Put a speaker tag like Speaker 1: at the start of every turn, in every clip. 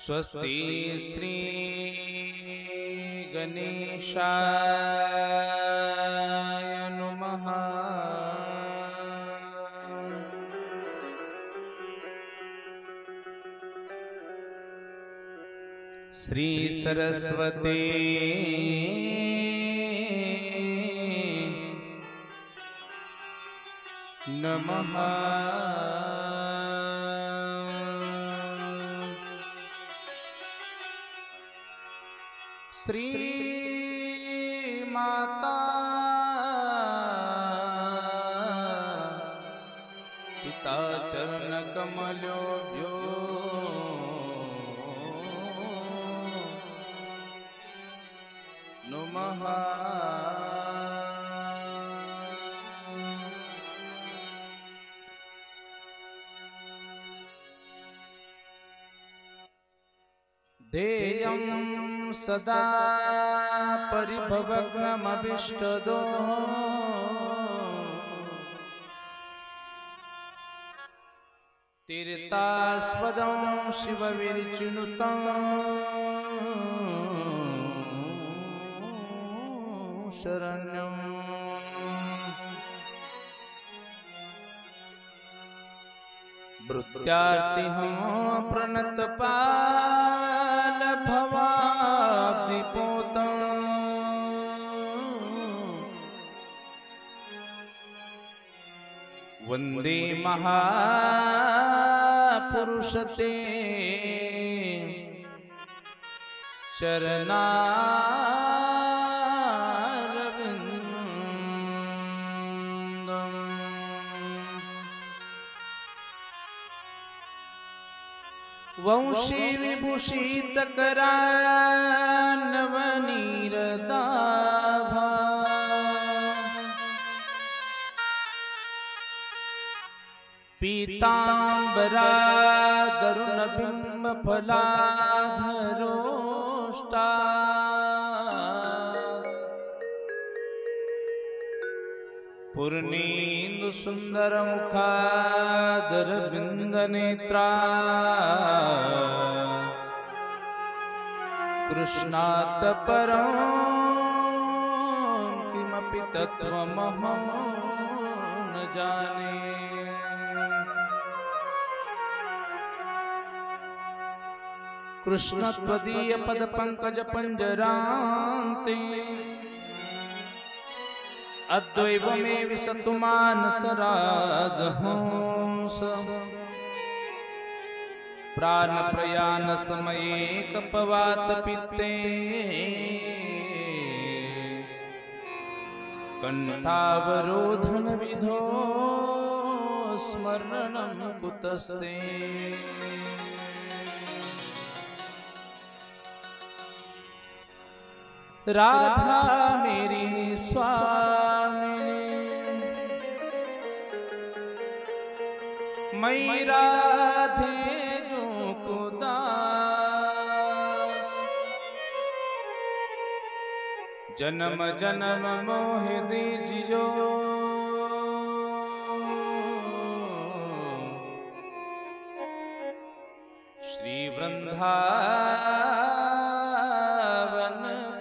Speaker 1: स्वस्ति श्री गणेशाय नमः। श्री सरस्वती नमः। श्री माता पिता चरण कमलोभ्यो नमः। ध्येयं सदा परिभवग्नमभिष्टदो तीर्थास्पदं शिवविरचिनुतं शरण्यं। भृत्यार्तिहं प्रणतपाल भवाब्धिपोतं वन्दे महापुरुषते चरणारविन्दम्। वंशी विभूषितकरान्नवनीरदाभा पीताम्बरादरुणबिम्बफलाधरोष्टा पूर्णेन्दुसुन्दरमुखादरविन्दनेत्रा कृष्णात् परं किमपि तत्त्वमहं न जाने। कृष्ण त्वदीय पद पंकज पंजरान्ते अद्वैव मे विसतु मानस राजहंस। प्राण प्रयाण समये कपवात पित्ते कंठावरोधन विधो स्मरणं कुतस्ते। राधा मेरी स्वामिनी मैं राधे जो को दास। जन्म जन्म मोह दीजियो श्री वृंदावन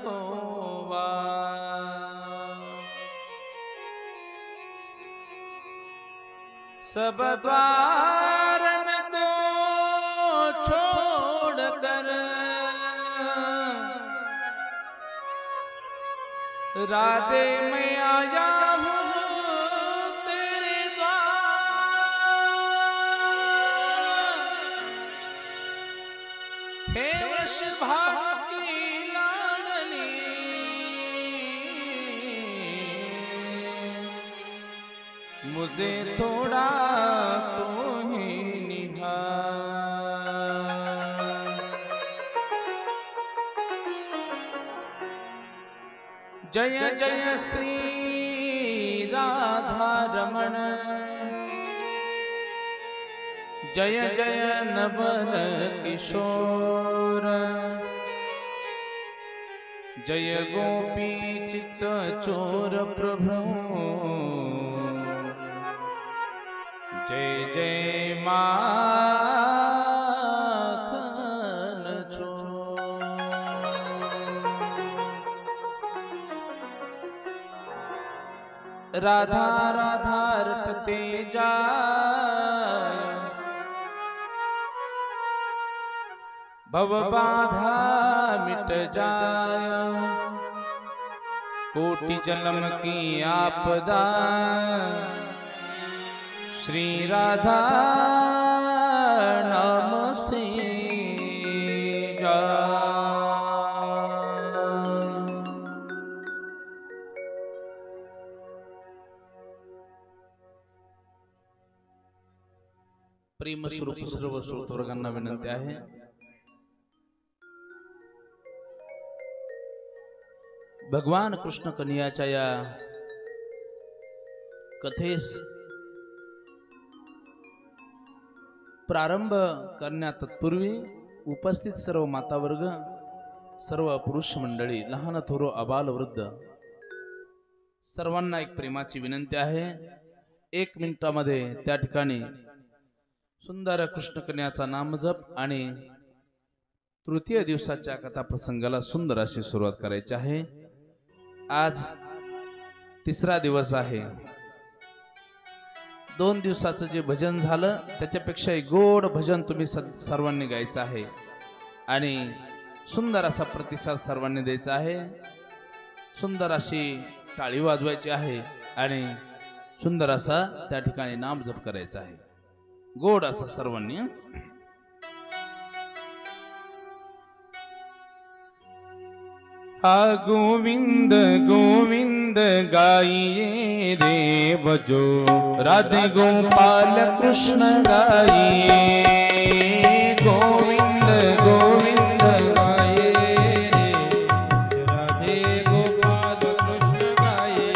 Speaker 1: को सब द्वारन को छोड़कर राधे मैं आया हूँ तेरे द्वार। हे वश भाव की लाडली मुझे थोड़ा तो ही निहार। जय जय श्री राधा रमण जय जय नवल किशोर जय गोपी चित्त चोर प्रभु जय जय माखन चोर। राधा राधा रटते जाय भव बाधा मिट जाय कोटि जन्म की आपदा श्री राधा नाम से प्रेम स्वरूप सर्व श्रोतवर्गांना विनंती आहे, भगवान कृष्ण कन्हैयाच्या या कथेस प्रारंभ करण्यातत्पूर्वी उपस्थित सर्व मातावर्ग, सर्व पुरुष मंडळी, लहान थोर अबाल वृद्ध सर्वांना एक प्रेमाची विनंती आहे, 1 मिनिटामध्ये त्या ठिकाणी सुंदर कृष्ण कन्हैयाचा नामजप आणि तृतीय दिवसाच्या कथा प्रसंगाला सुंदर अशी सुरुवात करायची आहे। आज 3रा दिवस आहे। 2 दिवसाचं जे भजन झालं त्याच्यापेक्षा गोड भजन तुम्ही सर्वांनी गायचं आहे आणि सुंदर असा प्रतिसाद सर्वांनी द्यायचा आहे, सुंदर अशी टाळी वाजवायची आहे आणि सुंदर असा त्या ठिकाणी नाम जप करायचा आहे, गोड असा सर्वांनी। गोविंद गोविंद गाइए रे भजो राधे गोपाल कृष्ण गाइए, गोविंद गोविंद गाइए रे राधे गोपाल कृष्ण गाइए।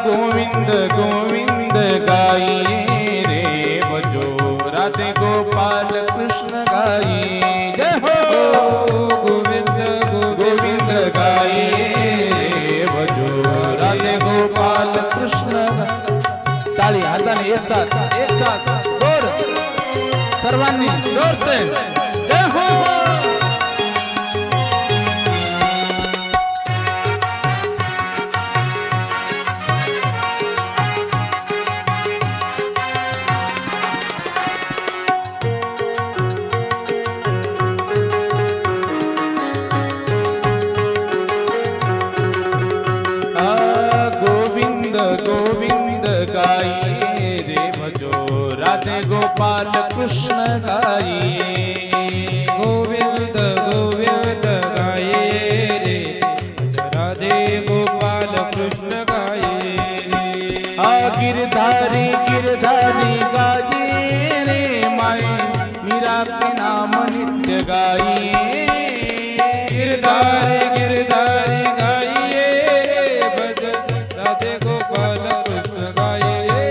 Speaker 1: गोविंद गोविंद गाइए रे भजो राधे गोपाल कृष्ण गाइए। जय हो गोविंद गोविंद गाइए रे भजो राधे गोपाल कृष्ण। ताली हाताने एक साथ जोर सर्वांनी जोर से जय हो। गोविंद गाइए रे भजो राधे गोपाल कृष्ण गाइए, गोविंद गोविंद गाइए रे राधे गोपाल कृष्ण गाइए। गिरधारी गिरधारी गाइए रे माई मीरा के नाम नित्य गाइए, गिरधारी गिरधारी गाइए भजन राधे गोपाल कृष्ण गाइए।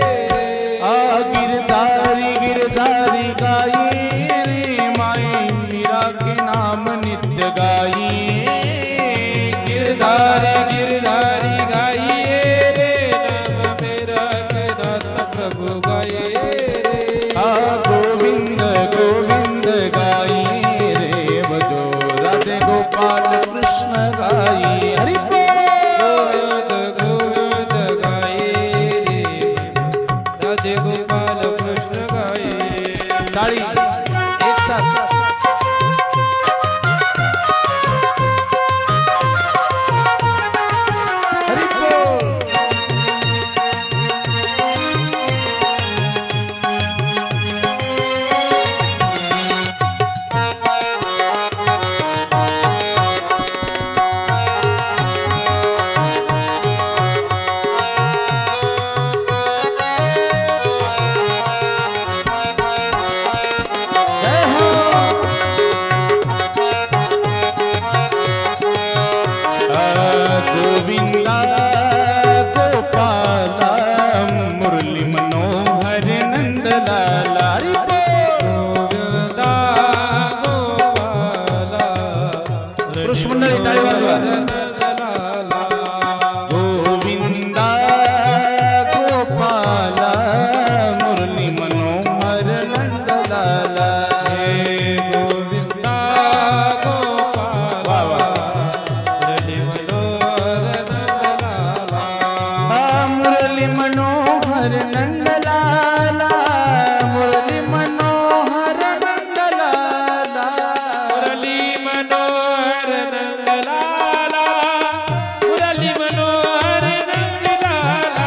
Speaker 1: गिरधारी गिरधारी गाइए रे माई मीरा के नाम नित्य गाइए, गिरधारी गिरधारी गाइए रे नाम मेरा के दास प्रभु गाइए। गोविंद गोविंद गाइए रे भजो राधे गोपाल कृष्ण गाइए। हरि गोविंद गोविंद गाइए रे राधे गोपाल कृष्ण गाइए। ताली एक साथ हरि बोल। पुरुष मंडळी टाळी वाजवा. गोविंदा गोपाला मुरली मनोहर नंदलाला.
Speaker 2: गोविंदा गोपाला मुरली मनोहर नंदलाला.
Speaker 1: मुरली मनोहर नंदलाला. मुरली मनोहर नंदलाला.
Speaker 2: मुरली मनोहर नंदलाला. मुरली मनोहर नंदलाला.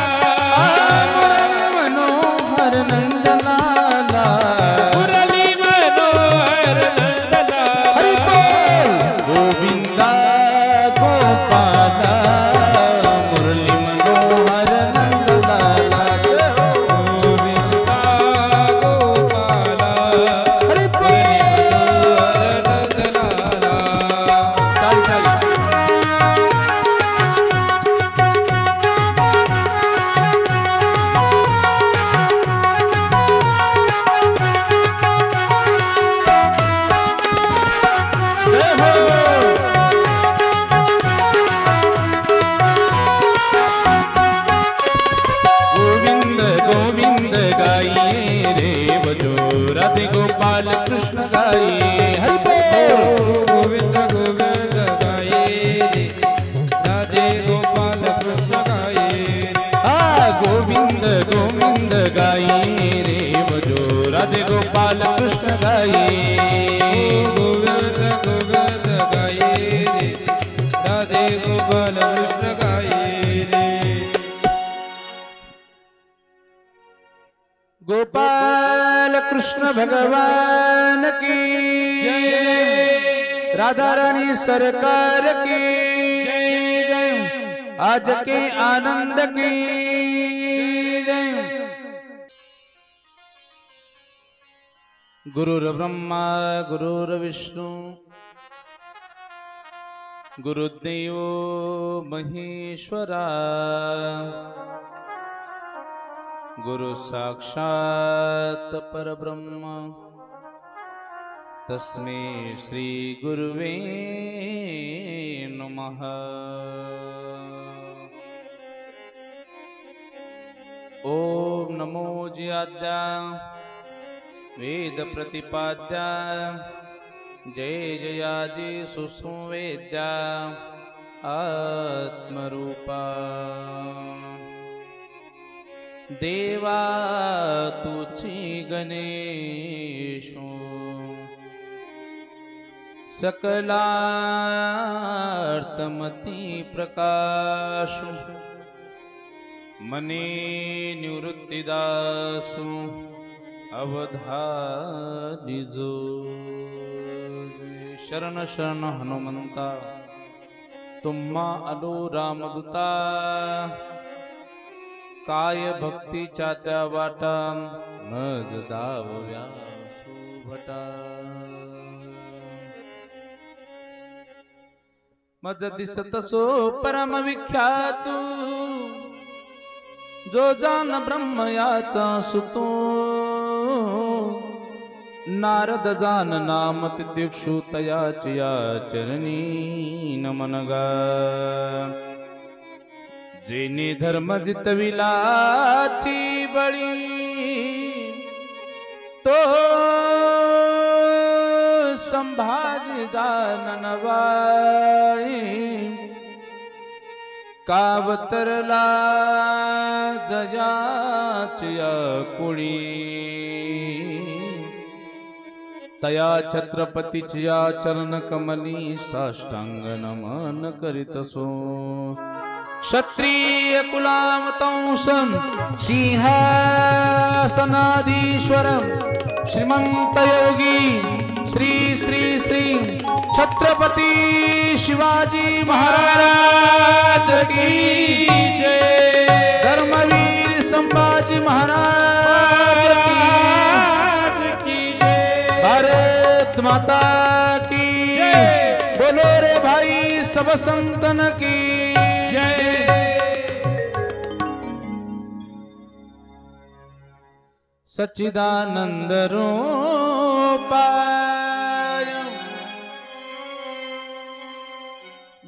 Speaker 1: मुरली मनोहर नंदलाला.
Speaker 2: मुरली मनोहर नंदलाला.
Speaker 1: हरि बोल. गोविंदा गोपाला मुरली मनोहर नंदलाला.
Speaker 2: गोविंदा गोपाला
Speaker 1: हरि बोल.
Speaker 2: नंदलाला.
Speaker 1: चाल चाल. जय हो. गोविंद गोविंद गाइए रे बजो राधे गोपाल कृष्ण गाइए. हरि बोल.
Speaker 2: गोविंद गोविंद गाये रे राधे गोपाल कृष्ण गाये रे.
Speaker 1: गोविंद गोविंद गाइए रे बजो राधे गोपाल कृष्ण गाइए.
Speaker 2: गोविंद गोविंद गाये रे राधे गोपाल कृष्ण गाये रे.
Speaker 1: गोपाल कृष्ण भगवान की
Speaker 2: जय.
Speaker 1: राधा रानी सरकार की जय. आज के आनंद की जय. गुरुर् ब्रह्मा गुरुर्विष्णु गुरुदेवो महेश्वरा. गुरु साक्षात् परब्रह्म तस्मै श्री गुरुवे नमः. ओम नमो ज्याद्या वेद प्रतिपाद्या जय जयाजी सुसंवेद्या आत्मरूपा. देवा तुची गणेशो सकलार्थमती प्रकाशो मने निवृत्तिदासु अवधानिजो. शरण शरण हनुमंता तुम्हा आलो रामदूता. काय भक्तीच्या त्या वाटा मज दावव्या सुभटा. मज दिसत सो परम विख्यातू जो जान ब्रह्म याचा सुतो. नारद जान नाम तितिक्षु तयाची या चरणी नमन गा. जेने धर्म जितविलाची बळी तो संभाजी जाननवाळी. कावतरला जयाची या कुळी. तया छत्रपतीची या चरण कमली साष्टांग नमन करीतसो. क्षत्रिय कुलामतंसं सिंहासनाधीश्वरं श्रीमंत योगी श्री श्री श्री छत्रपति शिवाजी महाराज की जय. धर्मवीर संभाजी महाराज की जय. भारत माता की जय. बोलो रे भाई सब संतन की जय. सच्चिदानंद रूपाय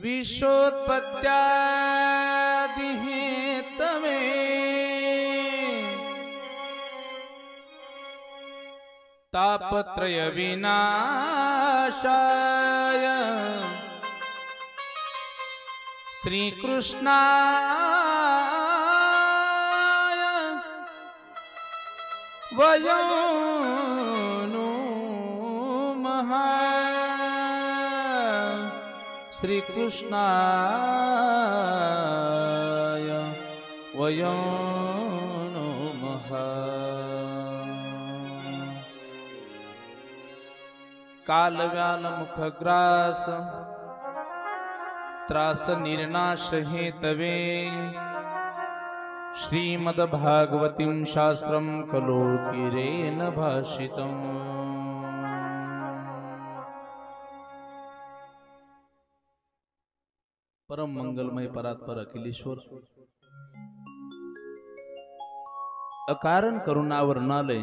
Speaker 1: विश्वोत्पत्त्यादिः तमे तापत्रय विनाशाय श्रीकृष्णाय वयं नमः श्रीकृष्णाय वयं नमः कालव्यालमुखग्रास त्रास निर्नाश हेतवे श्रीमद्भागवतीं शास्त्रं कलोकिरेन भाषितम् परम मंगलमय परात्पर अखिलेश्वर अकारण करुणावर्णालय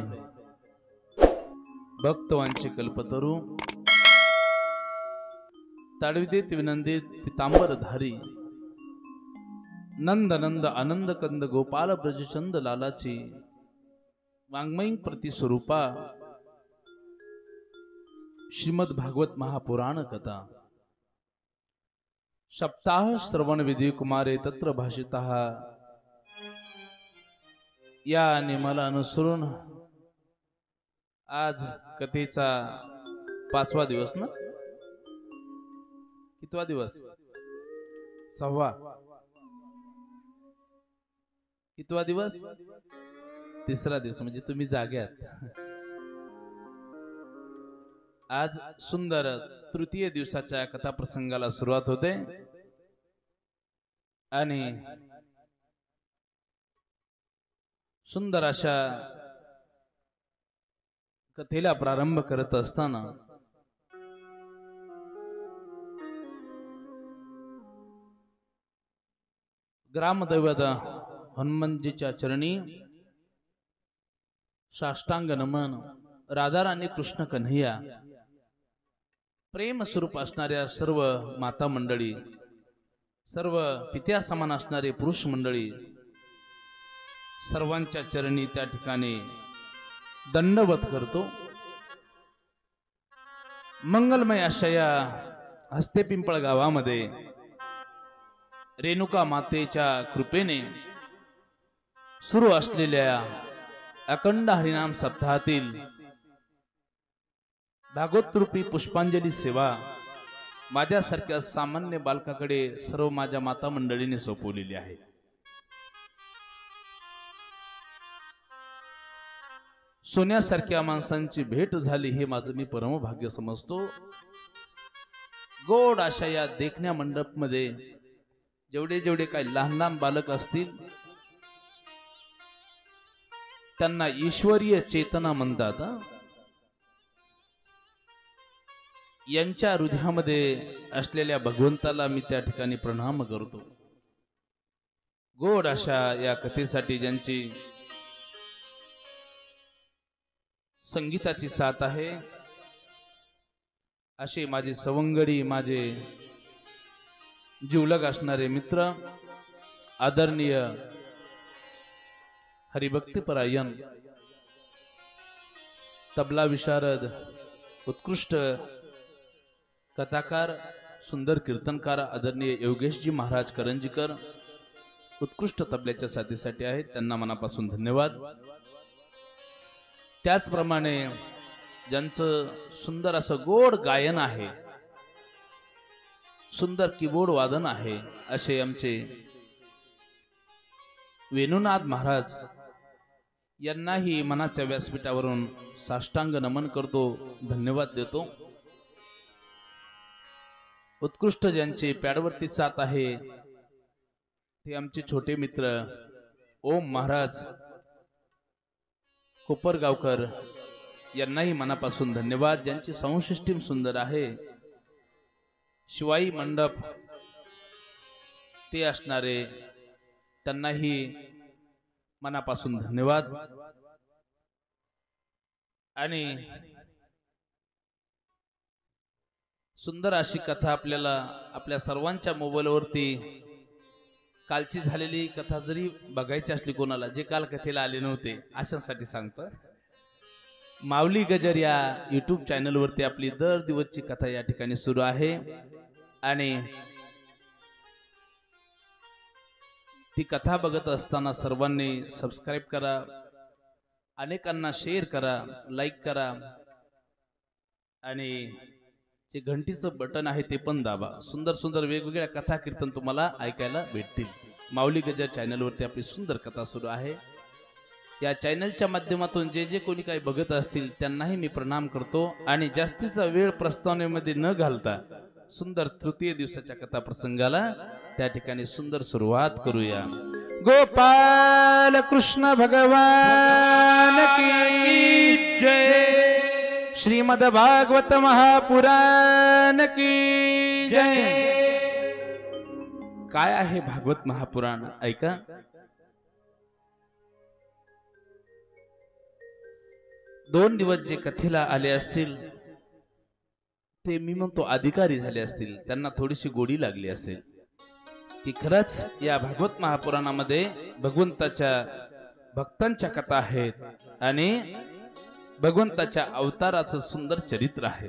Speaker 1: भक्तवांचे कल्पतरू ताडविदेत विनंदित पितांबरधारी नंद नंद आनंद कंद गोपाल ब्रजचंद लालाची वाङ्मयीन प्रतिस्वरूपा श्रीमद भागवत महापुराण कथा सप्ताह श्रवण विधी कुमारे तत्र भाषितः या नियमाला अनुसरून आज कथेचा 5वा दिवस ना, कितवा दिवस? 6वा. कितवा दिवस? 3रा दिवस. म्हणजे तुम्ही जाग्यात. आज सुंदर तृतीय दिवसाच्या कथा प्रसंगाला सुरुवात होते आणि सुंदर अशा कथेला प्रारंभ करत असताना ग्रामदैवत हनुमानजीच्या चरणी साष्टांग नमन. राधाराणी कृष्ण कन्हैया प्रेम स्वरूप असणाऱ्या सर्व माता मंडळी, सर्व पित्या समान असणारे पुरुष मंडळी, सर्वांच्या चरणी त्या ठिकाणी दंडवत करतो. मंगलमय अशा या हस्तेपिंपळ गावामध्ये रेणुका मातेच्या कृपेने सुरू असलेल्या अखंड हरिनाम सप्ताहातील भागवतरूपी पुष्पांजली सेवा माझ्यासारख्या सामान्य बालकाकडे सर्व माझ्या माता मंडळीने सोपवलेली आहे. सोन्यासारख्या माणसांची भेट झाली हे माझं मी परमभाग्य समजतो. गोड अशा या देखण्या मंडप मध्ये जेवढे जेवढे काही लहान लहान बालक असतील त्यांना ईश्वरीय चेतना म्हणतात. यांच्या हृदयामध्ये असलेल्या भगवंताला मी त्या ठिकाणी प्रणाम करतो. गोड अशा या कथेसाठी ज्यांची संगीताची साथ आहे असे माझे सवंगडी, माझे जीवलग असणारे मित्र, आदरणीय हरिभक्तिपरायण तबला विशारद, उत्कृष्ट कथाकार, सुंदर कीर्तनकार आदरणीय योगेशजी महाराज करंजीकर उत्कृष्ट तबल्याच्या साथीसाठी आहेत, त्यांना मनापासून धन्यवाद. त्याचप्रमाणे ज्यांचं सुंदर असं गोड गायन आहे, सुंदर कीबोर्ड वादन आहे, असे आमचे वेणुनाथ महाराज यांनाही मनाच्या व्यासपीठावरून साष्टांग नमन करतो, धन्यवाद देतो. उत्कृष्ट ज्यांचे पॅडवरती साथ आहे ते आमचे छोटे मित्र ओम महाराज कोपरगावकर यांनाही मनापासून धन्यवाद. ज्यांची साऊंड सिस्टीम सुंदर आहे, शिवाई मंडप ते असणारे त्यांनाही मनापासून धन्यवाद. आणि सुंदर अशी कथा आपल्याला आपल्या सर्वांच्या मोबाईलवरती कालची झालेली कथा जरी बघायची असली कोणाला जे काल कथेला आले नव्हते अशांसाठी सांगतो. माऊली गजर या यूट्यूब चॅनलवरती आपली दर दिवसची कथा या ठिकाणी सुरू आहे आणि ती कथा बघत असताना सर्वांनी सबस्क्राईब करा, अनेकांना शेअर करा, लाईक करा आणि जे घंटीचं बटन आहे ते पण दाबा. सुंदर सुंदर वेगवेगळ्या कथा कीर्तन तुम्हाला ऐकायला भेटतील. माऊली गजर चॅनलवरती आपली सुंदर कथा सुरू आहे. या चॅनलच्या माध्यमातून जे जे कोणी काही बघत असतील त्यांनाही मी प्रणाम करतो आणि जास्तीचा वेळ प्रस्तावनेमध्ये न घालता सुंदर तृतीय दिवसाच्या कथा प्रसंगाला त्या ठिकाणी सुंदर सुरुवात करूया. गोपाल कृष्ण भगवान की जय. श्रीमद भागवत महापुराण की जय. काय आहे भागवत महापुराण ऐका. दोन दिवस जे कथेला आले असतील ते मी म्हणतो अधिकारी झाले असतील, त्यांना थोडीशी गोडी लागली असेल की खरंच या भागवत महापुराणामध्ये भगवंताच्या भक्तांच्या कथा आहेत आणि भगवंताच्या अवताराचं सुंदर चरित्र आहे.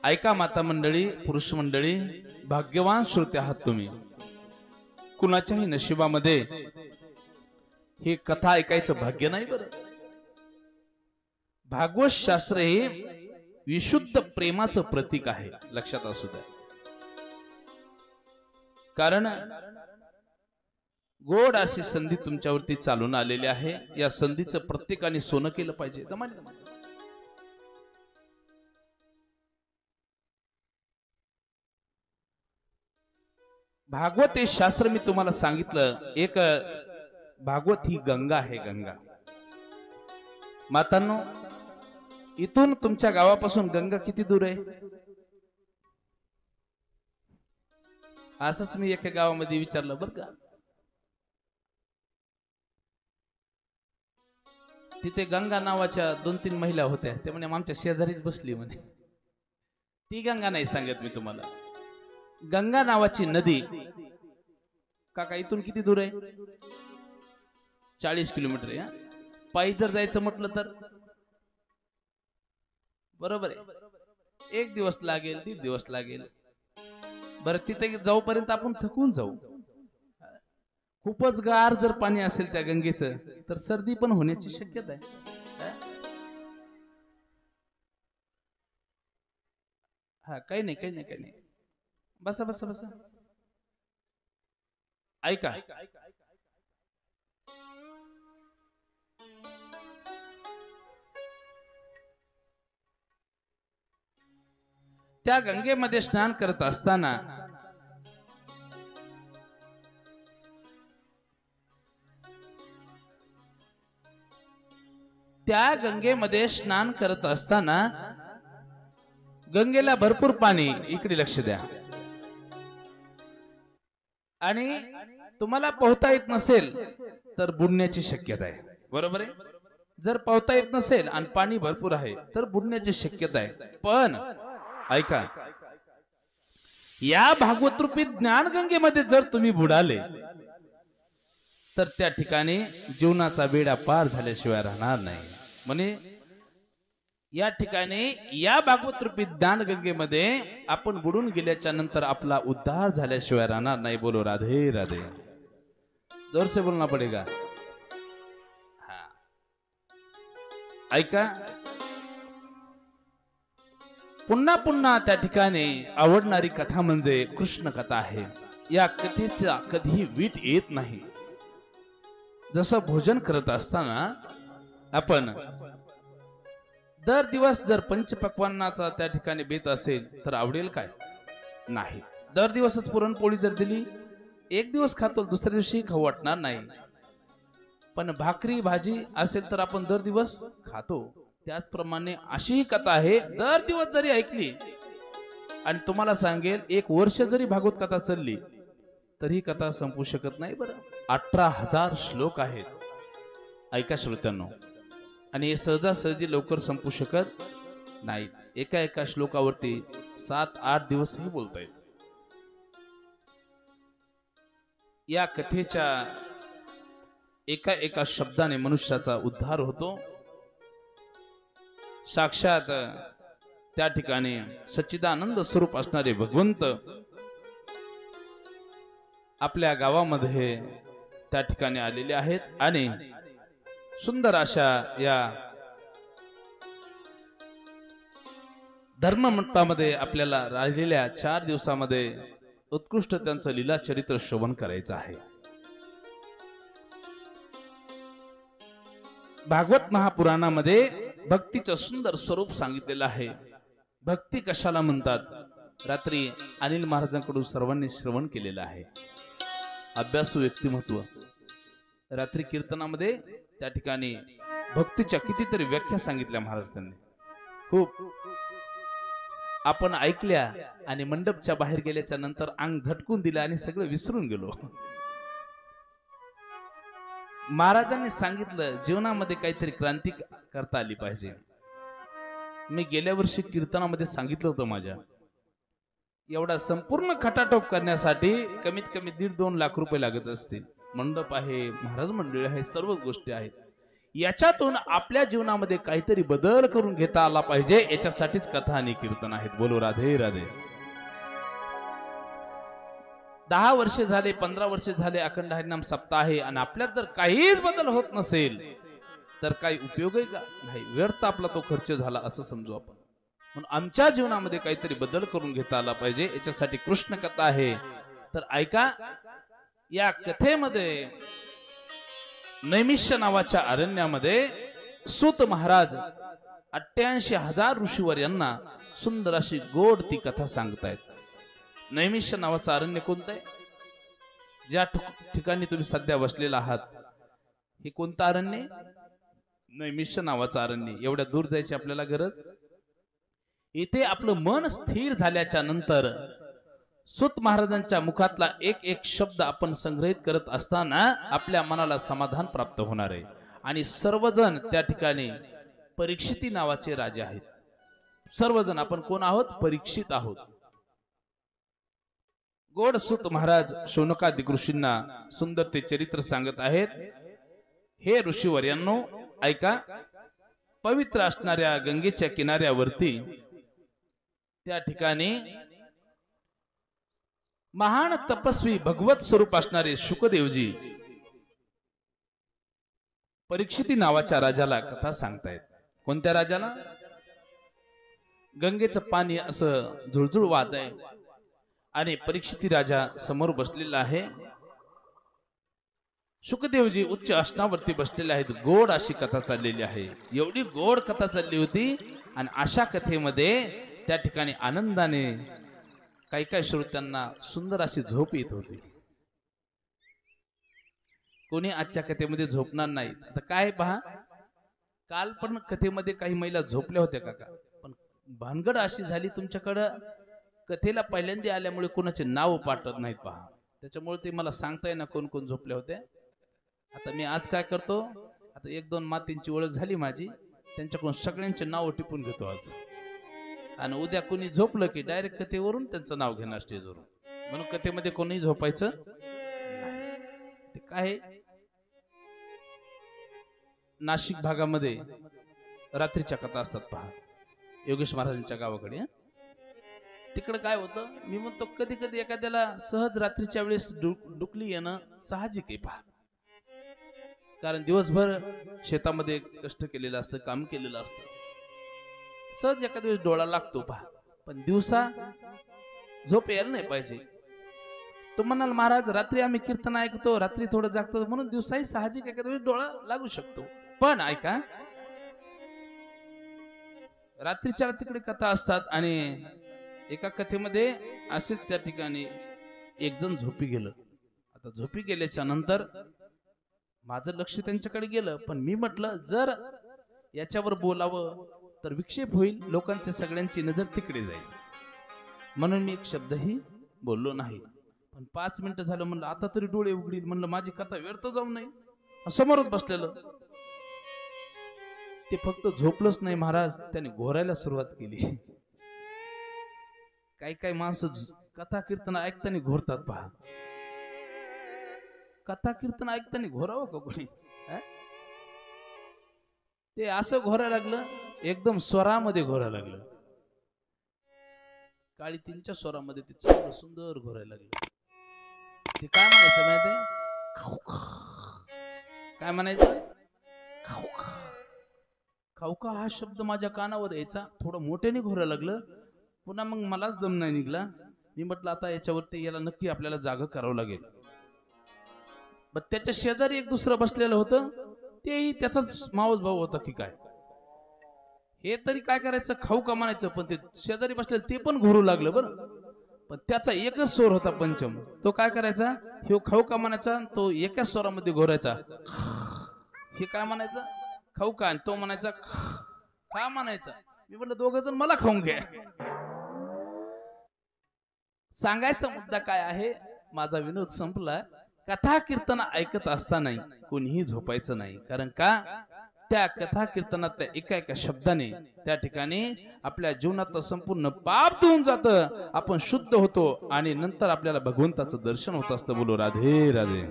Speaker 1: ऐका माता मंडळी, पुरुष मंडळी, भाग्यवान श्रोते आहात तुम्ही. कुणाच्याही नशिबामध्ये ही कथा ऐकायचं भाग्य नाही बरं. भागवत शास्त्र हे विशुद्ध प्रेमाचं प्रतीक आहे, लक्षात असू द्या. कारण गोड अशी संधी तुमच्यावरती चालून आलेली आहे. या संधीचं प्रत्येकाने सोनं केलं पाहिजे. भागवत हे शास्त्र मी तुम्हाला सांगितलं. एक भागवत ही गंगा आहे. गंगा मातांनो, इथून तुमच्या गावापासून गंगा किती दूर आहे? असंच मी एका गावामध्ये विचारलं बरं का. तिथे गंगा नावाच्या 2-3 महिला होत्या. ते म्हणे आमच्या शेजारीच बसली म्हणे. ती गंगा नाही सांगत मी तुम्हाला. गंगा नावाची नदी काका इथून किती दूर आहे? 40 किलोमीटर आहे. पायी जर जायचं म्हटलं तर बरोबर आहे, 1 दिवस लागेल, 1.5 दिवस लागेल. बरं तिथे जाऊपर्यंत आपण थकून जाऊ. खूपच गार जर पाणी असेल त्या गंगेचं तर सर्दी पण होण्याची शक्यता आहे. हा काही नाही, काही नाही, काही नाही. बसा बसा बसा. ऐका, त्या गंगेमध्ये स्नान करत असताना त्या गंगेमध्ये स्नान करत असताना गंगेला भरपूर पाणी. इकडे लक्ष द्या. आणि तुम्हाला पोहता येत नसेल तर बुडण्याची शक्यता आहे. बरोबर आहे. जर पोहता येत नसेल आणि पाणी भरपूर आहे तर बुडण्याची शक्यता आहे. पण ऐका, या भागवत रूपी ज्ञानगंगेमध्ये जर तुम्ही बुडाले तर त्या ठिकाणी जीवनाचा बेडा पार झाल्याशिवाय राहणार नाही. म्हणजे या ठिकाणी या भागवत रूपी ज्ञानगंगेमध्ये आपण बुडून गेल्याच्या नंतर आपला उद्धार झाल्याशिवाय राहणार नाही. बोलो राधे राधे. जोर से बोलना पडेगा. हा ऐका, पुन्हा पुन्हा त्या ठिकाणी आवडणारी कथा म्हणजे कृष्ण कथा आहे. या कथेचा कधी वीट येत नाही. जसं भोजन करत असताना आपण दर दिवस जर पंचपक्वान्नाचा त्या ठिकाणी बेत असेल तर आवडेल काय? नाही. दर दिवसच पुरणपोळी जर दिली, 1 दिवस खातो, दुसऱ्या दिवशी खाऊ वाटणार नाही. पण भाकरी भाजी असेल तर आपण दर दिवस खातो. त्याचप्रमाणे अशी ही कथा आहे. दर दिवस जरी ऐकली आणि तुम्हाला सांगेल 1 वर्ष जरी भागवत कथा चालली तरी कथा संपू शकत नाही. बरं 18,000 श्लोक आहेत. ऐका श्रोत्यांनो, आणि हे सहजासहजी लवकर संपू शकत नाही, एका एका श्लोकावरती 7-8 दिवसही बोलता येत. या कथेच्या एका एका शब्दाने मनुष्याचा उद्धार होतो. साक्षात त्या ठिकाणी सच्चिदानंद स्वरूप असणारे भगवंत आपल्या गावामध्ये त्या ठिकाणी आलेले आहेत आणि सुंदर अशा या धर्ममंडपामध्ये आपल्याला राहिलेल्या 4 दिवसामध्ये उत्कृष्ट त्यांचं लीला चरित्र श्रवण करायचं आहे. भागवत महापुराणामध्ये भक्तीचं सुंदर स्वरूप सांगितलेलं आहे. भक्ती कशाला म्हणतात, रात्री अनिल महाराजांकडून सर्वांनी श्रवण केलेलं आहे. अभ्यासू व्यक्तिमत्व रात्री कीर्तनामध्ये त्या ठिकाणी भक्तीच्या कितीतरी व्याख्या सांगितल्या महाराज त्यांनी. खूप आपण ऐकल्या आणि मंडपच्या बाहेर गेल्याच्या नंतर अंग झटकून दिलं आणि सगळं विसरून गेलो. महाराजांनी सांगितलं जीवनामध्ये काहीतरी क्रांती करता आली पाहिजे. मी गेल्या वर्षी कीर्तनामध्ये सांगितलं होतं माझ्या, एवढा संपूर्ण खटाटोप करण्यासाठी कमीत कमी 1.5-2 लाख रुपये लागत असतील. मंडप आहे, महाराज मंडळी आहे, सर्व गोष्टी आहेत. याच्यातून आपल्या जीवनामध्ये काहीतरी बदल करून घेता आला पाहिजे, याच्यासाठीच कथा आणि कीर्तन आहेत. बोलो राधे राधे. 10 वर्षे झाले, 15 वर्षे झाले अखंड हरिनाम सप्ताह आहे आणि आपल्यात जर काहीच बदल होत नसेल तर काही उपयोग आहे का? नाही, व्यर्थ आपला तो खर्च झाला असं समजू आपण. म्हणून आमच्या जीवनामध्ये काहीतरी बदल करून घेता आला पाहिजे, याच्यासाठी कृष्ण कथा आहे. तर ऐका, या कथेमध्ये नैमिष्य नावाच्या अरण्यामध्ये सूत महाराज 88,000 ऋषीवर यांना सुंदर अशी गोड ती कथा सांगतायत. नैमिष्य नावाचं अरण्य कोणतं आहे? ज्या ठिकाणी तुम्ही सध्या बसलेला आहात हे कोणतं अरण्य? नैमिष्य नावाचं अरण्य. एवढ्या दूर जायची आपल्याला गरज? इथे आपलं मन स्थिर झाल्याच्या नंतर सूत महाराजांच्या मुखातला एक एक शब्द आपण संग्रहित करत असताना आपल्या मनाला समाधान प्राप्त होणार आहे. आणि सर्वजण त्या ठिकाणी परीक्षिती नावाचे राजे आहेत. सर्वजण आपण कोण आहोत? परीक्षित आहोत. गोड सूत महाराज शौनकादिक ऋषींना सुंदर ते चरित्र सांगत आहेत. हे ऋषीवर्यांनो ऐका, पवित्र असणाऱ्या गंगेच्या किनाऱ्यावरती त्या ठिकाणी महान तपस्वी भगवत स्वरूप असणारे शुकदेवजी परीक्षिती नावाच्या राजाला कथा सांगतायत. कोणत्या राजाला? गंगेचं पाणी असं झुळझुळ वाहत आहे आणि परीक्षिती राजा समोर बसलेला आहे. शुकदेवजी उच्च आसनावरती बसलेले आहेत. गोड अशी कथा चाललेली आहे. एवढी गोड कथा चालली होती आणि अशा कथेमध्ये त्या ठिकाणी आनंदाने काही काही श्रोत्यांना सुंदर अशी झोप येत होती. कोणी आजच्या कथेमध्ये झोपणार नाही. आता काय पहा, काल पण कथेमध्ये काही महिला झोपल्या होत्या काका, पण भानगड अशी झाली तुमच्याकडं कथेला पहिल्यांदा आल्यामुळे कोणाचे नाव पाठवत नाहीत पहा. त्याच्यामुळे ते मला सांगता येईना कोण कोण झोपल्या होत्या. आता मी आज काय करतो, आता 1-2 मातींची ओळख झाली माझी, त्यांच्याकडून सगळ्यांचे नाव टिपून घेतो आज. आणि उद्या कोणी झोपलं की डायरेक्ट कथेवरून त्यांचं नाव घेणार स्टेजवरून. म्हणून कथेमध्ये कोणी झोपायचं नाही. ते काय, नाशिक भागामध्ये रात्रीच्या कथा असतात पहा, योगेश महाराजांच्या गावाकडे. तिकडे काय होतं, मी म्हणतो कधी कधी एखाद्याला सहज रात्रीच्या वेळेस डुकली येणं साहजिक आहे पहा. कारण दिवसभर शेतामध्ये कष्ट केलेलं असतं, काम केलेलं असतं, सहज एखाद्या वेळेस डोळा लागतो पहा. पण दिवसा झोप यायला नाही पाहिजे. तो म्हणाल महाराज रात्री आम्ही कीर्तन ऐकतो, रात्री थोडं जागतो, म्हणून दिवसाही साहजिक एखाद्या वेळेस डोळा लागू शकतो. पण ऐका, रात्रीच्या तिकडे कथा असतात आणि एका कथेमध्ये असेच त्या ठिकाणी एक जण झोपी गेलं. आता झोपी गेल्याच्या नंतर माझं लक्ष त्यांच्याकडे गेलं, पण मी म्हटलं जर याच्यावर बोलावं तर विक्षेप होईल, लोकांची सगळ्यांची नजर तिकडे जाईल, म्हणून मी एक शब्दही बोललो नाही. पण 5 मिनिटं झालं, म्हणलं आता तरी डोळे उघडील, म्हणलं माझी कथा व्यर्थ जाऊ नये. समोरच बसलेलं ते फक्त झोपलंच नाही महाराज, त्याने घोरायला सुरुवात केली. काही काही माणसं कथा कीर्तन ऐकताना घोरतात पहा. कथा कीर्तन ऐकताना घोरावं का कोणी? ते असं घोरायला लागलं, एकदम स्वरामध्ये घोरायला लागलं. काळी तीनच्या स्वरामध्ये ते चांगलं सुंदर घोरायला लागलं. ते काय म्हणायचं माहितीये? काय म्हणायचं? खाऊका. खाऊका हा शब्द माझ्या कानावर यायचा, थोडं मोठ्याने घोरायला लागलं. पुन्हा मग मलाच दम नाही निघला. मी म्हटलं आता याच्यावरती याला नक्की आपल्याला जाग करावं लागेल. पण त्याच्या शेजारी एक दुसरं बसलेलं होतं, तेही त्याचाच मावस भाऊ होता की काय. हे तरी काय करायचं, खाऊ का म्हणायचं, पण ते शेजारी बसलेलं ते पण घोरू लागलं बरं. पण त्याचा एकच स्वर होता पंचम. तो काय करायचा, ह्यो खाऊ का म्हणायचा, तो एकाच स्वरामध्ये घोरायचा. हे काय म्हणायचं, खाऊ का, आणि तो म्हणायचा खा म्हणायचा. मी म्हटलं दोघं जण मला खाऊन घ्या. सांगायचा मुद्दा काय आहे, माझा विनोद संपला. कथा कीर्तन ऐकत असताना कोणीही झोपायचं नाही. कारण का, त्या कथा कीर्तनातल्या एका एका शब्दाने त्या ठिकाणी आपल्या जीवनातलं संपूर्ण पाप धुवून जातं, आपण शुद्ध होतो आणि नंतर आपल्याला भगवंताचं दर्शन होत असतं. बोलो राधे राधे.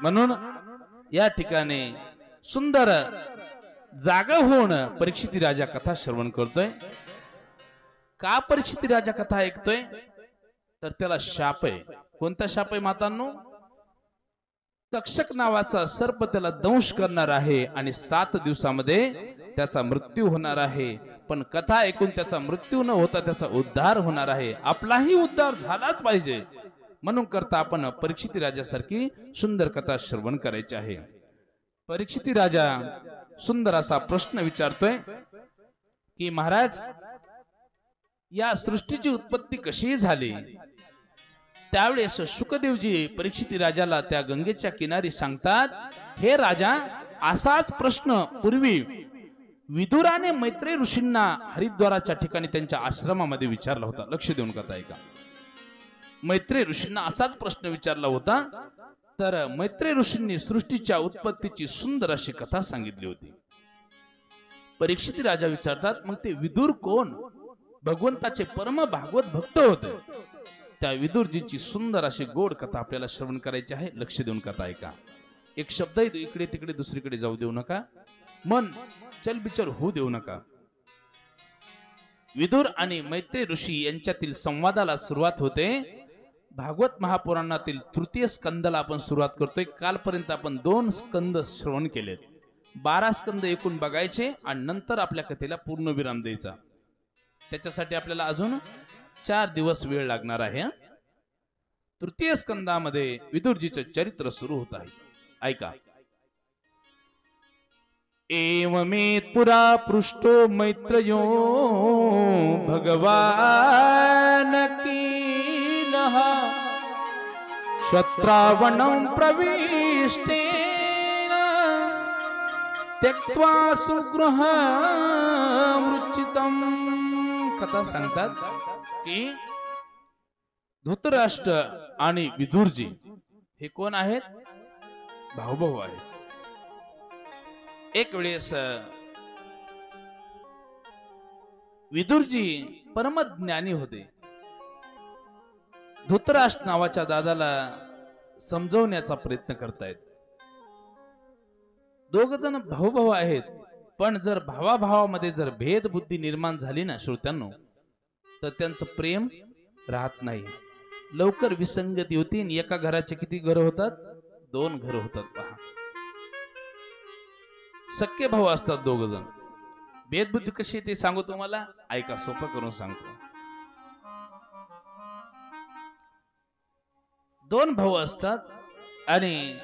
Speaker 1: म्हणून या ठिकाणी सुंदर जागा होऊन परीक्षिती राजा कथा श्रवण करतोय. का परीक्षिती राजा कथा ऐकतोय, तर त्याला शाप आहे. कोणता शाप आहे मातांनो? तक्षक नावाचा सर्प त्याला दंश करणार आहे आणि 7 दिवसामध्ये त्याचा मृत्यू होणार आहे. पण कथा ऐकून त्याचा मृत्यू न होता त्याचा उद्धार होणार आहे. आपलाही उद्धार झालाच पाहिजे म्हणून करता आपण परीक्षिती राजासारखी सुंदर कथा श्रवण करायची आहे. परीक्षिती राजा सुंदर असा प्रश्न विचारतोय की महाराज, या सृष्टीची उत्पत्ती कशी झाली? त्यावेळेस शुकदेवजी परीक्षिती राजाला त्या गंगेच्या किनारी सांगतात, हे राजा, असाच प्रश्न पूर्वी विदुराने मैत्रेय ऋषींना हरिद्वाराच्या ठिकाणी त्यांच्या आश्रमामध्ये विचारला होता. लक्ष देऊन कथा ऐका. मैत्रेय ऋषींना असाच प्रश्न विचारला होता. तर मैत्रेय ऋषींनी सृष्टीच्या उत्पत्तीची सुंदर अशी कथा सांगितली होती. परीक्षिती राजा विचारतात, मग ते विदुर कोण? भगवंताचे परम भागवत भक्त होते. त्या विदुरजीची सुंदर अशी गोड कथा आपल्याला श्रवण करायची आहे. लक्ष देऊन कथा ऐका. एक शब्द इकडे तिकडे दुसरीकडे जाऊ देऊ नका, मन चलबिचल होऊ देऊ नका. विदुर आणि मैत्रेय ऋषी यांच्यातील संवादाला सुरुवात होते. भागवत महापुराणातील तृतीय स्कंदाला आपण सुरुवात करतोय. कालपर्यंत आपण 2 स्कंद श्रवण केलेत. 12 स्कंद एकूण बघायचे आणि नंतर आपल्या कथेला पूर्ण विराम द्यायचा. त्याच्यासाठी आपल्याला अजून 4 दिवस वेळ लागणार आहे. तृतीय स्कंदामध्ये विदुरजीचे चरित्र सुरू होत आहे. ऐका. एवमेत पुरा पृष्ठो मैत्रयो भगवान कीलः शत्रावणं प्रविष्टेन त्यक्त्वा सुगृहमृचितं. कथा सांगतात की धृतराष्ट्र आणि विदुरजी हे कोण आहेत? भाऊ आहेत. एक वेळेस विदुरजी परमज्ञानी होते. धृतराष्ट्र नावाच्या दादाला समजवण्याचा प्रयत्न करतायत. 2 जण भाऊ आहेत, पण जर भावाभावामध्ये जर भेद बुद्धी निर्माण झाली ना श्रोत्यांनो, तर त्यांचं प्रेम राहत नाही. लवकर विसंगती होती. एका घराचे किती घर होतात? 2 घर होतात. पहा, सख्खे भाऊ असतात 2 जण. भेदबुद्धी कशी ते सांगू तुम्हाला. ऐका, सोपं करून सांगतो. 2 भाऊ असतात आणि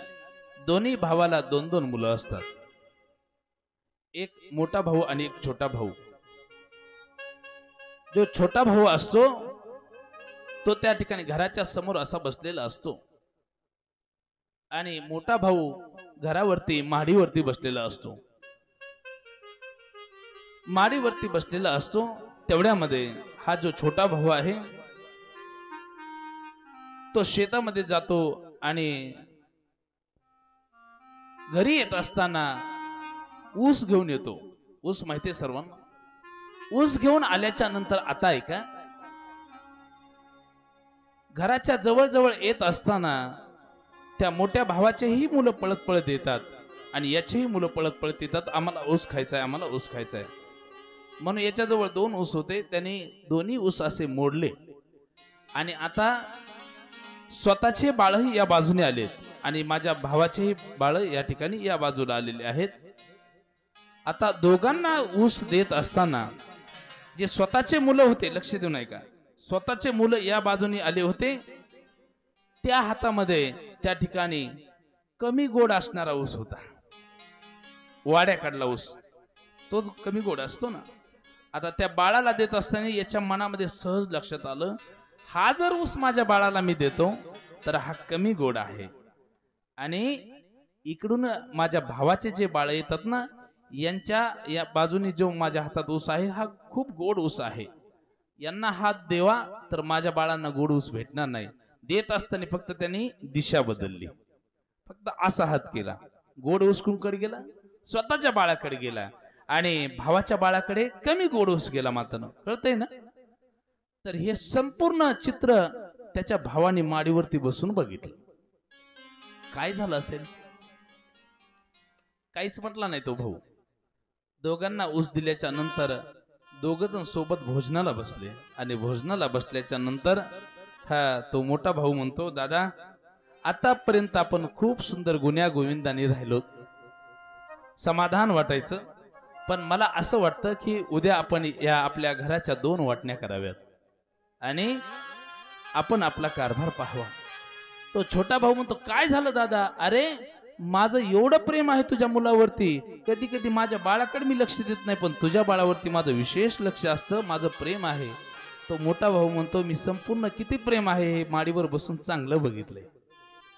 Speaker 1: दोन्ही भावाला 2-2 मुलं असतात. एक मोठा भाऊ आणि एक छोटा भाऊ. जो छोटा भाऊ असतो तो त्या ठिकाणी घराच्या समोर असा बसलेला असतो आणि मोठा भाऊ घरावरती माडीवरती बसलेला असतो. माडीवरती बसलेला असतो तेवढ्यामध्ये हा जो छोटा भाऊ आहे तो शेतामध्ये जातो आणि घरी येत असताना ऊस घेऊन येतो. ऊस माहितीये सर्वांना. ऊस घेऊन आल्याच्या नंतर आता ऐका, घराच्या जवळ येत असताना त्या मोठ्या भावाचेही मुलं पळत पळत येतात आणि याचेही मुलं पळत पळत येतात, आम्हाला ऊस खायचा आहे, आम्हाला ऊस खायचा आहे. म्हणून याच्याजवळ 2 ऊस होते, त्यांनी दोन्ही ऊस असे मोडले आणि आता स्वतःचे बाळही या बाजूने आलेत आणि माझ्या भावाचेही बाळ या ठिकाणी या बाजूला आलेले आहेत. आता दोघांना ऊस देत असताना जे स्वतःचे मुलं होते, लक्ष देऊ नये का, स्वतःचे मुलं या बाजूने आले होते, त्या हातामध्ये त्या ठिकाणी कमी गोड असणारा ऊस होता. वाड्या काढला ऊस, तोच कमी गोड असतो ना. आता त्या बाळाला देत असताना याच्या मनामध्ये सहज लक्षात आलं, हा जर ऊस माझ्या बाळाला मी देतो तर हा कमी गोड आहे आणि इकडून माझ्या भावाचे जे बाळ येतात ना, यांच्या या बाजूनी जो माझ्या हातात ऊस आहे हा खूप गोड ऊस आहे, यांना हात देवा तर माझ्या बाळांना गोड ऊस भेटणार नाही. देत असताना फक्त त्यांनी दिशा बदलली, फक्त असा हात केला, गोड ऊस कुणकडे गेला, स्वतःच्या बाळाकडे गेला आणि भावाच्या बाळाकडे कमी गोड ऊस गेला. मात्र कळतंय ना. तर हे संपूर्ण चित्र त्याच्या भावाने माडीवरती बसून बघितलं. काय झालं असेल, काहीच म्हटला नाही तो भाऊ. दोघांना ऊस दिल्याच्या नंतर दोघ जण सोबत भोजनाला बसले आणि भोजनाला बसल्याच्या नंतर तो मोठा भाऊ म्हणतो, दादा आतापर्यंत आपण खूप सुंदर गुण्या गोविंदाने राहिलो, समाधान वाटायचं, पण मला असं वाटतं की उद्या आपण या आपल्या घराच्या 2 वाटण्या कराव्यात आणि आपण आपला कारभार पाहावा. तो छोटा भाऊ म्हणतो, काय झालं दादा? अरे माझं एवढं प्रेम आहे तुझ्या मुलावरती, कधी कधी माझ्या बाळाकडे मी लक्ष देत नाही, पण तुझ्या बाळावरती माझं विशेष लक्ष असतं, माझं प्रेम आहे. तो मोठा भाऊ म्हणतो, मी संपूर्ण किती प्रेम आहे हे माडीवर बसून चांगलं बघितलंय.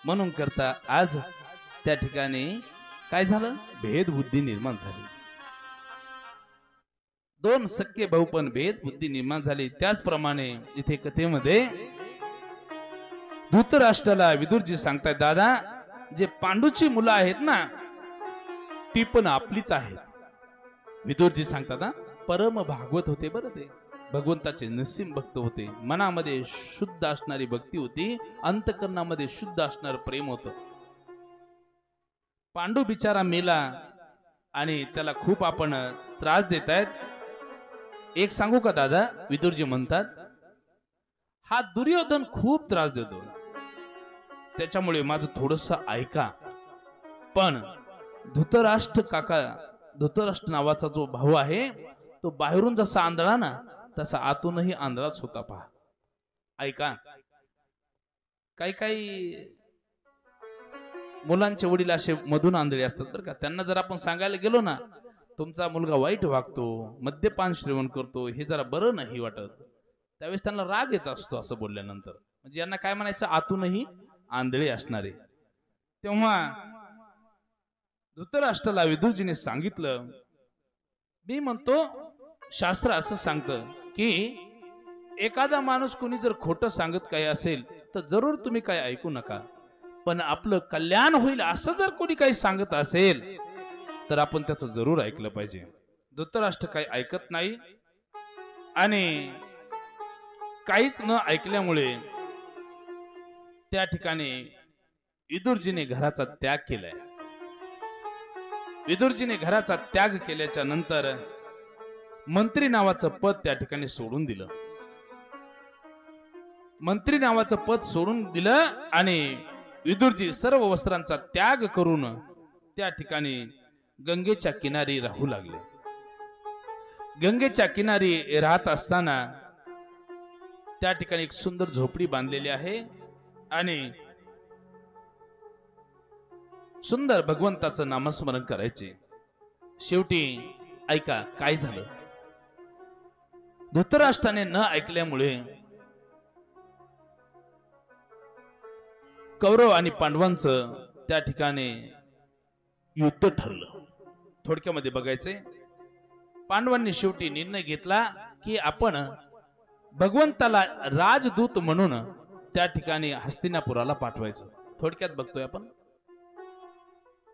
Speaker 1: म्हणून करता आज त्या ठिकाणी काय झालं, भेदबुद्धी निर्माण झाली. 2 सख्खे भाऊ पण भेदबुद्धी निर्माण झाली. त्याचप्रमाणे इथे कथेमध्ये धृतराष्ट्राला विदुरजी सांगतायत, दादा जे पांडूची मुलं आहेत ना ती पण आपलीच आहेत. विदुरजी सांगतात, परम भागवत होते बरं, ते भगवंताचे नसीम भक्त होते, मनामध्ये शुद्ध असणारी भक्ती होती, अंतकरणामध्ये शुद्ध असणार प्रेम होतं. पांडू बिचारा मेला आणि त्याला खूप आपण त्रास देत आहेत. एक सांगू का दादा, विदुरजी म्हणतात, हा दुर्योधन खूप त्रास देतो, त्याच्यामुळे माझं थोडस ऐका. पण धृतराष्ट्र नावाचा जो भाऊ आहे तो बाहेरून जसा आंधळा ना तसा आतूनही आंधळाच होता. पहा, ऐका. काही मुलांचे वडील असे मधून आंधळे असतात बरं का. त्यांना जर आपण सांगायला गेलो ना, तुमचा मुलगा वाईट वागतो, मद्यपान सेवन करतो, हे जरा बरं नाही वाटत, त्यावेळेस त्यांना राग येत असतो असं बोलल्यानंतर. म्हणजे यांना काय म्हणायचं, आतूनही आंधळे असणारे. तेव्हा धृतराष्ट्राला विदुरजीने सांगितलं, मी म्हणतो शास्त्र असं सांगतं की एखादा माणूस कोणी जर खोटं सांगत काही असेल तर जरूर तुम्ही काही ऐकू नका, पण आपलं कल्याण होईल असं जर कोणी काही सांगत असेल तर आपण त्याचं जरूर ऐकलं पाहिजे. धृतराष्ट्र काही ऐकत नाही आणि काहीच न ऐकल्यामुळे त्या ठिकाणी विदुरजीने घराचा त्याग केलाय. विदुरजीने घराचा त्याग केल्याच्या नंतर मंत्री नावाचं पद त्या ठिकाणी सोडून दिलं. मंत्री नावाचं पद सोडून दिलं आणि विदुरजी सर्व वस्त्रांचा त्याग करून त्या ठिकाणी गंगेच्या किनारी राहू लागले. गंगेच्या किनारी राहत असताना त्या ठिकाणी एक सुंदर झोपडी बांधलेली आहे आणि सुंदर भगवंताचं नामस्मरण करायचे. शेवटी ऐका काय झालं. धृतराष्ट्राने न ऐकल्यामुळे कौरव आणि पांडवांचं त्या ठिकाणी युद्ध ठरलं. थोडक्यामध्ये बघायचे, पांडवांनी शेवटी निर्णय घेतला की आपण भगवंताला राजदूत म्हणून त्या ठिकाणी हस्तिनापुराला पाठवायचं. थोडक्यात बघतोय आपण.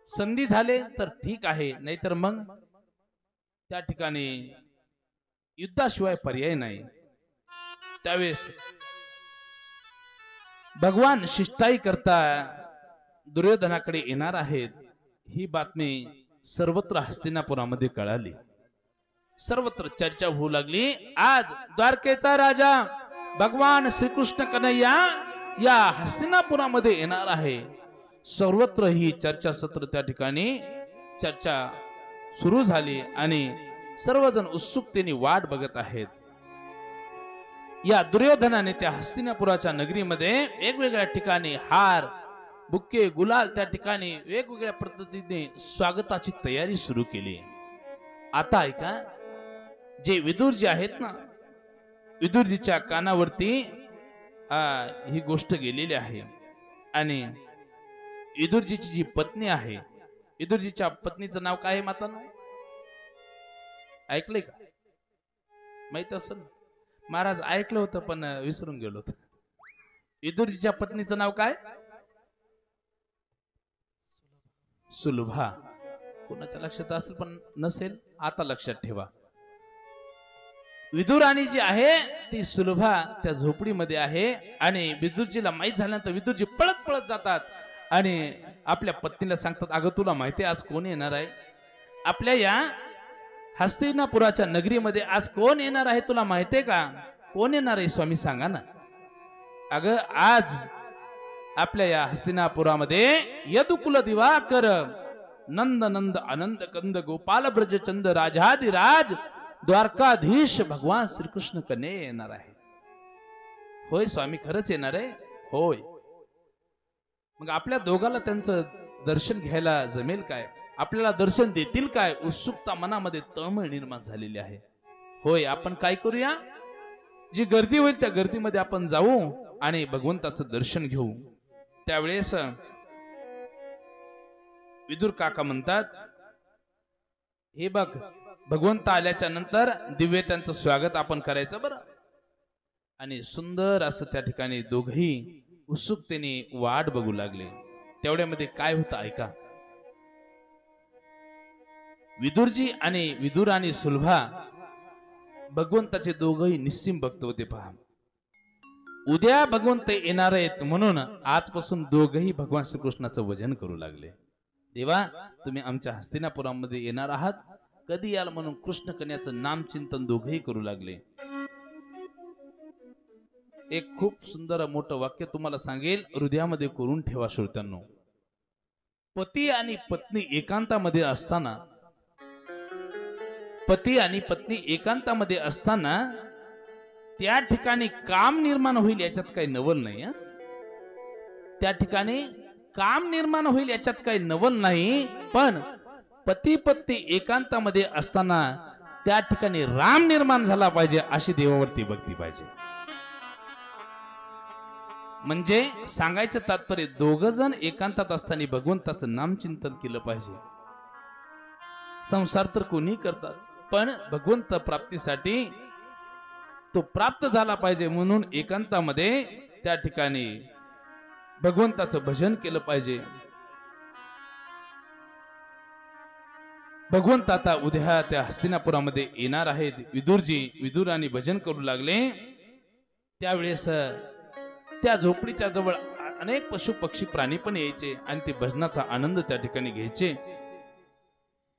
Speaker 1: संधी झाले तर ठीक आहे, नाहीतर मग त्या ठिकाणी युद्धाशिवाय पर्याय नाही. त्यावेळेस भगवान शिष्टाई करता दुर्योधनाकडे येणार आहेत ही बातमी सर्वत्र हस्तिनापुरामध्ये कळाली. सर्वत्र चर्चा होऊ लागली. आज द्वारकेचा राजा भगवान श्रीकृष्ण कन्हैया या हस्तिनापुरामध्ये येणार आहे. सर्वत्र ही चर्चा सत्र त्या ठिकाणी चर्चा सुरू झाली आणि सर्वजण उत्सुकतेने वाट बघत आहेत. या दुर्योधनाने त्या हस्तिनापुराच्या नगरीमध्ये वेगवेगळ्या ठिकाणी हार बुक्के गुलाल त्या ठिकाणी वेगवेगळ्या पद्धतीने स्वागताची तयारी सुरू केली. आता ऐका, जे विदुरजी आहेत ना, विदुरजीच्या कानावरती ही गोष्ट गेलेली आहे आणि विदुरजीची जी पत्नी आहे, विदुरजीच्या पत्नीचं नाव काय आहे मातांनो? ऐकलंय का? माहित असेल. महाराज ऐकलं होतं पण विसरून गेलो होतो. विदुरजीच्या पत्नीचं नाव काय? सुलभा. कोणाच्या लक्षात असेल पण नसेल, आता लक्षात ठेवा. विदुराणी जी आहे ती सुलभा त्या झोपडीमध्ये आहे आणि विदुरजीला माहित झाल्यानंतर विदुरजी पळत पळत जातात आणि आपल्या पत्नीला सांगतात, अगं तुला माहिती आहे आज कोण येणार आहे? आपल्या या हस्तिनापुराच्या नगरीमध्ये आज कोण येणार आहे तुला माहितीये का? कोण येणार आहे स्वामी सांगा ना. अगं आज आपल्या या हस्तिनापुरामध्ये यदुकुल दिवाकर नंद नंद आनंद कंद गोपाल ब्रजचंद राजाधिराज द्वारकाधीश भगवान श्रीकृष्ण कन्हैया येणार आहे. होय स्वामी, खरंच येणार आहे? होय. मग आपल्या दोघाला त्यांचं दर्शन घ्यायला जमेल काय? आपल्याला दर्शन देतील काय? उत्सुकता मनामध्ये तळमळ निर्माण झालेली आहे. होय, आपण काय करूया, जी गर्दी होईल त्या गर्दीमध्ये आपण जाऊ आणि भगवंताचं दर्शन घेऊ. त्यावेळेस विदुर काका म्हणतात, हे बघ, भगवंत आल्याच्या नंतर दिव्य त्यांचं स्वागत आपण करायचं बरं. आणि सुंदर असं त्या ठिकाणी दोघही उत्सुकतेने वाट बघू लागले. तेवढ्यामध्ये काय होतं ऐका. विदुरजी आणि विदुर आणि सुलभा भगवंताचे दोघही निस्सीम भक्त होते. पहा, उद्या भगवंत येणार आहेत म्हणून आजपासून दोघही भगवान श्रीकृष्णाचं भजन करू लागले. देवा, तुम्ही आमच्या हस्तिनापुरामध्ये येणार आहात, कधी याल म्हणून कृष्ण कन्याचं नामचिंतन दोघही करू लागले. एक खूप सुंदर मोठं वाक्य तुम्हाला सांगेल, हृदयामध्ये करून ठेवा श्रोत्यांनो. पती आणि पत्नी एकांतामध्ये असताना, पती आणि पत्नी एकांतामध्ये असताना त्या ठिकाणी काम निर्माण होईल याच्यात काही नवल नाही. त्या ठिकाणी काम निर्माण होईल याच्यात काही नवल नाही. पण पती पत्नी एकांतामध्ये असताना त्या ठिकाणी राम निर्माण झाला पाहिजे, अशी देवावरती भक्ती पाहिजे. म्हणजे सांगायचं तात्पर्य, दोघ जण एकांतात असताना भगवंताचं नामचिंतन केलं पाहिजे. संसार तर कोणी करतात, पण भगवंत प्राप्तीसाठी तो प्राप्त झाला पाहिजे म्हणून एकांतामध्ये त्या ठिकाणी भगवंताचं भजन केलं पाहिजे. भगवंत आता उद्या त्या हस्तिनापुरामध्ये येणार आहेत. विदुर आणि भजन करू लागले. त्यावेळेस त्या झोपडीच्या जवळ अनेक पशु पक्षी प्राणी पण यायचे आणि ते भजनाचा आनंद त्या ठिकाणी घ्यायचे.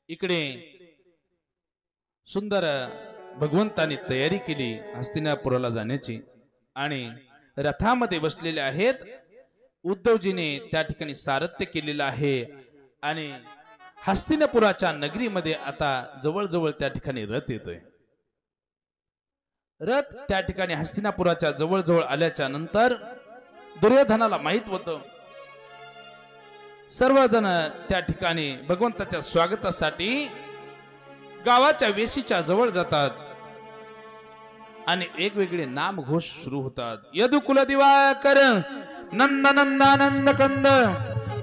Speaker 1: इकडे सुंदर भगवंतानी तयारी केली हस्तिनापुराला जाण्याची आणि रथामध्ये बसलेले आहेत. उद्धवजीने त्या ठिकाणी सारथ्य केलेलं आहे आणि हस्तिनापुराच्या नगरीमध्ये आता जवळजवळ त्या ठिकाणी रथ येतोय. रथ त्या ठिकाणी हस्तिनापुराच्या जवळजवळ आल्याच्या नंतर दुर्योधनाला माहित होतं, सर्वजण त्या ठिकाणी भगवंताच्या स्वागतासाठी गावाच्या वेशीच्या जवळ जातात आणि वेगवेगळे नाम घोष सुरू होतात. यदुकुल दिवाकर नंद नंदानंद कंद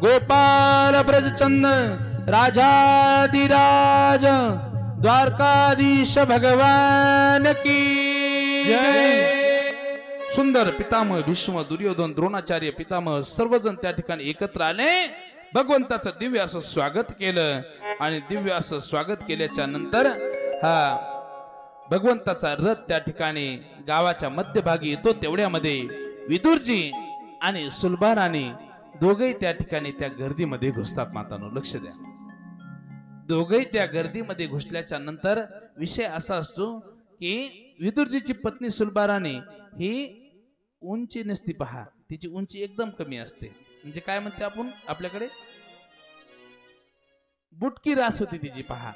Speaker 1: गोपाल ब्रजचंद राजाधिराज द्वारकाधीश भगवान की जय. सुंदर पितामह भीष्म दुर्योधन द्रोणाचार्य पितामह सर्वजण त्या ठिकाणी एकत्र आले. भगवंताचं दिव्य असं स्वागत केलं आणि दिव्य असं स्वागत केल्याच्या नंतर हा भगवंताचा रथ त्या ठिकाणी गावाच्या मध्यभागी येतो. तेवढ्यामध्ये विदुरजी आणि सुलभाराणी दोघेही त्या ठिकाणी त्या गर्दीमध्ये घुसतात. मातांनो लक्ष द्या, दोघेही त्या गर्दीमध्ये घुसल्याच्या नंतर विषय असा असतो की विदुरजीची पत्नी सुलभाराणी ही उंची नसती पहा, तिची उंची एकदम कमी असते. म्हणजे काय म्हणते आपण आपल्याकडे बुटकी रास होती तिची पहा.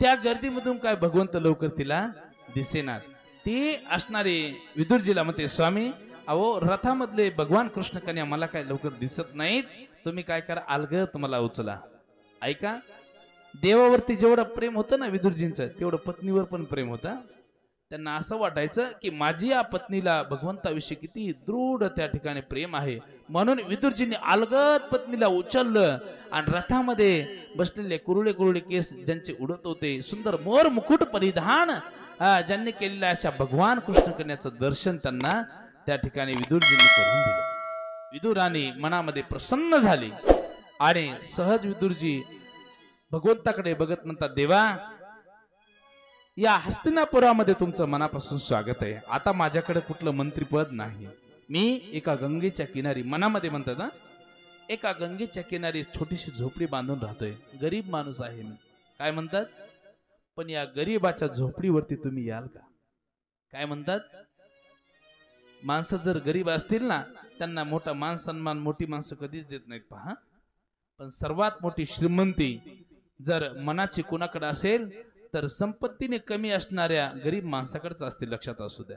Speaker 1: त्या गर्दीमधून काय भगवंत लवकर तिला दिसेनात. ती असणारी विदुरजीला म्हणते, स्वामी अहो रथामधले भगवान कृष्ण कन्या मला काय लवकर दिसत नाहीत, तुम्ही काय करा अलगद मला उचला. ऐका, देवावरती जेवढं प्रेम होतं ना विदुरजींचं, तेवढं पत्नीवर पण प्रेम होतं. त्यांना असं वाटायचं की माझी या पत्नीला भगवंताविषयी किती दृढ त्या ठिकाणी प्रेम आहे, म्हणून विदुरजींनी अलगद पत्नीला उचललं आणि रथामध्ये बसलेले कुरुळे कुरुळे केस ज्यांचे उडत होते, सुंदर मोर मुकुट परिधान ज्यांनी केलेल्या अशा भगवान कृष्ण कन्याचं दर्शन त्यांना त्या ठिकाणी विदुरजींनी करून दिलं. विदुराणी मनामध्ये प्रसन्न झाली आणि सहज विदुरजी भगवंताकडे बघत म्हणतात, देवा या हस्तिनापुरामध्ये तुमचं मनापासून स्वागत आहे. आता माझ्याकडे कुठलं मंत्रीपद नाही, मी एका गंगेच्या किनारी, मनामध्ये म्हणतात ना, एका गंगेच्या किनारी छोटीशी झोपडी बांधून राहतोय, गरीब माणूस आहे मी. काय म्हणतात, पण या गरीबाच्या झोपडीवरती तुम्ही याल का? काय म्हणतात, माणसं जर गरीब असतील ना, त्यांना मोठा मान सन्मान मोठी माणसं कधीच देत नाहीत पहा. पण सर्वात मोठी श्रीमंती जर मनाची कुणाकडे असेल तर संपत्तीने कमी असणाऱ्या गरीब माणसाकडेच असते. लक्षात असू द्या.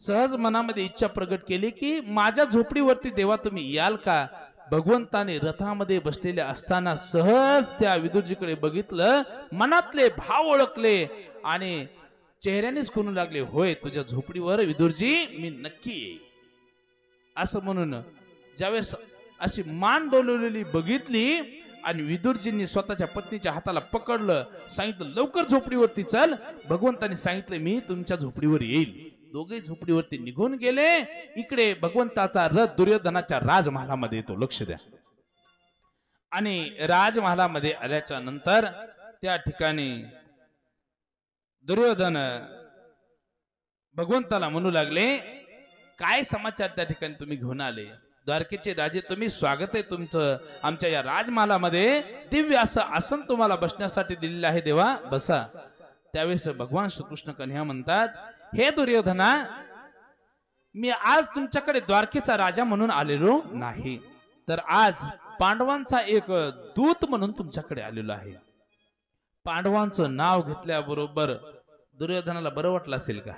Speaker 1: सहज मनामध्ये इच्छा प्रगट केली की माझ्या झोपडीवरती देवा तुम्ही याल का? भगवंताने रथामध्ये बसलेले असताना सहज त्या विदुरजीकडे बघितलं, मनातले भाव ओळखले आणि चेहऱ्यानेच करू लागले, होय तुझ्या झोपडीवर विदुरजी मी नक्की येईल. असं म्हणून ज्यावेळेस अशी मान डोलवलेली बघितली आणि विदुरजींनी स्वतःच्या पत्नीच्या हाताला पकडलं, सांगितलं लवकर झोपडीवरती चल. भगवंताने सांगितलं मी तुमच्या झोपडीवर येईल. दोघे झोपडीवरती निघून गेले. इकडे भगवंताचा रथ दुर्योधनाच्या राजमहालामध्ये येतो. लक्ष द्या. आणि राजमहालामध्ये आल्याच्या नंतर त्या ठिकाणी दुर्योधन भगवंताला म्हणू लागले, काय समाचार त्या ठिकाणी तुम्ही घेऊन आले? द्वारकेचे राजे तुम्ही, स्वागत आहे तुमचं आमच्या या राजमहालामध्ये. दिव्य असं आसन तुम्हाला बसण्यासाठी दिलेलं आहे देवा, बसा. त्यावेळेस भगवान श्रीकृष्ण कन्हैया म्हणतात, हे दुर्योधना, मी आज तुमच्याकडे द्वारकेचा राजा म्हणून आलेलो नाही, तर आज पांडवांचा एक दूत म्हणून तुमच्याकडे आलेलो आहे. पांडवांचं नाव घेतल्याबरोबर दुर्योधनाला बरं वाटलं असेल का?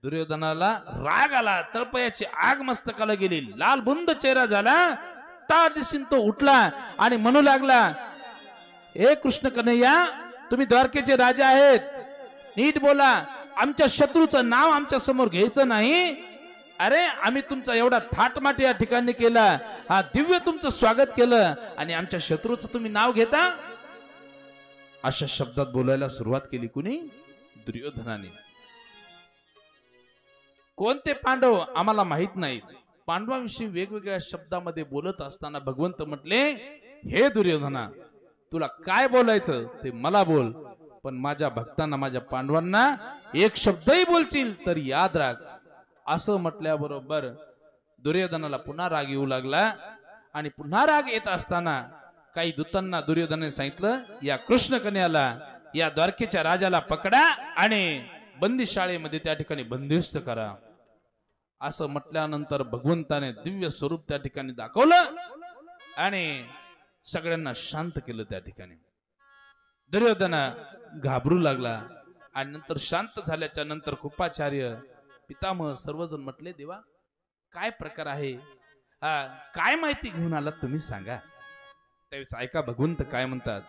Speaker 1: दुर्योधनाला राग आला, तळपयाची आग मस्तकाला गेली, लाल बुंद चेहरा झाला. त्या दिवशी तो उठला आणि म्हणू लागला, हे कृष्ण कन्हैया, तुम्ही द्वारकेचे राजा आहेत, नीट बोला, आमच्या शत्रूचं नाव आमच्या समोर घ्यायचं नाही. अरे आम्ही तुमचा एवढा थाटमाट या ठिकाणी केला, हा दिव्य तुमचं स्वागत केलं आणि आमच्या शत्रूचं तुम्ही नाव घेता? अशा शब्दात बोलायला सुरुवात केली कुणी? दुर्योधनाने. कोणते पांडव आम्हाला माहित नाहीत. पांडवांविषयी वेगवेगळ्या शब्दामध्ये बोलत असताना भगवंत म्हटले, हे दुर्योधना, तुला काय बोलायचं ते मला बोल, पण माझ्या भक्तांना, माझ्या पांडवांना एक शब्दही बोलशील तर याद राख. असं म्हटल्याबरोबर दुर्योधनाला पुन्हा राग येऊ लागला आणि पुन्हा राग येत असताना काही दूतांना दुर्योधनाने सांगितलं, या कृष्ण कन्याला, या द्वारकेच्या राजाला पकडा आणि बंदिशाळेमध्ये त्या ठिकाणी बंदिस्त करा. असं म्हटल्यानंतर भगवंताने दिव्य स्वरूप त्या ठिकाणी दाखवलं आणि सगळ्यांना शांत केलं. त्या ठिकाणी दुर्योधन घाबरू लागला आणि नंतर शांत झाल्याच्या नंतर कृपाचार्य, पितामह सर्वजण म्हटले, देवा काय प्रकार आहे, काय माहिती घेऊन आलात तुम्ही सांगा. त्यावेळेस ऐका भगवंत काय म्हणतात.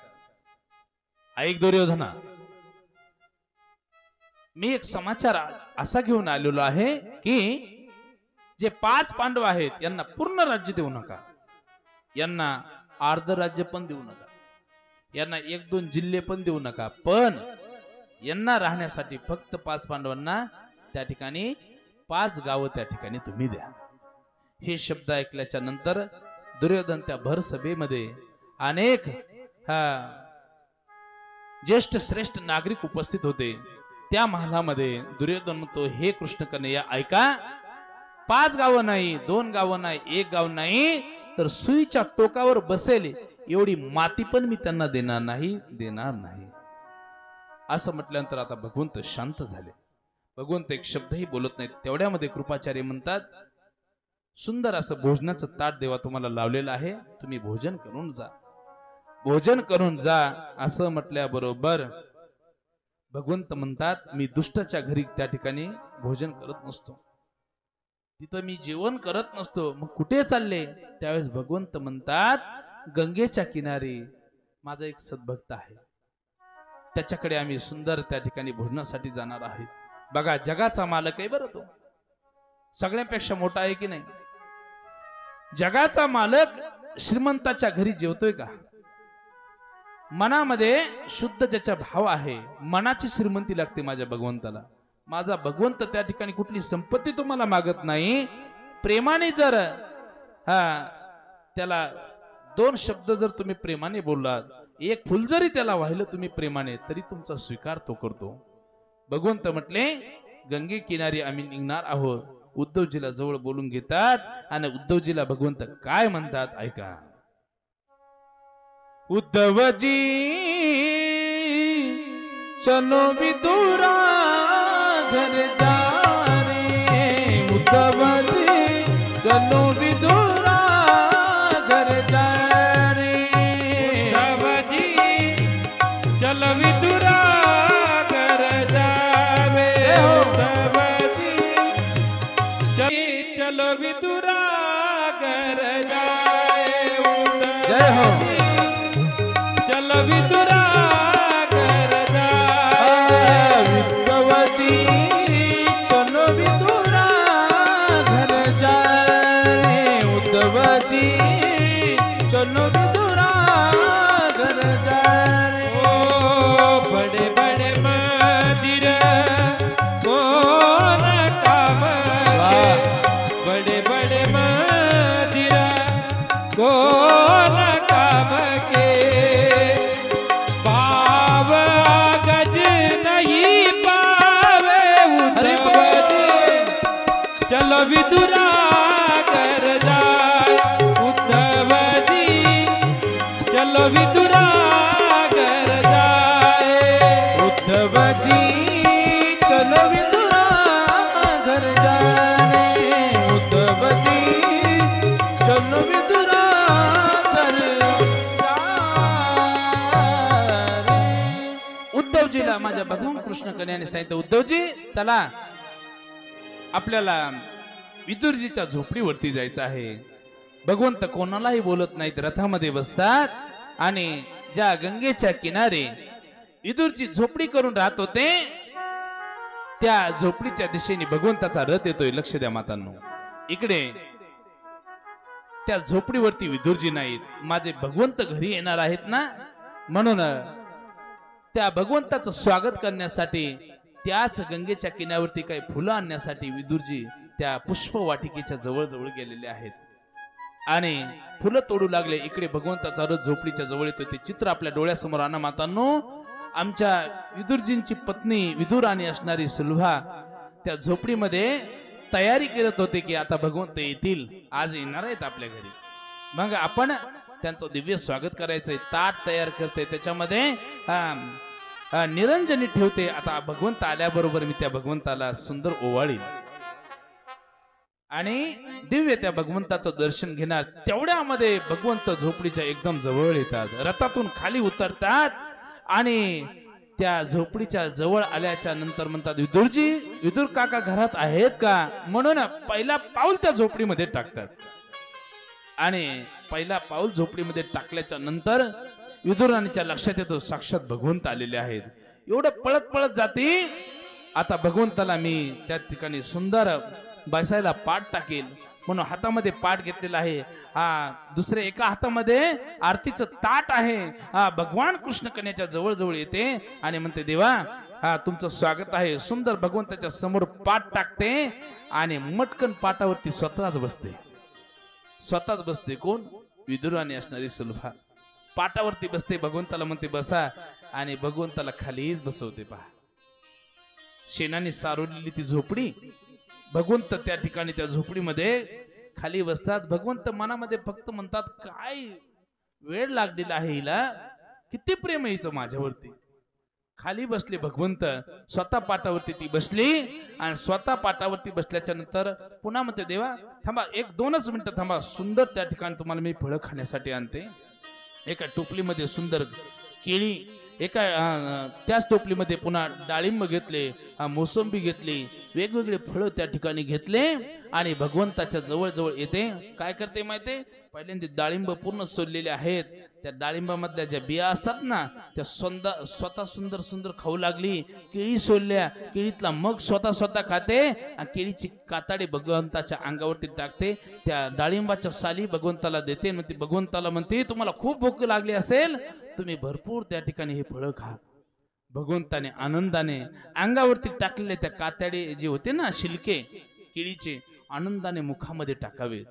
Speaker 1: ऐक दुर्योधना, मी एक समाचार असा घेऊन आलेलो आहे की जे 5 पांडव आहेत यांना पूर्ण राज्य देऊ नका, यांना अर्ध राज्य पण देऊ नका, यांना 1-2 जिल्हे पण देऊ नका, पण यांना राहण्यासाठी फक्त 5 पांडवांना त्या ठिकाणी 5 गावं त्या ठिकाणी तुम्ही द्या. हे शब्द ऐकल्याच्या नंतर दुर्योधन त्या भर सभेमध्ये अनेक ज्येष्ठ श्रेष्ठ नागरिक उपस्थित होते. त्या महालामध्ये दुर्योधन म्हणतो, हे कृष्ण कन्हैया ऐका, 5 गावं नाही, 2 गावं नाही, 1 गाव नाही, तर सुईच्या टोकावर बसेल एवढी माती पण मी त्यांना देणार नाही. असं म्हटल्यानंतर आता भगवंत शांत झाले. भगवंत एक शब्दही बोलत नाहीत. तेवढ्यामध्ये कृपाचार्य म्हणतात, सुंदर असं भोजनाचं ताट देवा तुम्हाला लावलेलं आहे, तुम्ही भोजन करून जा. असं म्हटल्याबरोबर भगवंत म्हणतात, मी दुष्टाच्या घरी त्या ठिकाणी भोजन करत नसतो, तिथं मी जेवण करत नसतो, मग कुठे चालले? त्यावेळेस भगवंत म्हणतात, गंगेच्या किनारी माझा एक सद्भक्त आहे, त्याच्याकडे आम्ही सुंदर त्या ठिकाणी भोजनासाठी जाणार आहोत. बघा, जगाचा मालक आहे बरं, तो सगळ्यांपेक्षा मोठा आहे की नाही? जगाचा मालक श्रीमंताच्या घरी जेवतोय का? मनामध्ये शुद्ध ज्याचा भाव आहे, मनाची श्रीमंती लागते माझ्या भगवंताला. माझा भगवंत त्या ठिकाणी कुठली संपत्ती तुम्हाला मागत नाही. प्रेमाने जर त्याला 2 शब्द जर तुम्ही प्रेमाने बोललात, 1 फुल जरी त्याला वाहिलं तुम्ही प्रेमाने, तरी तुमचा स्वीकार तो करतो. भगवंत म्हटले, गंगे किनारी आम्ही निघणार आहोत. उद्धवजीला जवळ बोलून घेतात आणि उद्धवजीला भगवंत काय म्हणतात ऐका. उद्धवजी चलो विदुरा घर जा रे, उद्धवजी चलो विदुरा घर जा रे,
Speaker 2: उद्धवजी चल विदुरा घर जावे, उद्धवजी चलो विदुरा घर जाए,
Speaker 1: जय हो.
Speaker 2: चल विदुरा घर जाए,
Speaker 1: उद्धवजी चलो विदुरा घर जा रे, उद्धवजी चलो विदुरा घर जा रे.
Speaker 2: ओ बड़े बड़े मंदिर कौन काम के, बड़े बड़े मंदिर कौन काम के, पाव गज नहीं पावे, उद्धवजी चलो विदुरा घर जाए, उद्धवजी चलो विदुरा घर जाए,
Speaker 1: उद्धवजी चलो विदुरा घर जा रे, उद्धवजी चलो विदुरा घर जा रे. उद्धवजीला माझ्या भगवान कृष्ण कन्हैयाने सांगितलं, उद्धवजी चला, आपल्याला विदुरजीच्या झोपडीवरती जायचं आहे. भगवंत कोणालाही बोलत नाहीत, रथामध्ये बसतात आणि ज्या गंगेच्या किनारे विदुरची झोपडी करून राहत होते, त्या झोपडीच्या दिशेने भगवंताचा रथ येतोय. लक्ष द्या मातांनो, इकडे त्या झोपडीवरती विदुरजी नाहीत, माझे भगवंत घरी येणार आहेत ना, म्हणून त्या भगवंताचं स्वागत करण्यासाठी त्याच गंगेच्या किनाऱ्यावरती काही फुलं आणण्यासाठी विदुरजी त्या पुष्पवाटिकेच्या जवळ जवळ गेलेले आहेत आणि फुलं तोडू लागले. इकडे भगवंताचा रथ झोपडीच्या जवळ येतो. ते चित्र आपल्या डोळ्यासमोर आणा मातांनो. आमच्या विदुरजींची पत्नी विदुराणी असणारी सुलभा त्या झोपडीमध्ये तयारी करत होते की आता भगवंत येतील, आज येणार आहेत आपल्या घरी, मग आपण त्यांचं दिव्य स्वागत करायचंय. ताट तयार करते, त्याच्यामध्ये निरंजनी ठेवते. आता भगवंत आल्याबरोबर मी त्या भगवंताला सुंदर ओवाळी आणि दिव्य त्या भगवंताचं दर्शन घेणार. तेवढ्यामध्ये भगवंत झोपडीच्या एकदम जवळ येतात, रथातून खाली उतरतात आणि त्या झोपडीच्या जवळ आल्याच्या नंतर म्हणतात, विदुरजी, विदुर काका घरात आहेत का? म्हणून पहिला पाऊल त्या झोपडीमध्ये टाकतात आणि पहिला पाऊल झोपडीमध्ये टाकल्याच्या नंतर विदुराणीच्या लक्षात येतो साक्षात भगवंत आलेले आहेत. एवढं पळत पळत जाते. आता भगवंताला मी त्या ठिकाणी सुंदर बसायला पाठ टाकेल म्हणून हातामध्ये पाठ घेतलेला आहे. दुसऱ्या एका हातामध्ये आरतीचं ताट आहे. भगवान कृष्ण कन्याच्या जवळ जवळ येते आणि म्हणते, देवा तुमचं स्वागत आहे. सुंदर भगवंताच्या समोर पाठ टाकते आणि मटकन पाटावरती स्वतःच बसते. कोण? विदुराने असणारी सुलभा पाटावरती बसते, भगवंताला म्हणते बसा, आणि भगवंताला खालीच बसवते. पहा, शेणाने सारवलेली ती झोपडी, भगवंत त्या ठिकाणी त्या झोपडीमध्ये खाली बसतात. भगवंत मनामध्ये फक्त म्हणतात, काय वेळ लागलेला आहे हिला, किती प्रेम आहे हिचं माझ्यावरती. खाली बसले भगवंत, स्वतः पाटावरती ती बसली, आणि स्वतः पाटावरती बसल्याच्या नंतर पुन्हा म्हणते, देवा थांबा, 1-2च मिनिटं थांबा, सुंदर त्या ठिकाणी तुम्हाला मी फळं खाण्यासाठी आणते. एका टोपलीमध्ये सुंदर केळी, एका त्याच टोपलीमध्ये पुन्हा डाळिंब घेतले, मोसंबी घेतली, वेगवेगळे फळं त्या ठिकाणी घेतले, आणि भगवंताच्या जवळ जवळ येते. काय करते माहिती, पहिल्यांदा डाळिंब पूर्ण सोललेले आहेत, त्या डाळिंबामधल्या ज्या बिया असतात ना, त्या स्वतः सुंदर सुंदर खाऊ लागली. केळी सोलल्या, केळीतला मग स्वतः खाते, आणि केळीची काताडी भगवंताच्या अंगावरती टाकते. त्या डाळिंबाच्या साली भगवंताला देते. भगवंताला म्हणते, तुम्हाला खूप भूक लागली असेल, तुम्ही भरपूर त्या ठिकाणी हे फळं खा. भगवंताने आनंदाने अंगावरती टाकलेले त्या कातडे जे होते ना, शिलके केळीचे, आनंदाने मुखामध्ये टाकावे.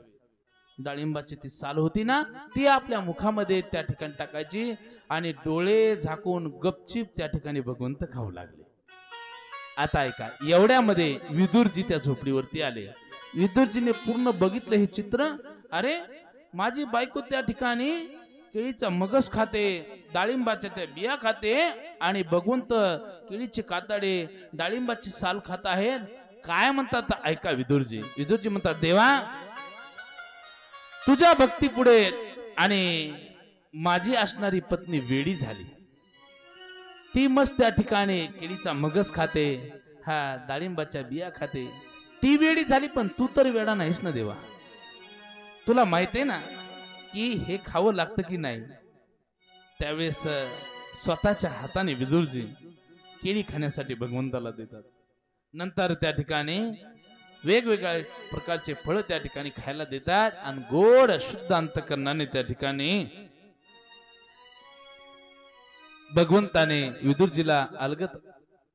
Speaker 1: डाळिंबाची ती साल होती ना, ती आपल्या मुखामध्ये त्या ठिकाणी टाकायची, आणि डोळे झाकून गपचिप त्या ठिकाणी भगवंत खाऊ लागले. आता ऐका, एवढ्यामध्ये विदुरजी त्या झोपडीवरती आले. विदुरजीने पूर्ण बघितलं हे चित्र. अरे, माझी बायको त्या ठिकाणी केळीचा मगस खाते, डाळिंबाच्या त्या बिया खाते, आणि भगवंत केळीचे कातडे, डाळिंबाची साल खात आहेत. काय म्हणतात ऐका विदुरजी. विदुरजी म्हणतात, देवा तुझ्या भक्ती पुढे आणि माझी असणारी पत्नी वेडी झाली. ती मस्त त्या ठिकाणी केळीचा मगस खाते, हा डाळिंबाच्या बिया खाते, ती वेडी झाली, पण तू तर वेडा नाहीस ना देवा. तुला माहित आहे ना की हे खावं लागतं की नाही. त्यावेळेस स्वतःच्या हाताने विदुरजी केळी खाण्यासाठी भगवंताला देतात. नंतर त्या ठिकाणी वेगवेगळ्या प्रकारचे फळ त्या ठिकाणी खायला देतात, आणि गोड शुद्ध अंतकरणाने त्या ठिकाणी भगवंताने विदुरजीला अलगत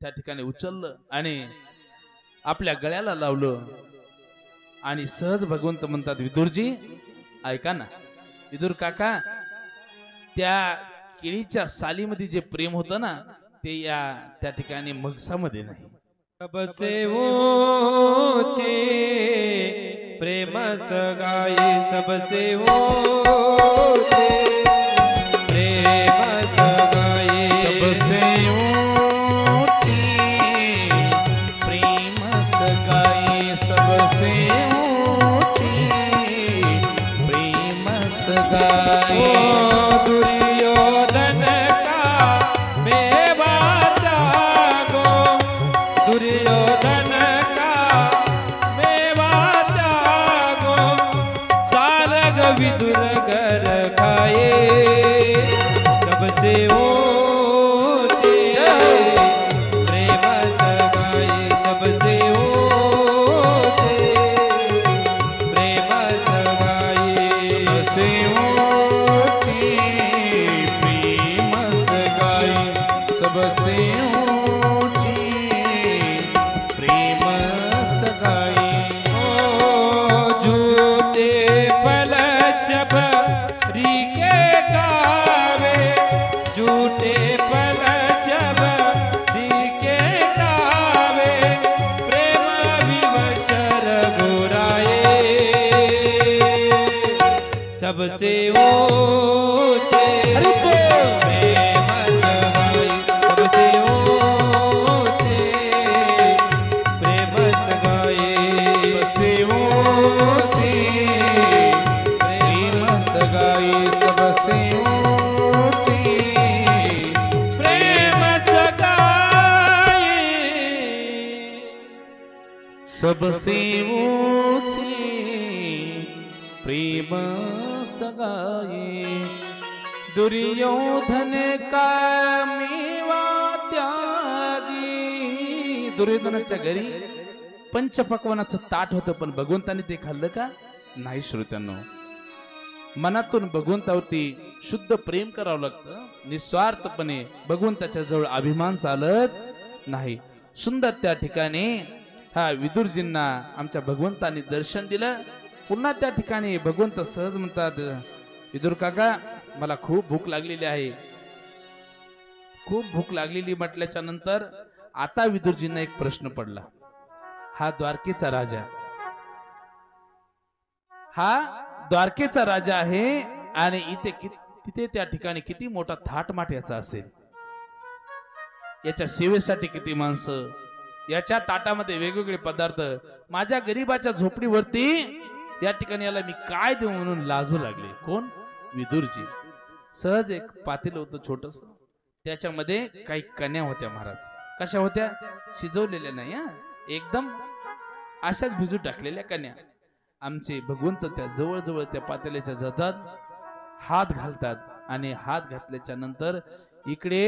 Speaker 1: त्या ठिकाणी उचललं आणि आपल्या गळ्याला लावलं. आणि सहज भगवंत म्हणतात, विदुरजी ऐका ना, विदुर काका, त्या केळीच्या सालीमध्ये जे प्रेम होतं ना, ते या त्या ठिकाणी मगसामध्ये नाही.
Speaker 2: सबसे ऊंचे प्रेम सगाई, सबसे ऊंचे प्रेम सगाई,
Speaker 1: सबसे ऊंची प्रेम सगाई, सबसे ऊंची प्रेम सगाई.
Speaker 2: दुर्योधन का मेवा त्यागो, दुर्योधन का मेवा त्यागो, सारग विदुर घर खाए, सबसे ऊंचे प्रेम सगाई, सबसे ऊंचे प्रेम सगाई,
Speaker 1: सबसे ऊंची प्रेम सगाई, सबसे ऊंची प्रेम सगाई.
Speaker 2: झूठे पल शबरी के गावे, झूठे पल शबरी के गावे, प्रेम विवश रघुराए, सबसे ऊंचे प्रेम सगाई, सबसे ऊंचे प्रेम सगाई,
Speaker 1: सबसे ऊंची प्रेम सगाई, सबसे ऊंची
Speaker 2: प्रेम सगाई,
Speaker 1: सबसे ऊंची प्रेम सगाई. दुर्योधन का मेवा त्यागी. दुर्योधनाच्या घरी पंचपक्वानाचं ताट होतं, पण भगवंताने ते खाल्लं का नाही. श्रोत्यांनो, मनातून भगवंतावरती शुद्ध प्रेम करावं लागतं. निस्वार्थपणे भगवंताच्या जवळ अभिमान चालत नाही. सुंदर त्या ठिकाणी हा विदुरजींना आमच्या भगवंताने दर्शन दिलं. पुन्हा त्या ठिकाणी भगवंत सहज म्हणतात, विदुर काका मला खूप भूक लागलेली आहे. खूप भूक लागलेली म्हटल्याच्या नंतर आता विदुरजींना एक प्रश्न पडला. हा द्वारकेचा राजा, हा द्वारकेचा राजा आहे आणि तिथे त्या ठिकाणी किती मोठा थाटमाट याचा असेल. याच्या सेवेसाठी किती माणसं, याच्या ताटामध्ये वेगवेगळे पदार्थ. माझ्या गरीबाच्या झोपडीवरती या ठिकाणी याला मी काय देऊ म्हणून लाजू लागले. कोण? विदुरजी. सहज एक पातेलं होतं छोटस, त्याच्यामध्ये काही कन्या होत्या महाराज. कशा होत्या? शिजवलेल्या नाही हा, एकदम अशाच भिजू टाकलेल्या कन्या. आमचे भगवंत त्या जवळजवळ त्या पातेल्याच्या जातात, हात घालतात आणि हात घातल्याच्या नंतर इकडे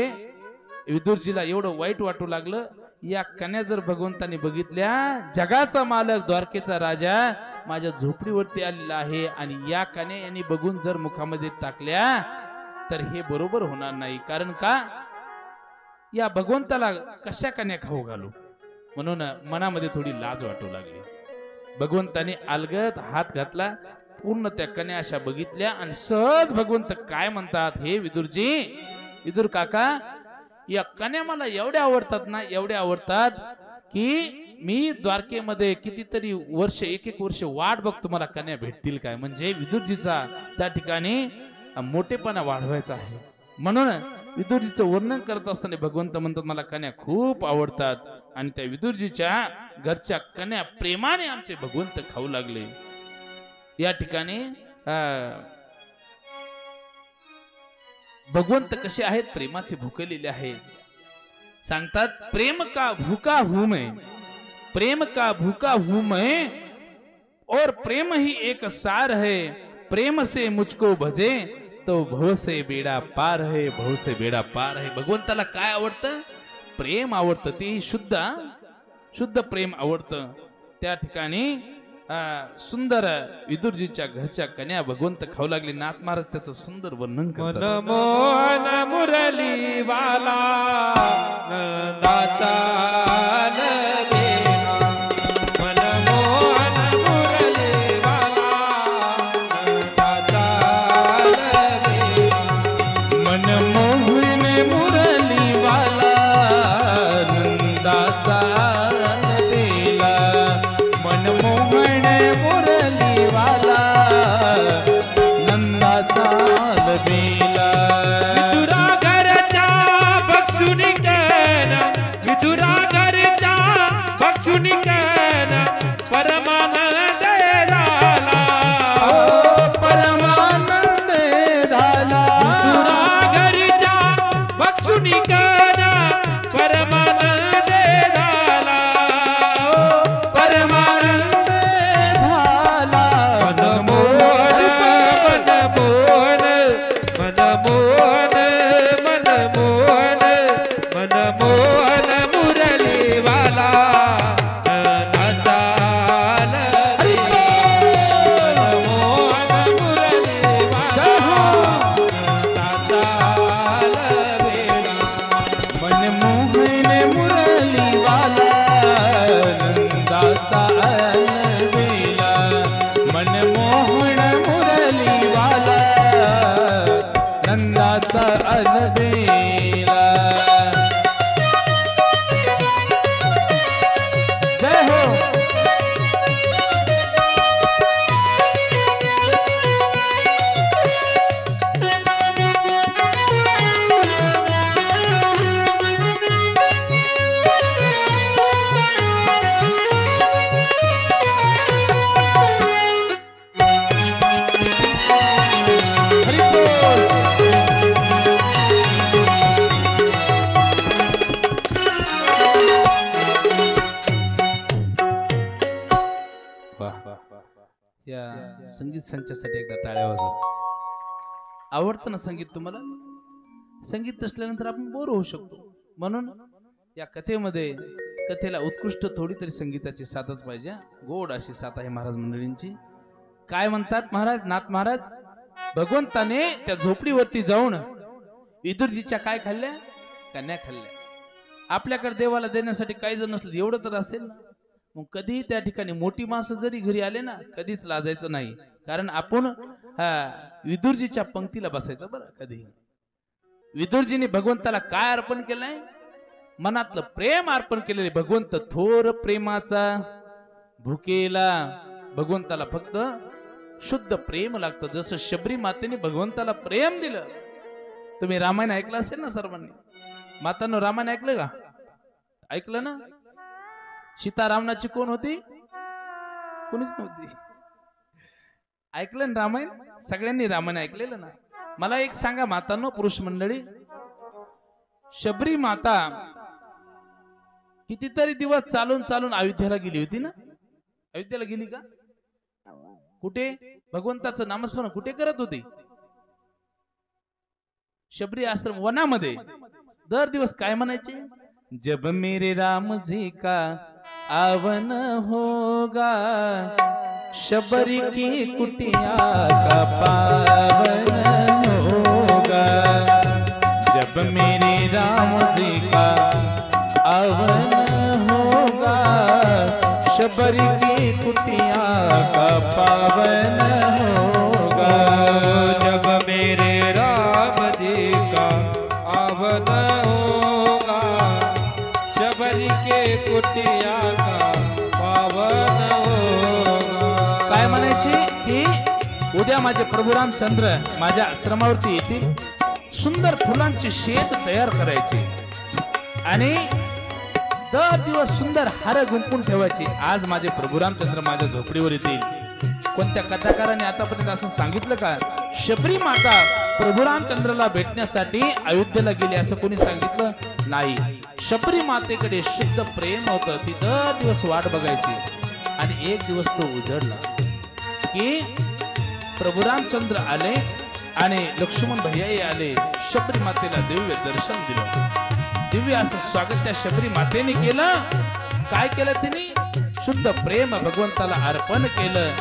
Speaker 1: विदुरजीला एवढं वाईट वाटू लागलं. या कन्या जर भगवंताने बघितल्या, जगाचा मालक द्वारकेचा राजा माझ्या झोपडीवरती आलेला आहे आणि या कन्या यांनी बघून जर मुखामध्ये टाकल्या तर हे बरोबर होणार नाही. कारण का? या भगवंताला कशा कन्या खाऊ घालू, म्हणून मनामध्ये थोडी लाज वाटू लागली. भगवंताने अलगद हात घातला, पूर्ण त्या कन्या अशा बघितल्या आणि सहज भगवंत काय म्हणतात, हे विदुरजी, विदुर काका, या कन्या मला एवढ्या आवडतात ना, एवढ्या आवडतात की मी द्वारकेमध्ये कितीतरी वर्ष, एक वर्ष वाट बघतो मला कन्या भेटतील काय. म्हणजे विदुरजीचा त्या ठिकाणी मोठेपणा वाढवायचा आहे. म्हणून विदुरजीचं वर्णन करत असताना भगवंत म्हणतात मला कन्या खूप आवडतात आणि त्या विदुरजीच्या घरच्या कन्या प्रेमाने आमचे भगवंत खाऊ लागले. या ठिकाणी भगवंत कसे आहेत? प्रेमाचे भुकलेले आहेत. सांगतात प्रेम का भूका हूं मैं, प्रेम का भूका हूं मैं, और प्रेम ही एक सार है, प्रेम से मुझको भजे तो भव से बेड़ा पार है, भव से बेड़ा पार है. भगवंताला काय आवडतं? प्रेम आवडतं. ते शुद्ध प्रेम आवडतं. त्या ठिकाणी सुंदर विदुरजीच्या घरच्या कन्या भगवंत खाऊ लागले. नाथ महाराज त्याचं सुंदर वर्णन करतात.
Speaker 2: मनमोहन मुरली वाला नंदाचा ललेला, मनमोहन मुरली वाला नंदाचा ललेला,
Speaker 1: मनमोहन मुरली वाला नंदाचा ललेला, मनमोहन मुरली वाला नंदाचा ललेला.
Speaker 2: विदुरा घरचा बक्षुनी केला, विदुरा घरचा बक्षुनी केला, परमानंद झाला,
Speaker 1: परमानंद झाला.
Speaker 2: विदुरा घरचा बक्षुनी केला, परमानंद झाला,
Speaker 1: परमानंद झाला.
Speaker 2: मनमोहन मनमोहन मनमोहन मनमोहन मनमोहन मुरली वाला नंदाचा ललेला, मनमोहन मुरली वाला नंदाचा ललेला,
Speaker 1: मनमोहन मुरली वाला नंदाचा अलबेला, मनमोहन मुरली वाला नंदाचा अलबेला. जय हो. हरी बोल. या संगीत संचासाठी एकदा टाळ्या वाजवा. आवडतं ना संगीत तुम्हाला? संगीत नसल्यानंतर आपण बोर होऊ शकतो. म्हणून या कथेमध्ये कथेला उत्कृष्ट थोडी तरी संगीताची साथच पाहिजे. गोड अशी साथ आहे महाराज मंडळींची. काय म्हणतात महाराज? नाथ महाराज, भगवंताने त्या झोपडीवरती जाऊन विदुरजीच्या काय खाल्ल्या? कन्या खाल्ल्या. आपल्याकडे देवाला देण्यासाठी काही जर नसलं एवढं तर असेल ना. मग कधी त्या ठिकाणी मोठी माणसं जरी घरी आले ना, कधीच लाजायचं नाही. कारण आपण हा विदुरजीच्या पंक्तीला बसायचं बरं कधी. विदुरजीने भगवंताला काय अर्पण केलंय? मनातलं प्रेम अर्पण केलेले. भगवंत थोर प्रेमाचा भुकेला. भगवंताला फक्त शुद्ध प्रेम लागतं. जसं शबरी मातेने भगवंताला प्रेम दिलं. तुम्ही रामायण ऐकलं असेल ना सर्वांनी. मातांनो रामायण ऐकलं का? ऐकलं ना. सीता रावणाची कोण होती? कोणीच नव्हती. ऐकलं ना रामायण? सगळ्यांनी रामायण ऐकलेलं ना. मला एक सांगा मातांनो, पुरुष मंडळी, शबरी माता कितीतरी दिवस चालून चालून अयोध्येला गेली होती ना. अयोध्येला गेली का? कुठे? भगवंताचं नामस्मरण कुठे करत होती? शबरी आश्रम वनामध्ये. दर दिवस काय म्हणायचे? जब मेरे राम जी का आवन होगा, शबरी की कुटिया का पावन होगा. जब मेरे राम जी का आवन होगा, शबरी की कुटिया का पावन होगा.
Speaker 2: जब मेरे राम जी का आवन होगा, शबरी के कुटिया का पावन होगा.
Speaker 1: काय म्हणायची की उद्या माझे प्रभू रामचंद्र माझ्या आश्रमावरती येतील. सुंदर फुलांची शेत तयार करायची आणि दर दिवस सुंदर हार गुंफून ठेवायची. आज माझे प्रभू रामचंद्र माझ्या झोपडीवर येतील. कोणत्या कथाकाराने आतापर्यंत असं सांगितलं का? शबरी माता प्रभू रामचंद्राला भेटण्यासाठी अयोध्येला गेली असं कोणी सांगितलं नाही. शबरी मातेकडे शुद्ध प्रेम होतं. ती दर दिवस वाट बघायची आणि एक दिवस तो उजडला की प्रभू रामचंद्र आले आणि लक्ष्मण भैया आले. शबरी मातेला दिव्य दर्शन दिलं. दिव्य असं स्वागत त्या शबरी मातेने केलं. काय केलं तिने? शुद्ध प्रेम भगवंताला अर्पण केलं.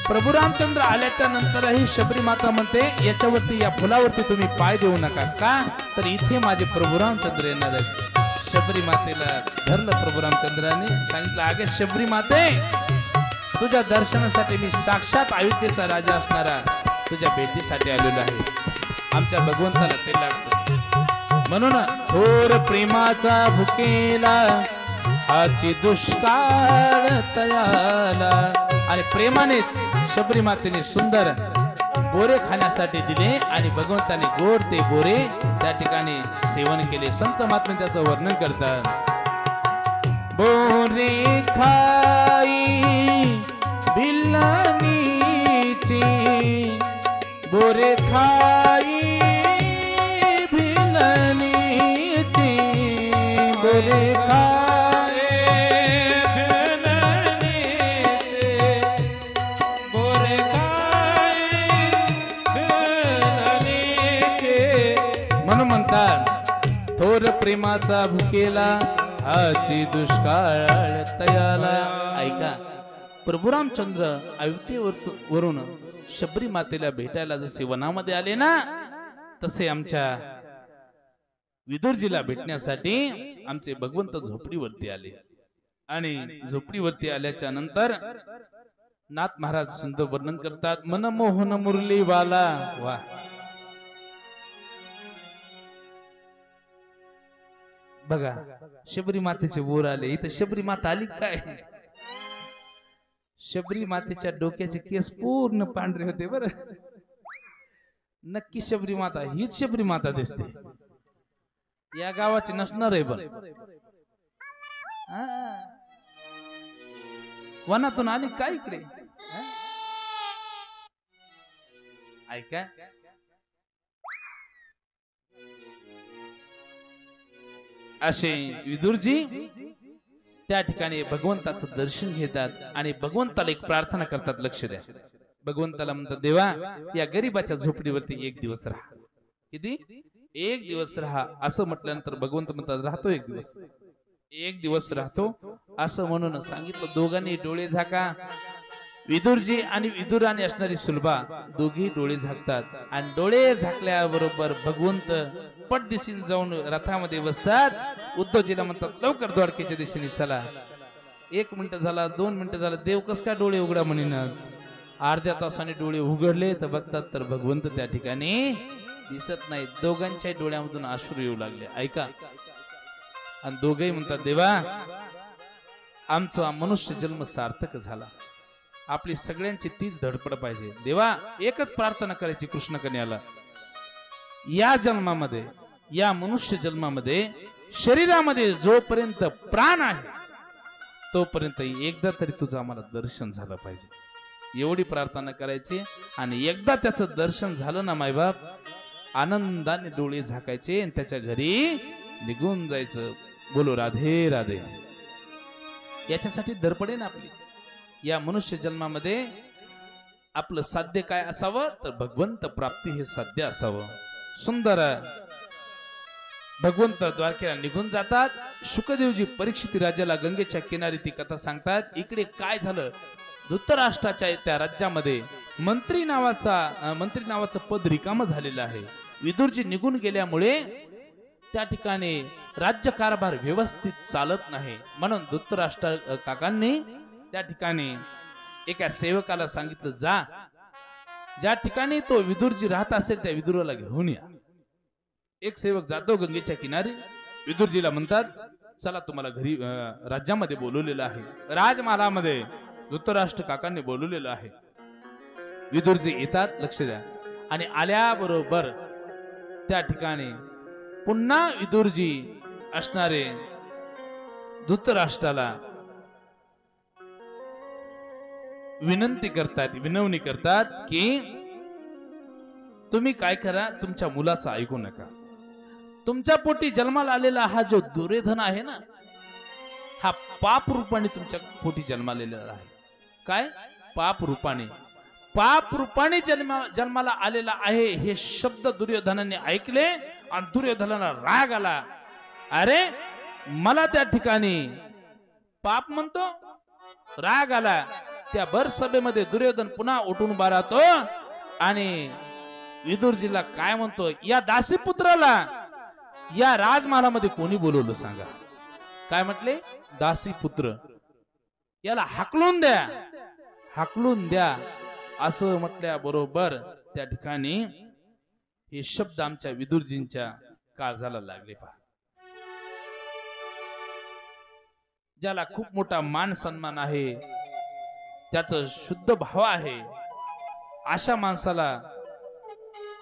Speaker 1: प्रभू रामचंद्र आल्याच्या नंतरही शबरी माता म्हणते याच्यावरती, या फुलावरती तुम्ही पाय देऊ नका. का? तर इथे माझे प्रभू रामचंद्र येणार आहेत. शबरी मातेला धरलं प्रभू रामचंद्राने. सांगितलं, अगे शबरी माते, तुझ्या दर्शनासाठी मी साक्षात अयोध्येचा राजा असणारा तुझ्या भेटीसाठी आलेलो आहे. आमच्या भगवंताला ते लागतं. म्हणून थोर प्रेमाचा भुकेला, हाची दुष्काळ तयाला. आणि प्रेमानेच शबरी मातेने सुंदर बोरे खाण्यासाठी दिले आणि भगवंताने गोड ते बोरे त्या ठिकाणी सेवन केले. संत महात्मे त्याचं वर्णन करतात. बोरे खाई भिल्लानीची, बोरे खाई भिल्लानीची, बोरे खाई
Speaker 2: भिल्लानीचे, बोरे खाई भिल्लानीचे.
Speaker 1: म्हणून म्हणतात थोर प्रेमाचा भुकेला, हाची दुष्काळ तयाला. ऐका, प्रभू रामचंद्र अयोध्येवरून शबरी मातेला भेटायला जसे वनामध्ये आले ना, तसे आमच्या विदुरजीला भेटण्यासाठी आमचे भगवंत झोपडीवरती आले. आणि झोपडीवरती आल्याच्या नंतर नाथ महाराज सुंदर वर्णन करतात. मनमोहन मुरली वाला. वा, बघा शबरी मातेचे बोर आले. इथं शबरी माता आली काय? शबरी मातेच्या डोक्याचे केस पूर्ण पांढरे होते बर. नक्की शबरी माता हीच शबरी माता दिसते. या गावाची नसणार आहे पण. वनातून आली काय इकडे? ऐका, असे विदुरजी त्या ठिकाणी भगवंताचं दर्शन घेतात आणि भगवंताला एक प्रार्थना करतात. लक्ष द्या. भगवंताला म्हणतात, देवा या गरीबाच्या झोपडीवरती एक दिवस राहा. किती? एक दिवस राहा. असं म्हटल्यानंतर भगवंत म्हणतात, राहतो एक दिवस. एक दिवस राहतो असं म्हणून सांगितलं. दोघांनी डोळे झाका. विदुरजी आणि विदुराने असणारी सुलभा दोघी डोळे झाकतात आणि डोळे झाकल्याबरोबर भगवंत पटदिशीने जाऊन रथामध्ये बसतात. उद्धवजीला म्हणतात, लवकर द्वारकेच्या दिशेने चला. 1 मिनिट झाला, 2 मिनिट झाला, देव कस काय डोळे उघडा म्हणेनात. अर्ध्या तासाने डोळे उघडले तर बघतात तर भगवंत त्या ठिकाणी दिसत नाही. दोघांच्या डोळ्यामधून अश्रू येऊ लागले. ऐका, आणि दोघेही म्हणतात देवा आमचा मनुष्य जन्म सार्थक झाला. आपली सगळ्यांची तीच धडपड पाहिजे. देवा एकच प्रार्थना करायची कृष्ण कन्याला, या जन्मामध्ये या मनुष्य जन्मामध्ये शरीरामध्ये जोपर्यंत प्राण आहे तोपर्यंत एकदा तरी तुझं आम्हाला दर्शन झालं पाहिजे. एवढी प्रार्थना करायची. आणि एकदा त्याचं दर्शन झालं ना मायबाप, आनंदाने डोळे झाकायचे आणि त्याच्या घरी निघून जायचं. बोलो राधे राधे. याच्यासाठी धडपड आहे ना आपली. या मनुष्य जन्मामध्ये आपलं साध्य काय असावं तर भगवंत प्राप्ती हे साध्य असावं. सुंदर भगवंत द्वारकेला निघून जातात. शुकदेवजी परीक्षित राजाला गंगेच्या किनारी ती कथा सांगतात. इकडे काय झालं, धृतराष्ट्राच्या त्या राज्यामध्ये मंत्री नावाचं पद रिकाम झालेलं आहे. विदुरजी निघून गेल्यामुळे त्या ठिकाणी राज्यकारभार व्यवस्थित चालत नाही. म्हणून धृतराष्ट्र काकांनी त्या ठिकाणी एका सेवकाला सांगितलं, जा ज्या ठिकाणी तो विदुरजी राहत असेल त्या विदुराला घेऊन या. एक सेवक जातो गंगेच्या किनारी. विदुरजीला म्हणतात, चला तुम्हाला घरी राज्यामध्ये बोलवलेलं आहे, राजमहालामध्ये धृतराष्ट्र काकांनी बोलवलेलं आहे. विदुरजी येतात, लक्ष द्या. आणि आल्याबरोबर त्या ठिकाणी पुन्हा विदुरजी असणारे धृतराष्ट्राला विनवणी करतात की तुम्ही काय करा, तुमच्या मुलाचं ऐकू नका. तुमच्या पोटी जन्माला आलेला हा जो दुर्योधन आहे ना, हा पाप रूपाने तुमच्या पोटी जन्मालेला आहे. काय पाप रूपाने जन्माला आलेला आहे. हे शब्द दुर्योधनाने ऐकले आणि दुर्योधनाला राग आला. अरे मला त्या ठिकाणी पाप म्हणतो, राग आला. त्या भर सभेमध्ये दुर्योधन पुन्हा उठून उभा राहतो आणि विदुरजीला काय म्हणतो, या दासीपुत्राला या राजमहालामध्ये कोणी बोलवलं सांगा. काय म्हटले, दासीपुत्र, याला हाकलून द्या असं म्हटल्या बरोबर त्या ठिकाणी हे शब्द आमच्या विदुरजींच्या काळजाला लागले. पहा, ज्याला खूप मोठा मान सन्मान आहे, त्याचं शुद्ध भाव आहे, अशा माणसाला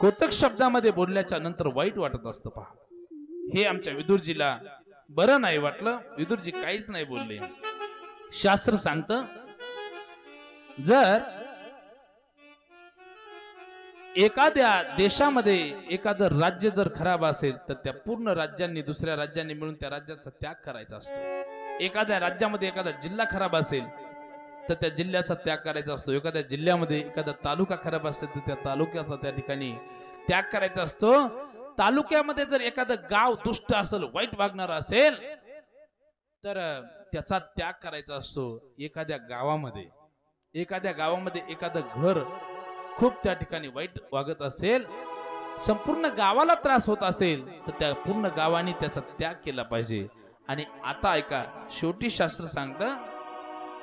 Speaker 1: कोतक शब्दामध्ये बोलल्याच्या नंतर वाईट वाटत असतं. पहा, हे आमच्या विदुरजीला बरं नाही वाटलं. विदुरजी काहीच नाही बोलले. शास्त्र सांगतं, जर एखाद्या देशामध्ये एखादं राज्य जर खराब असेल तर त्या पूर्ण राज्यांनी, दुसऱ्या राज्यांनी मिळून त्या राज्याचा त्याग करायचा असतो. एखाद्या राज्यामध्ये एखादा जिल्हा खराब असेल तर त्या जिल्ह्याचा त्याग करायचा असतो. एखाद्या जिल्ह्यामध्ये एखादा तालुका खराब असेल तर त्या तालुक्याचा त्या ठिकाणी त्याग करायचा असतो. तालुक्यामध्ये जर एखादं गाव दुष्ट असेल, वाईट वागणार असेल तर त्याचा त्याग करायचा असतो. एखाद्या गावामध्ये एखादं घर खूप त्या ठिकाणी वाईट वागत असेल, संपूर्ण गावाला त्रास होत असेल तर त्या पूर्ण गावाने त्याचा त्याग केला पाहिजे. आणि आता ऐका, शेवटी शास्त्र सांगतं,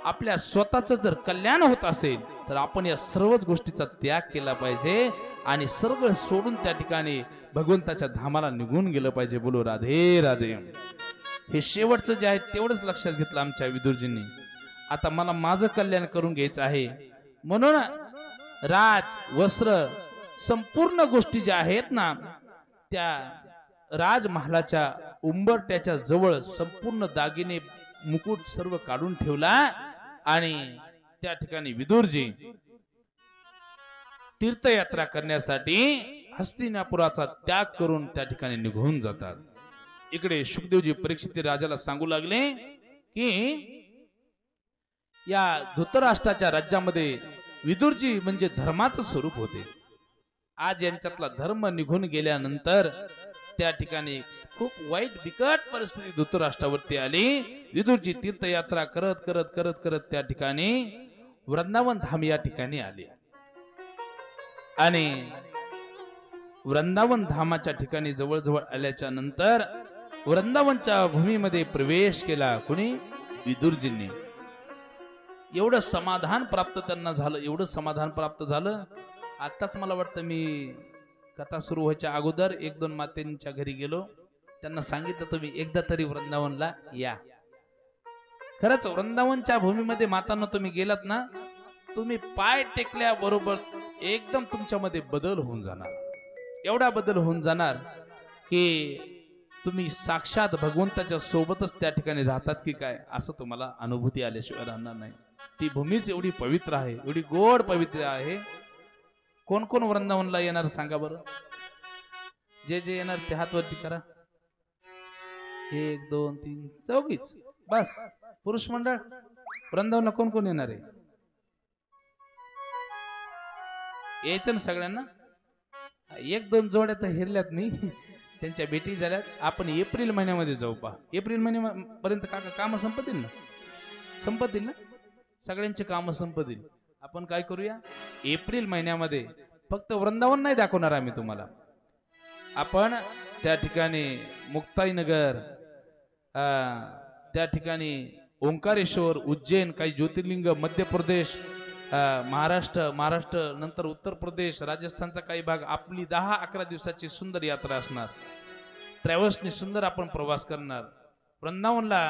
Speaker 1: आपल्या स्वतःचं जर कल्याण होत असेल तर आपण या सर्वच गोष्टीचा त्याग केला पाहिजे आणि सर्व सोडून त्या ठिकाणी भगवंताच्या धामाला निघून गेलं पाहिजे. बोलो राधे राधे. हे शेवटचं जे आहे तेवढंच लक्षात घेतलं आमच्या विदुरजींनी. आता मला माझं कल्याण करून घ्यायचं आहे, म्हणून राज, वस्त्र, संपूर्ण गोष्टी ज्या आहेत ना, त्या राजमहालाच्या उंबरट्याच्या जवळ संपूर्ण दागिने, मुकुट सर्व काढून ठेवला. आणि त्या ठिकाणी विदुरजी तीर्थयात्रा करण्यासाठी हस्तिनापुराचा त्याग करून त्या ठिकाणी निघून जातात. इकडे शुकदेवजी परीक्षित राजाला सांगू लागले की या धृतराष्ट्राच्या राज्यामध्ये विदुरजी म्हणजे धर्माचं स्वरूप होते. आज यांच्यातला धर्म निघून गेल्यानंतर त्या ठिकाणी खूप वाईट बिकट परिस्थिती धृतराष्ट्रावरती आली. विदुरजी तीर्थयात्रा करत करत करत करत त्या ठिकाणी वृंदावन धाम या ठिकाणी आले. आणि वृंदावन धामाच्या ठिकाणी जवळजवळ आल्याच्या नंतर वृंदावनच्या भूमीमध्ये प्रवेश केला. कोणी? विदुरजींनी. एवढं समाधान प्राप्त त्यांना झालं, एवढं समाधान प्राप्त झालं. आत्ताच मला वाटतं मी कथा सुरू व्हायच्या अगोदर 1-2 मातेंच्या घरी गेलो. त्यांना सांगितलं तुम्ही एकदा तरी वृंदावनला या. खरंच वृंदावनच्या भूमीमध्ये मातांना तुम्ही गेलात ना, तुम्ही पाय टेकल्याबरोबर एकदम तुमच्यामध्ये बदल होऊन जाणार. एवढा बदल होऊन जाणार की तुम्ही साक्षात भगवंताच्या सोबतच त्या ठिकाणी राहतात की काय असं तुम्हाला अनुभूती आल्याशिवाय राहणार नाही. ती भूमीच एवढी पवित्र आहे, एवढी गोड पवित्र आहे. कोण कोण वृंदावनला येणार सांगा बरं. जे जे येणार ते हात वरती करा. 1 2 3 चौघीच बस. पुरुष मंडळ वृंदावनला कोण कोण येणार आहे? यायचं ना सगळ्यांना. 1-2 जोड्या तर हिरल्यात नाही, त्यांच्या भेटी झाल्यात. आपण एप्रिल महिन्यामध्ये जाऊ. पहा एप्रिल महिन्यापर्यंत काका काम संपतील ना, संपतील ना, सगळ्यांचे काम संपतील. आपण काय करूया, एप्रिल महिन्यामध्ये फक्त वृंदावन नाही दाखवणार आम्ही तुम्हाला. आपण त्या ठिकाणी मुक्ताईनगर, त्या ठिकाणी ओंकारेश्वर, उज्जैन, काही ज्योतिर्लिंग, मध्य प्रदेश, महाराष्ट्र नंतर उत्तर प्रदेश, राजस्थानचा काही भाग, आपली 10-11 दिवसाची सुंदर यात्रा असणार. ट्रॅव्हल्सनी सुंदर आपण प्रवास करणार. वृंदावनला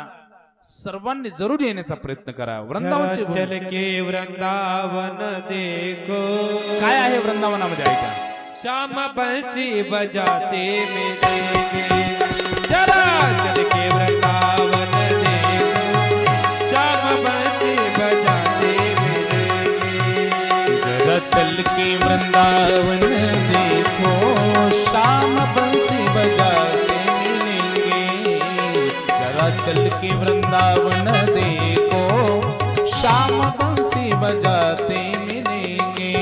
Speaker 1: सर्वांनी जरूर येण्याचा प्रयत्न करा. वृंदावनचे
Speaker 2: चल के वृंदावन देखो.
Speaker 1: काय आहे वृंदावनामध्ये ऐका.
Speaker 2: श्याम बंसी बजाते मिलेंगे. जरा चल के वृंदावन देखो. श्याम बंसी बजाते मिलेंगे.
Speaker 1: जरा चल के वृंदावन देखो, श्याम बंसी बजाते मिलेंगे. जरा चल के वृंदावन देखो, श्याम बंसी बजाते मिलेंगे.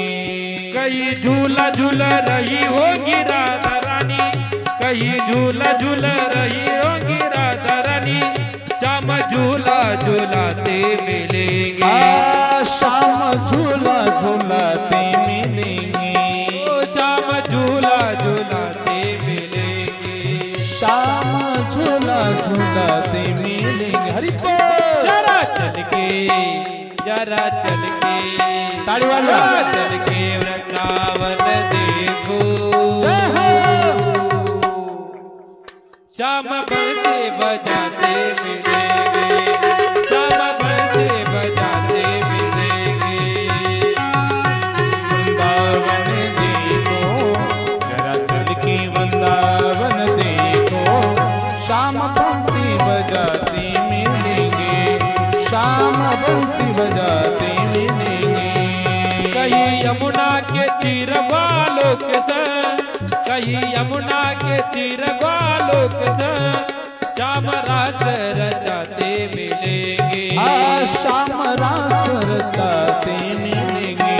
Speaker 2: कहीं झूला झूल रही होगी राधा रानी. कहीं झूला झूल रही होगी राधा रानी. श्याम झूला झूलाते मिलेंगे.
Speaker 1: श्याम झूला झूलाते मिलेंगे.
Speaker 2: श्याम झूला झूलाते मिलेंगे.
Speaker 1: श्याम झूला झूलाते मिलेंगे. हरि बोल.
Speaker 2: जरा चल के, जरा चल के,
Speaker 1: ताली वाजवा.
Speaker 2: जरा चल के वृंदावन देखो. श्याम बंसी बजाते मिलेंगे. श्याम बंसी बजाते मिलेंगे.
Speaker 1: वृंदावन देखो, जरा चल के वृंदावन देखो, श्याम बंसी बजाते मिलेंगे. श्याम बंसी बजाते मिलेंगे.
Speaker 2: कहीं यमुना के तीर वालों के संग. कहीं यमुना के तीर वालों के संग. श्याम रास रचाते मिलेंगे.
Speaker 1: श्याम रास रचाते मिलेंगे.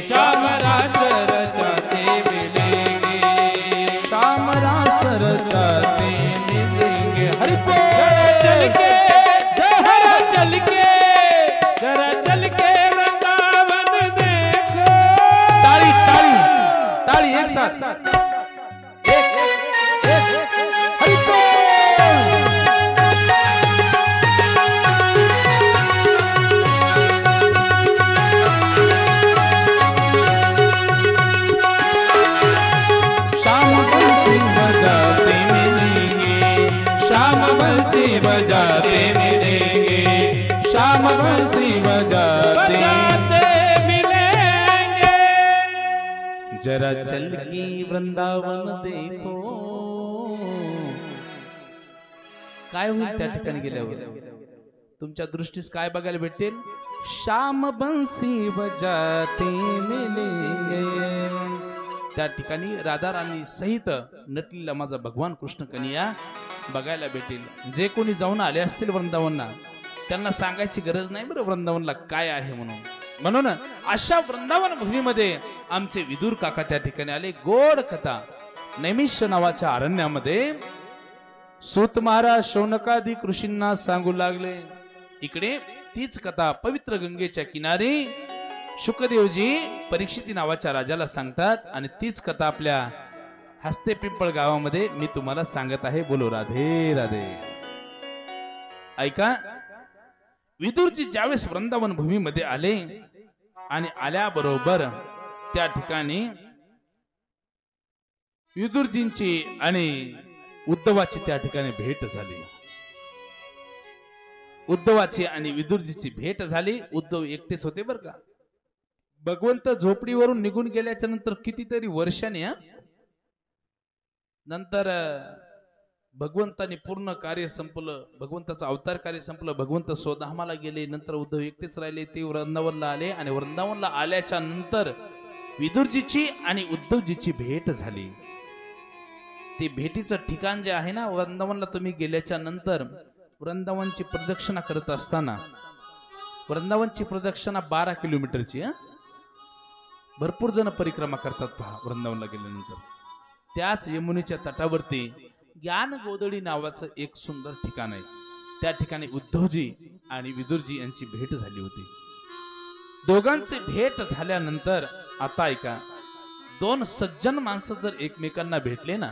Speaker 2: श्याम रास रचाते मिलेंगे.
Speaker 1: श्याम रास रचाते मिलेंगे. हरि बोल.
Speaker 2: चल के, जरा चल के, जरा चल के वृंदावन देखो.
Speaker 1: ताली ताली ताली एक साथ. हरि बोल. श्याम बंसी बजाते मिलेंगे. श्याम बंसी बजाते मिलेंगे. श्याम बंसी बजाते
Speaker 2: मिलेंगे.
Speaker 1: जरा चल के वृंदावन देखो. काय होईल त्या ठिकाणी गेल्यावर? तुमच्या दृष्टीस काय बघायला भेटेल? श्याम बंसी बजाते मिलेंगे. त्या ठिकाणी राधा राणी सहित नटलेला माझा भगवान कृष्ण कन्हैया बघायला भेटेल. जे कोणी जाऊन आले असतील वृंदावनला त्यांना सांगायची गरज नाही बरं वृंदावनला काय आहे म्हणून. म्हणून अशा वृंदावन भूमीमध्ये आमचे विदुर काका त्या ठिकाणी आले. गोड कथा नैमिष्य नावाच्या अरण्यामध्ये सूत महाराज शौनकादी ऋषींना सांगू लागले. इकडे तीच कथा पवित्र गंगेच्या किनारी शुकदेवजी परीक्षिती नावाच्या राजाला सांगतात आणि तीच कथा आपल्या हस्ते पिंपळ गावामध्ये मी तुम्हाला सांगत आहे. बोलो राधे राधे. ऐका. विदुरजी ज्यावेळेस वृंदावन भूमीमध्ये आले आणि आल्याबरोबर त्या ठिकाणी विदुरजींची आणि उद्धवाची त्या ठिकाणी भेट झाली. उद्धवाची आणि विदुरजीची भेट झाली. उद्धव एकटेच होते बर का. भगवंत झोपडीवरून निघून गेल्याच्या नंतर कितीतरी वर्षांनी नंतर भगवंतानी पूर्ण कार्य संपलं. भगवंताचं अवतार कार्य संपलं. भगवंत स्वधामाला गेले. नंतर उद्धव एकटेच राहिले. ते वृंदावनला आले आणि वृंदावनला आल्याच्या नंतर विदुरजीची आणि उद्धवजीची भेट झाली. ते भेटीचं ठिकाण जे आहे ना, वृंदावनला तुम्ही गेल्याच्या नंतर वृंदावनची प्रदक्षिणा करत असताना, वृंदावनची प्रदक्षिणा 12 किलोमीटरची. भरपूर जण परिक्रमा करतात पहा वृंदावनला गेल्यानंतर. त्याच यमुनेच्या तटावरती ज्ञान गोदडी नावाचं एक सुंदर ठिकाण आहे. त्या ठिकाणी उद्धवजी आणि विदुरजी यांची भेट झाली होती. दोघांची भेट झाल्यानंतर आता ऐका, दोन सज्जन माणसं जर एकमेकांना भेटले ना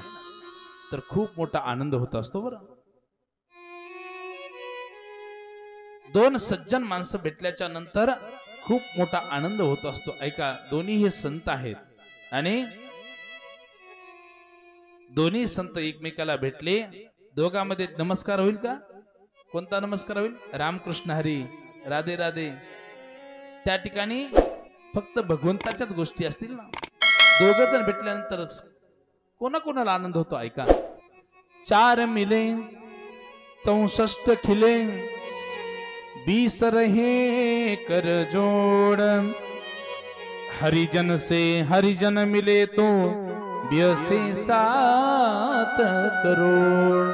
Speaker 1: तर खूप मोठा आनंद होत असतो बरं. दोन सज्जन माणसं भेटल्याच्या नंतर खूप मोठा आनंद होत असतो. ऐका, दोन्ही हे संत आहेत आणि दोन्ही संत एकमेकाला भेटले. दोघांमध्ये नमस्कार होईल का? कोणता नमस्कार होईल? रामकृष्ण हरी, राधे राधे. त्या ठिकाणी फक्त भगवंताच्याच गोष्टी असतील ना. दोघ जण भेटल्यानंतर कोणाकोणाला आनंद होतो ऐका. 4 मिले 64 खिले 20 रहे कर जोड़, हरिजन से हरिजन मिले तो 7 करोड.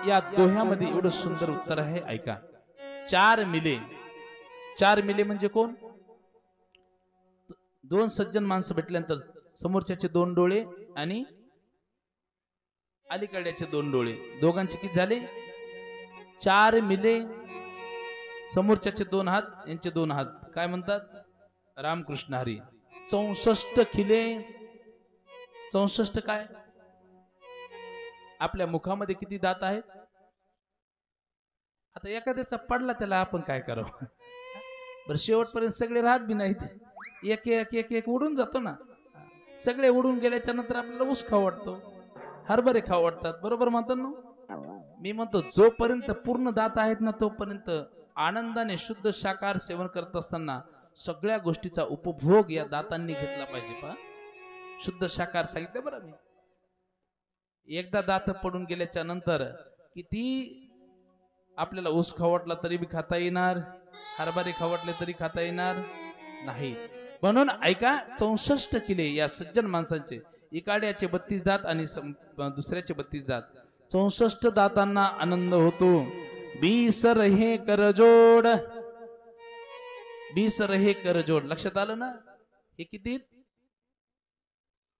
Speaker 1: या दोह्यामध्ये एवढं सुंदर उत्तर आहे ऐका. 4 मिले. 4 मिले म्हणजे कोण? दोन सज्जन माणसं भेटल्यानंतर समोरच्याचे 2 डोळे आणि अलीकडचे 2 डोळे, दोघांचे किती झाले? 4 मिले. समोरच्याचे 2 हात, यांचे 2 हात. काय म्हणतात? रामकृष्ण हरी. 64 खिले. 64 काय? आपल्या मुखामध्ये किती दात आहेत? आता एखाद्याचा पडला त्याला आपण काय करावं? बरं, शेवटपर्यंत सगळे राहत बी नाहीत. एक एक एक एक उडून जातो ना. सगळे उडून गेल्याच्या नंतर आपल्याला ऊस खाऊ वाटतो, हरभरे खाऊ वाटतात. बरोबर म्हणतात ना? मी म्हणतो जोपर्यंत पूर्ण दात आहेत ना तोपर्यंत आनंदाने शुद्ध शाकाहार सेवन करत असताना सगळ्या गोष्टीचा उपभोग या दातांनी घेतला पाहिजे. पहा, शुद्ध शाकाहार सांगितलं बरं मी. एकदा दात पडून गेल्याच्या नंतर किती आपल्याला ऊस खाऊ वाटला तरी बी खाता येणार, हरभरे खाऊ वाटले तरी खाता येणार नाही. म्हणून ऐका, 64 किले या सज्जन माणसांचे, इकाड्याचे 32 दात आणि दुसऱ्याचे 32 दात, 64 दातांना आनंद होतो. 20 रहे करजोड. 20 रहे करजोड. लक्षात आलं ना? हे किती?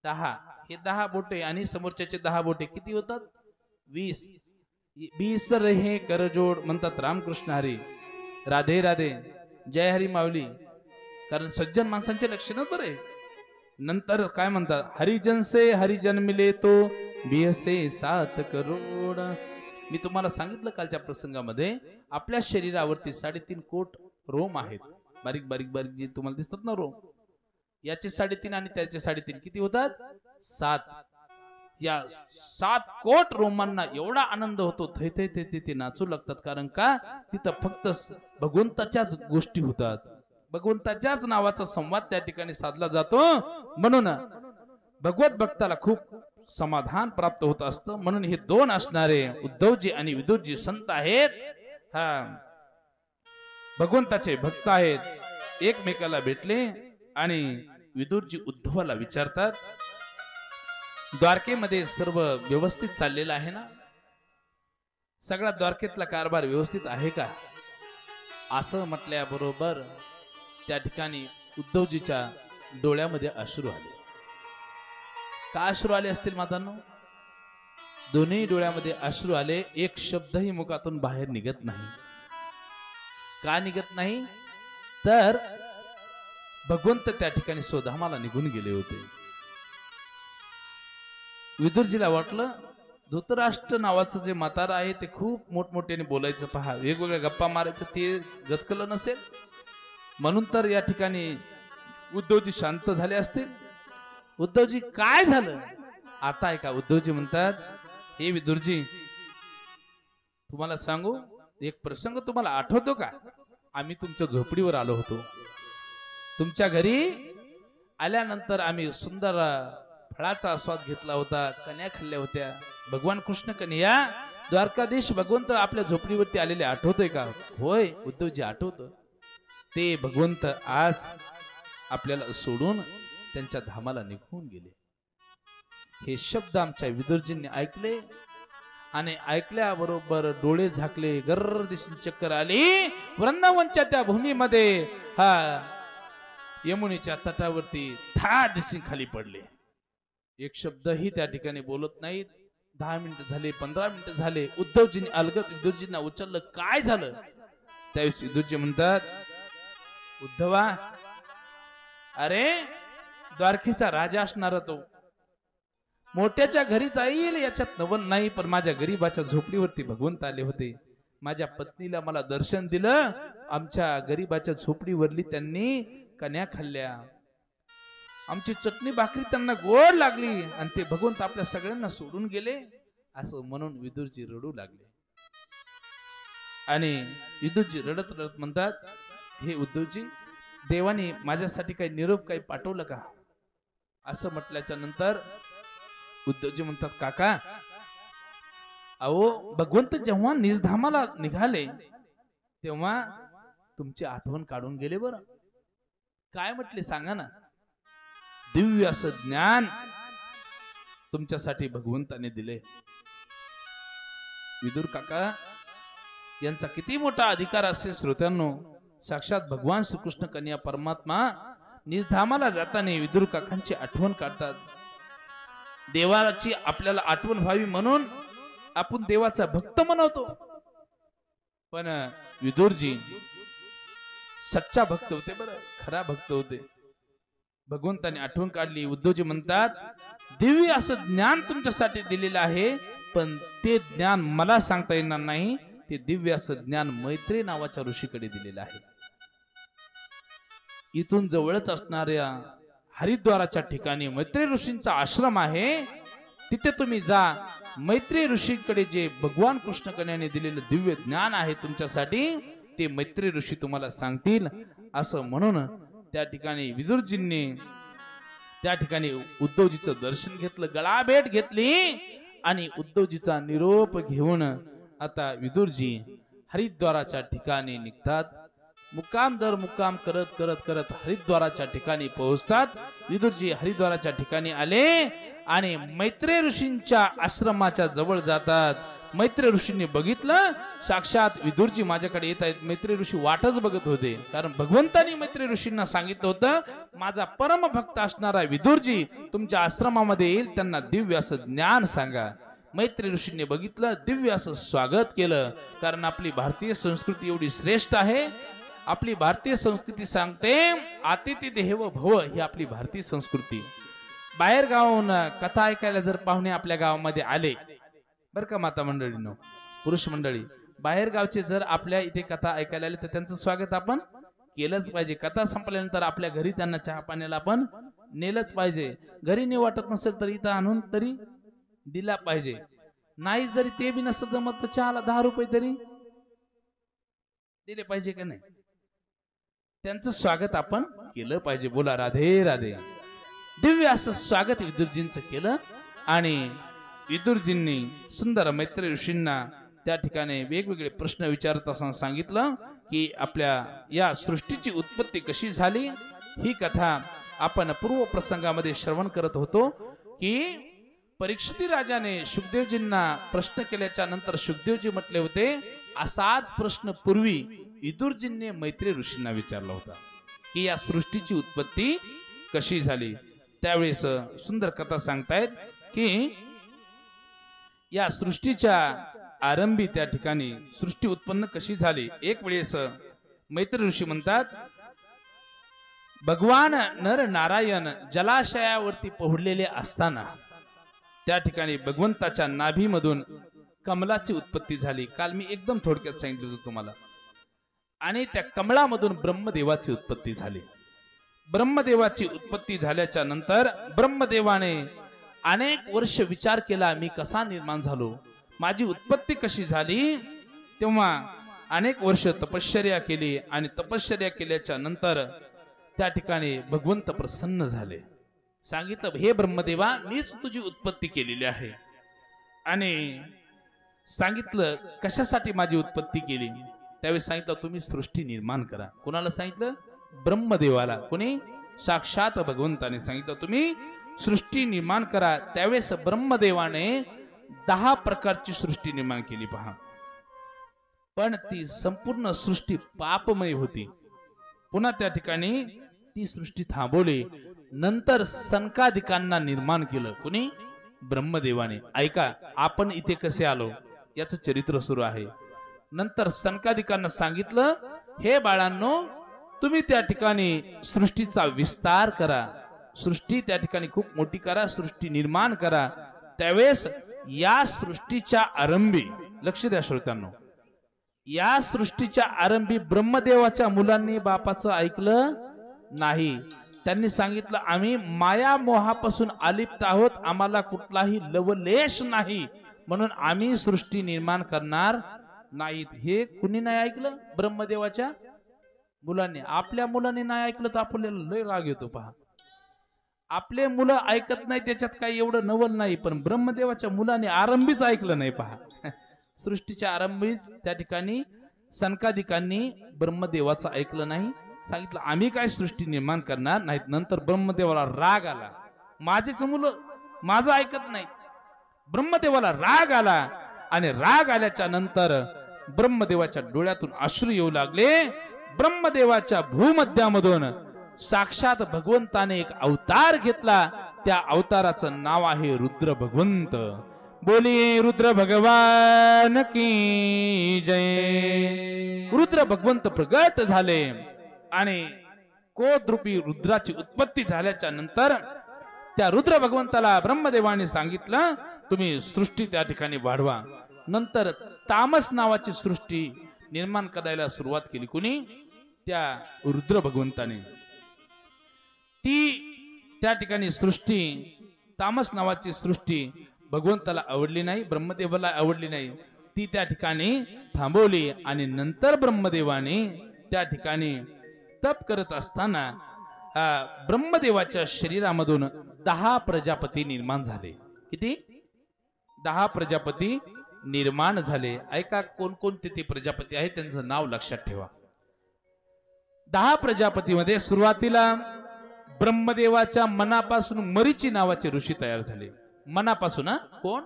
Speaker 1: 10. हे 10 बोटे आणि समोरच्याचे 10 बोटे किती होतात? 20. 20 रहे करजोड म्हणतात रामकृष्ण हरी, राधे राधे, जय हरी माऊली. कारण सज्जन माणसांचे लक्षण बरे. नंतर काय म्हणतात? हरिजन से हरिजन मिले तो 7 करोड. मी तुम्हाला सांगितलं कालच्या प्रसंगामध्ये, आपल्या शरीरावरती 3.5 कोट रोम आहेत. बारीक बारीक बारीक जे तुम्हाला दिसतात ना रोम, याचे 3.5 आणि त्याचे 3.5 किती होतात? 7. या 7 कोट रोमांना एवढा आनंद होतो, ते नाचू लागतात. कारण का? तिथं फक्त भगवंताच्याच गोष्टी होतात, भगवंताच्याच नावाचा संवाद त्या ठिकाणी साधला जातो. म्हणून भगवत भक्ताला खूप समाधान प्राप्त होत असतं. म्हणून हे 2 असणारे उद्धवजी आणि विदुरजी संत आहेत, भगवंताचे भक्त आहेत. एकमेकाला भेटले आणि विदुरजी उद्धवाला विचारतात, द्वारकेमध्ये सर्व व्यवस्थित चाललेलं आहे ना? सगळा द्वारकेतला कारभार व्यवस्थित आहे का? असं म्हटल्याबरोबर त्या ठिकाणी उद्धवजीच्या डोळ्यामध्ये अश्रू आले. का अश्रू आले असतील मातांनो? दोन्ही डोळ्यामध्ये अश्रू आले. एक शब्दही मुखातून बाहेर निघत नाही. का निघत नाही? तर भगवंत त्या ठिकाणी स्वधामाला निघून गेले होते. विदुरजीला वाटलं धृतराष्ट्र नावाचं जे म्हातारा आहे ते खूप मोठमोठ्याने बोलायचं, पहा वेगवेगळ्या गप्पा मारायचं, ते गचकलं नसेल म्हणून तर या ठिकाणी उद्धवजी शांत झाले असतील. उद्धवजी काय झालं आता ऐका. उद्धवजी म्हणतात, हे विदुरजी तुम्हाला सांगू एक प्रसंग तुम्हाला आठवतो का? आम्ही तुमच्या झोपडीवर आलो होतो. तुमच्या घरी आल्यानंतर आम्ही सुंदर फळाचा आस्वाद घेतला होता, कन्या खाल्ल्या होत्या. भगवान कृष्ण कन्या द्वारकाधीश भगवंत आपल्या झोपडीवरती आलेले आठवतंय का? होय उद्धवजी आठवतं. ते भगवंत आज आपल्याला सोडून त्यांच्या धामाला निघून गेले. हे शब्द आमच्या विदुरजींनी ऐकले आणि ऐकल्याबरोबर डोळे झाकले, गर्र दिसून चक्कर आली. वृंदावनच्या त्या भूमीमध्ये हा यमुनेच्या तटावरती था दिसून खाली पडले. एक शब्दही त्या ठिकाणी बोलत नाहीत. 10 मिनिटं झाले, 15 मिनिटं झाले. उद्धवजींनी अलगत विदुरजींना उचललं. काय झालं? त्यावेळेस विदुरजी म्हणतात, उद्धवा अरे द्वारकेचा राजा असणारा तो मोठ्याच्या घरी जाईल याच्यात नवल नाही, पण माझ्या गरीबाच्या झोपडीवरती भगवंत आले होते. माझ्या पत्नीला मला दर्शन दिलं. आमच्या गरीबाच्या झोपडीवरली त्यांनी कन्या खाल्ल्या. आमची चटणी भाकरी त्यांना गोड लागली आणि ते भगवंत आपल्या सगळ्यांना सोडून गेले असं म्हणून विदुरजी रडू लागले. आणि विदुरजी रडत रडत म्हणतात, हे उद्धवजी देवाने माझ्यासाठी काही निरोप काही पाठवलं का? असं म्हटल्याच्या नंतर उद्धवजी म्हणतात, काका अहो भगवंत जेव्हा निजधामाला निघाले तेव्हा तुमची आठवण काढून गेले. बरं काय म्हटले सांगा ना? दिव्य असं ज्ञान तुमच्यासाठी भगवंताने दिले. विदुर काका यांचा किती मोठा अधिकार असेल श्रोत्यांनो. साक्षात भगवान श्रीकृष्ण कन्या परमात्मा निजधामाला जाताना विदुर काकांची आठवण काढतात. देवाची आपल्याला आठवण व्हावी म्हणून आपण देवाचा भक्त म्हणतो. पण विदुरजी सच्चा भक्त होते, बरं खरा भक्त होते. भगवंताने आठवण काढली. उद्धवजी म्हणतात, दिव्य असं ज्ञान तुमच्यासाठी दिलेलं आहे, पण ते ज्ञान मला सांगता येणार नाही. ते दिव्य असं ज्ञान मैत्री नावाच्या ऋषीकडे दिलेलं आहे. इथून जवळच असणाऱ्या हरिद्वाराच्या ठिकाणी मैत्री ऋषींचा आश्रम आहे. तिथे तुम्ही जा. मैत्री ऋषीकडे जे भगवान कृष्ण कन्याने दिलेलं दिव्य ज्ञान आहे तुमच्यासाठी, ते मैत्री ऋषी तुम्हाला सांगतील असं म्हणून त्या ठिकाणी विदुरजींनी त्या ठिकाणी उद्धवजीचं दर्शन घेतलं, गळाभेट घेतली आणि उद्धवजीचा निरोप घेऊन आता विदुरजी हरिद्वाराच्या ठिकाणी निघतात. मुक्काम दर मुक्काम करत करत करत हरिद्वाराच्या ठिकाणी पोहोचतात. विदुरजी हरिद्वाराच्या ठिकाणी आले आणि मैत्री ऋषींच्या आश्रमाच्या जवळ जातात. मैत्री ऋषींनी बघितलं, साक्षात विदुरजी माझ्याकडे येत आहेत. मैत्री ऋषी वाटच बघत होते, कारण भगवंतानी मैत्री ऋषींना सांगितलं होतं, माझा परम भक्त असणारा विदुरजी तुमच्या आश्रमामध्ये येईल, त्यांना दिव्य असं ज्ञान सांगा. मैत्री ऋषींनी बघितलं, दिव्य असं स्वागत केलं. कारण आपली भारतीय संस्कृती एवढी श्रेष्ठ आहे. आपली भारतीय संस्कृती सांगते अतिथी देवो भव, ही आपली भारतीय संस्कृती. बाहेर गावाहून कथा ऐकायला जर पाहुणे आपल्या गावामध्ये आले, बर का माता मंडळींनो, पुरुष मंडळी, बाहेर गावचे जर आपल्या इथे कथा ऐकायला आले तर त्यांचं स्वागत आपण केलंच पाहिजे. कथा संपल्यानंतर आपल्या घरी त्यांना चहा पाण्याला आपण नेलंच पाहिजे. घरी नाही वाटत नसेल तर इथं आणून तरी दिला पाहिजे. नाही जरी ते बी नसतं जमत तर चहाला 10 रुपये तरी दिले पाहिजे का नाही? त्यांचं स्वागत आपण केलं पाहिजे. बोला राधे राधे. दिव्य असं स्वागत विदुरजींचं केलं आणि विदुरजींनी सुंदर मैत्री ऋषींना त्या ठिकाणी वेगवेगळे प्रश्न विचारत असताना सांगितलं की आपल्या या सृष्टीची उत्पत्ती कशी झाली. ही कथा आपण पूर्व प्रसंगामध्ये श्रवण करत होतो की परीक्षित राजाने शुकदेवजींना प्रश्न केल्याच्या नंतर शुकदेवजी म्हटले होते, असाच प्रश्न पूर्वी विदुरजींनी मैत्री ऋषींना विचारला होता की या सृष्टीची उत्पत्ती कशी झाली. त्यावेळेस सुंदर कथा सांगतायत की या सृष्टीच्या आरंभी त्या ठिकाणी सृष्टी उत्पन्न कशी झाली. एक वेळेस मैत्री ऋषी म्हणतात, भगवान नर नारायण जलाशयावरती पोहडलेले असताना त्या ठिकाणी भगवंताच्या नाभीमधून कमलाची उत्पत्ती झाली. काल मी एकदम थोडक्यात सांगितलं होतं तुम्हाला. आणि त्या कमळामधून ब्रह्मदेवाची उत्पत्ती झाली. ब्रह्मदेवाची उत्पत्ती झाल्याच्या नंतर ब्रह्मदेवाने अनेक वर्ष विचार केला, मी कसा निर्माण झालो, माझी उत्पत्ती कशी झाली. तेव्हा अनेक वर्ष तपश्चर्या केली आणि तपश्चर्या केल्याच्या नंतर त्या ठिकाणी भगवंत प्रसन्न झाले. सांगितलं, हे ब्रह्मदेवा, मीच तुझी उत्पत्ती केलेली आहे. आणि सांगितलं कशासाठी माझी उत्पत्ती केली. त्यावेळी सांगितलं, तुम्ही सृष्टी निर्माण करा. कोणाला सांगितलं? ब्रह्मदेवाला. कोणी? साक्षात भगवंताने सांगितलं, तुम्ही सृष्टी निर्माण करा. त्यावेळेस ब्रह्मदेवाने 10 प्रकारची सृष्टी निर्माण केली. पहा, पण ती संपूर्ण सृष्टी पापमय होती. पुन्हा त्या ठिकाणी ती सृष्टी थांबवली. नंतर सनकादिकांना निर्माण केलं. कोणी? ब्रह्मदेवाने. ऐका, आपण इथे कसे आलो याचं चरित्र सुरू आहे. नंतर सनकादिकांना सांगितलं, हे बाळांनो, तुम्ही त्या ठिकाणी सृष्टीचा विस्तार करा, सृष्टी त्या ठिकाणी खूप मोठी करा, सृष्टी निर्माण करा. त्यावेळेस या सृष्टीच्या आरंभी, लक्ष द्या श्रोत्यांनो, या सृष्टीच्या आरंभी ब्रह्मदेवाच्या मुलांनी बापाचं ऐकलं नाही. त्यांनी सांगितलं, आम्ही माया मोहापासून अलिप्त आहोत, आम्हाला कुठलाही लवलेश नाही, म्हणून आम्ही सृष्टी निर्माण करणार नाहीत. हे कुणी नाही ऐकलं? ब्रह्मदेवाच्या मुलांनी. आपल्या मुलांनी नाही ऐकलं तर आपल्याला लय राग येतो. पहा, आपले मुलं ऐकत नाही त्याच्यात काही एवढं नवल नाही, पण ब्रह्मदेवाच्या मुलांनी आरंभीच ऐकलं नाही. पहा, सृष्टीच्या आरंभीच त्या ठिकाणी सनकादिकांनी ब्रह्मदेवाचं ऐकलं नाही. सांगितलं, आम्ही काय सृष्टी निर्माण करणार नाहीत. नंतर ब्रह्मदेवाला राग आला, माझेच मुलं माझं ऐकत नाही. ब्रह्मदेवाला राग आला आणि राग आल्याच्या नंतर ब्रह्मदेवाच्या डोळ्यातून अश्रू येऊ लागले. ब्रह्मदेवाच्या भूमध्यामधून साक्षात भगवंताने एक अवतार घेतला. त्या अवताराचं नाव आहे रुद्र भगवंत. बोलिये रुद्र भगवान की जय. रुद्र भगवंत प्रगट झाले आणि कोद्रूपी रुद्राची उत्पत्ती झाल्याच्या नंतर त्या रुद्र भगवंताला ब्रह्मदेवाने सांगितलं, तुम्ही सृष्टी त्या ठिकाणी वाढवा. नंतर तामस नावाची सृष्टी निर्माण करायला सुरुवात केली. कुणी? त्या रुद्र भगवंताने. ती त्या ठिकाणी सृष्टी, तामस नावाची सृष्टी भगवंताला आवडली नाही, ब्रह्मदेवाला आवडली नाही. ती त्या ठिकाणी थांबवली आणि नंतर ब्रह्मदेवाने त्या ठिकाणी तप करत असताना ब्रह्मदेवाच्या शरीरामधून 10 प्रजापती निर्माण झाले. किती? 10 प्रजापती निर्माण झाले. ऐका, कोणकोणते ते प्रजापती आहेत त्यांचं नाव लक्षात ठेवा. 10 प्रजापतीमध्ये सुरुवातीला ब्रह्मदेवाच्या मनापासून मरीची नावाचे ऋषी तयार झाले. मनापासून कोण?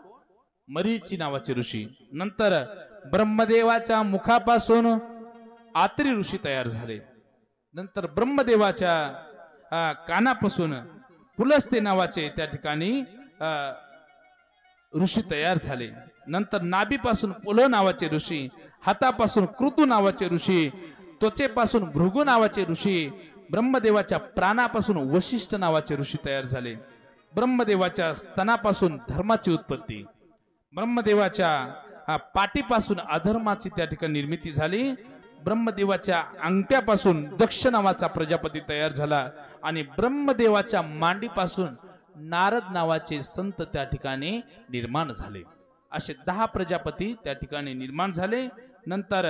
Speaker 1: मरीची नावाचे ऋषी. नंतर ब्रह्मदेवाच्या मुखापासून आत्री ऋषी तयार झाले. नंतर ब्रह्मदेवाच्या कानापासून पुलस्ते नावाचे त्या ठिकाणी ऋषी तयार झाले. नंतर नाभीपासून पुल नावाचे ऋषी, हातापासून कृतू नावाचे ऋषी, त्वचेपासून भृगु नावाचे ऋषी, ब्रह्मदेवाच्या प्राणापासून वशिष्ठ नावाचे ऋषी तयार झाले. ब्रह्मदेवाच्या स्तनापासून धर्माची उत्पत्ती, ब्रह्मदेवाच्या पाठीपासून अधर्माची त्या ठिकाणी निर्मिती झाली. ब्रह्मदेवाच्या अंगठ्यापासून दक्ष नावाचा प्रजापती तयार झाला आणि ब्रह्मदेवाच्या मांडीपासून नारद नावाचे संत त्या ठिकाणी निर्माण झाले. असे 10 प्रजापती त्या ठिकाणी निर्माण झाले. नंतर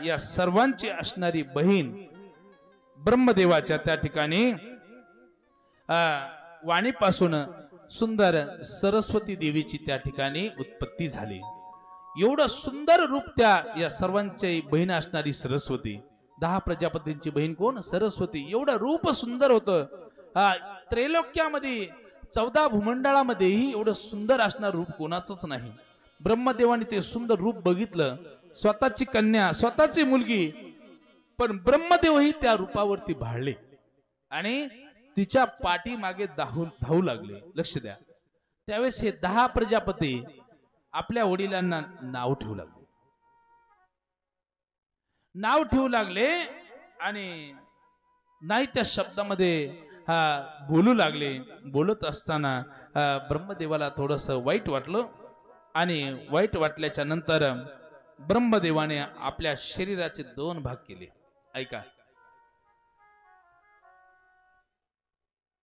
Speaker 1: या सर्वांची असणारी बहीण ब्रह्मदेवाच्या त्या ठिकाणी वाणीपासून सुंदर सरस्वती देवीची त्या ठिकाणी उत्पत्ती झाली. एवढं सुंदर रूप त्या या सर्वांची बहीण असणारी सरस्वती. 10 प्रजापतींची बहीण कोण? सरस्वती. एवढं रूप सुंदर होतं. त्रैलोक्यामध्ये 14 भूमंडळामध्येही एवढं सुंदर असणार रूप कोणाचंच नाही. ब्रह्मदेवाने ते सुंदर रूप बघितलं. स्वतःची कन्या, स्वतःची मुलगी, पण ब्रह्मदेवही त्या रूपावरती भाळले आणि तिच्या पाठीमागे धावू लागले. लक्ष द्या, त्यावेळेस हे 10 प्रजापती आपल्या वडिलांना नाव ठेवू लागले आणि नाही त्या शब्दामध्ये बोलू लागले. बोलत असताना ब्रह्मदेवाला थोडस वाईट वाटलं आणि वाईट वाटल्याच्या नंतर ब्रह्मदेवाने आपल्या शरीराचे 2 भाग केले. ऐका,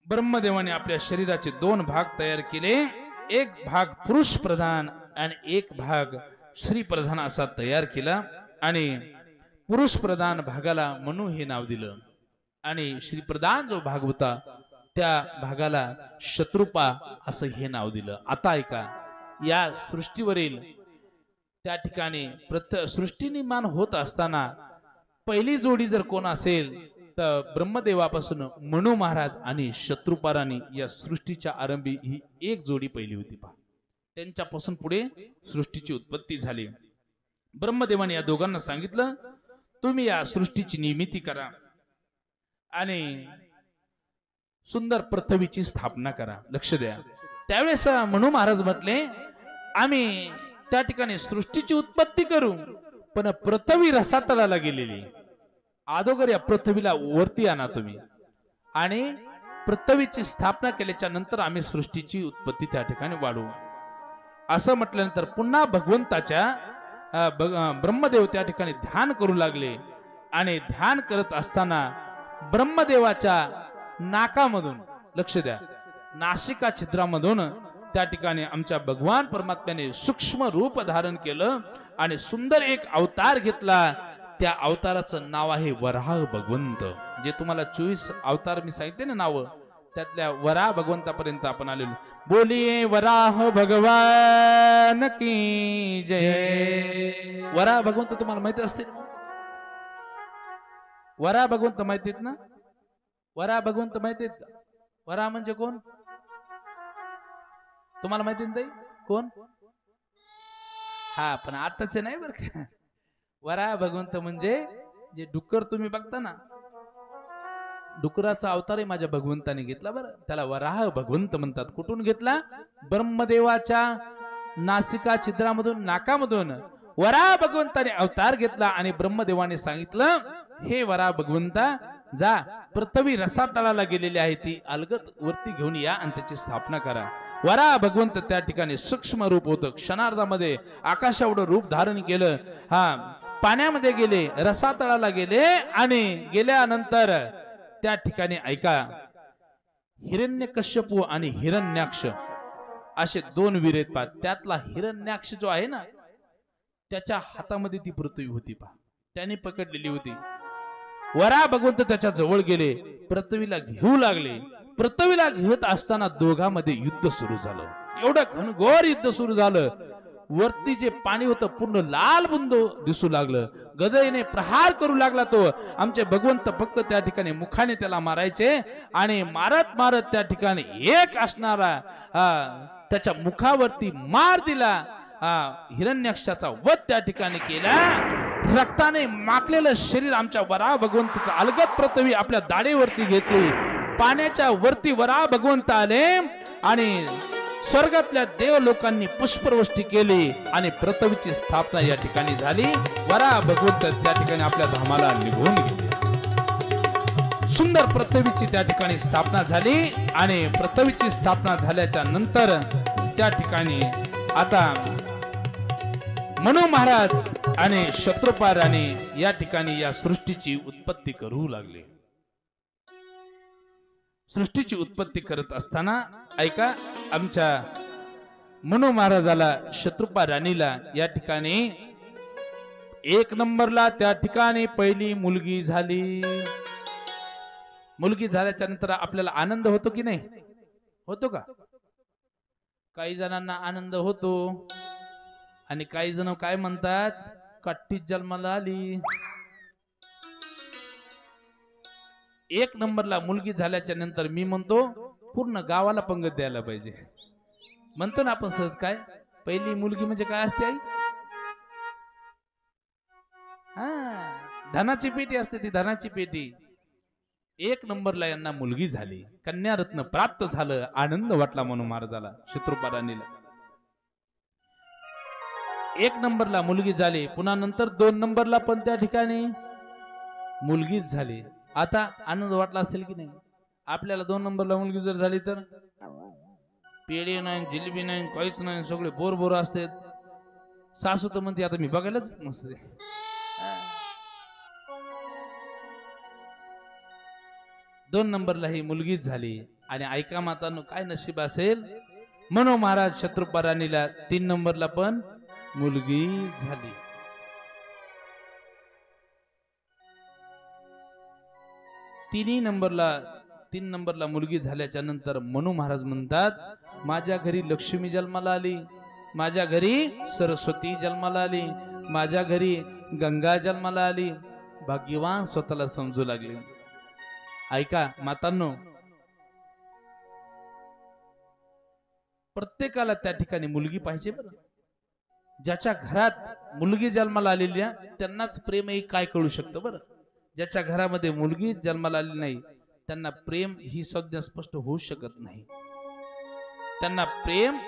Speaker 1: ब्रह्मदेवाने आपल्या शरीराचे 2 भाग तयार केले. एक भाग पुरुष प्रधान आणि एक भाग श्री प्रधान असा तयार केला आणि पुरुष प्रधान भागाला मनु हे नाव दिलं आणि श्री प्रधान जो भाग होता त्या भागाला शत्रुपा असं हे नाव दिलं. आता ऐका, या सृष्टीवरील त्या ठिकाणी सृष्टी निर्माण होत असताना पहिली जोडी जर कोण असेल तर ब्रह्मदेवापासून मनु महाराज आणि शत्रुपारानी या सृष्टीच्या आरंभी ही एक जोडी पहिली होती. पहा, त्यांच्यापासून पुढे सृष्टीची उत्पत्ती झाली. ब्रह्मदेवाने या दोघांना सांगितलं, तुम्ही या सृष्टीची निर्मिती करा आणि सुंदर पृथ्वीची स्थापना करा. लक्ष द्या, त्यावेळेस मनु महाराज म्हटले, आम्ही त्या ठिकाणी सृष्टीची उत्पत्ती करू, पण पृथ्वी रसातळाला गेलेली, अगोदर या पृथ्वीला वरती आणा तुम्ही आणि पृथ्वीची स्थापना केल्याच्या नंतर आम्ही सृष्टीची उत्पत्ती त्या ठिकाणी वाढवू. असं म्हटल्यानंतर पुन्हा भगवंताच्या ब्रह्मदेव त्या ठिकाणी ध्यान करू लागले आणि ध्यान करत असताना ब्रह्मदेवाच्या नाकामधून, लक्ष द्या, नासिका छिद्रामधून त्या ठिकाणी आमच्या भगवान परमात्म्याने सूक्ष्म रूप धारण केलं आणि सुंदर एक अवतार घेतला. त्या अवताराचं नाव आहे वराह भगवंत. जे तुम्हाला 24 अवतार मी सांगितले ना नाव, त्यातल्या वराह भगवंतापर्यंत आपण आलेलो. बोलिये वराह भगवान की जय. वराह भगवंत तुम्हाला माहिती असतील? वराह भगवंत माहितीत ना? वराह भगवंत माहितीत? वराह म्हणजे कोण तुम्हाला माहिती नाही? कोण? हा, पण आताच नाही बरं का. वराह भगवंत म्हणजे जे डुक्कर तुम्ही बघता ना, डुकराचा अवतार माझ्या भगवंताने घेतला बरं, त्याला वराह भगवंत म्हणतात. कुठून घेतला? ब्रह्मदेवाच्या नासिका छिद्रामधून, नाकामधून वराह भगवंताने अवतार घेतला आणि ब्रह्मदेवाने सांगितलं, हे वराह भगवंता, जा पृथ्वी रसातळाला गेलेली आहे ती अलगत वरती घेऊन या आणि त्याची स्थापना करा. वराह भगवंत त्या ठिकाणी सूक्ष्म रूप होतं, क्षणार्धामध्ये आकाश एवढं रूप धारण केलं. पाण्यामध्ये गेले, रसातळाला गेले आणि गेल्यानंतर त्या ठिकाणी ऐका, हिरण्यकश्यपू आणि हिरण्याक्ष असे 2 वीर आहेत. पहा, त्यातला हिरण्याक्ष जो आहे ना, त्याच्या हातामध्ये ती पृथ्वी होती. पहा, त्याने पकडलेली होती. वराह भगवंत त्याच्या जवळ गेले, पृथ्वीला घेऊ लागले. पृथ्वीला घेत असताना दोघांमध्ये युद्ध सुरू झालं. एवढं घनघोर युद्ध सुरू झालं, वरती जे पाणी होतं पूर्ण लाल बुंद दिसू लागलं. गदेने प्रहार करू लागला तो. आमचे भगवंत फक्त त्या ठिकाणी मुखाने त्याला मारायचे आणि मारत मारत त्या ठिकाणी एक असणारा त्याच्या मुखावरती मार दिला. हिरण्याक्षाचा वध त्या ठिकाणी केला. रक्ताने माखलेलं शरीर आमच्या वराह भगवंताचं अलगद पृथ्वी आपल्या दाढेवरती घेतली. पाण्याच्या वरती वराह भगवंत आले आणि स्वर्गातल्या देव लोकांनी पुष्पवृष्टी केली आणि पृथ्वीची स्थापना या ठिकाणी झाली. वराह भगवंत त्या ठिकाणी आपल्या धामाला निघून गेले. सुंदर पृथ्वीची त्या ठिकाणी स्थापना झाली आणि पृथ्वीची स्थापना झाल्याच्या नंतर त्या ठिकाणी आता मनु महाराज आणि शत्रुपा राणी या ठिकाणी या सृष्टीची उत्पत्ती करू लागले. सृष्टीची उत्पत्ती करत असताना ऐका, आमच्या मनु महाराजाला, शत्रुपा राणीला या ठिकाणी 1 नंबरला त्या ठिकाणी पहिली मुलगी झाली. मुलगी झाल्याच्या नंतर आपल्याला आनंद होतो की नाही? होतो का? काही जणांना आनंद होतो आणि काही जण काय म्हणतात, कट्टीच जन्माला आली. 1 नंबरला मुलगी झाल्याच्या नंतर मी म्हणतो पूर्ण गावाला पंगत द्यायला पाहिजे. म्हणतो ना आपण सहज, काय पहिली मुलगी म्हणजे काय असते आई? धनाची पेटी असते, ती धनाची पेटी. 1 नंबरला यांना मुलगी झाली, कन्यारत्न प्राप्त झालं. आनंद वाटला मनु महाराजाला, शत्रुपा राणीला. 1 नंबरला मुलगी झाली, पुन्हा नंतर 2 नंबरला पण त्या ठिकाणी मुलगीच झाली. आता आनंद वाटला असेल की नाही? आपल्याला 2 नंबरला मुलगी जर झाली तर पेढे नाही, जिलेबी नाही, काहीच नाही, सगळे बोर बोर असते. सासू तर म्हणते आता मी बघायलाच नसते. 2 नंबरला ही मुलगीच झाली. आणि ऐका मातांनो, काय नशीब असेल, म्हणो महाराज शत्रुपा राणीला 3 नंबरला पण मुलगी झाली. तीन नंबरला मुलगी झाल्याच्या नंतर मनू महाराज म्हणतात, माझ्या घरी लक्ष्मी जन्माला आली, माझ्या घरी सरस्वती जन्माला आली, माझ्या घरी गंगा जन्माला आली. भाग्यवान स्वतःला समजू लागले. ऐका मातांनो, प्रत्येकाला त्या ठिकाणी मुलगी पाहिजे बरं. ज्याच्या घरात मुलगी जन्माला आलेली त्यांनाच प्रेम हे काय कळू शकतं बरं. ज्याच्या घरामध्ये मुलगी जन्माला आली नाही त्यांना प्रेम ही संज्ञा स्पष्ट होऊ शकत नाही, त्यांना प्रेम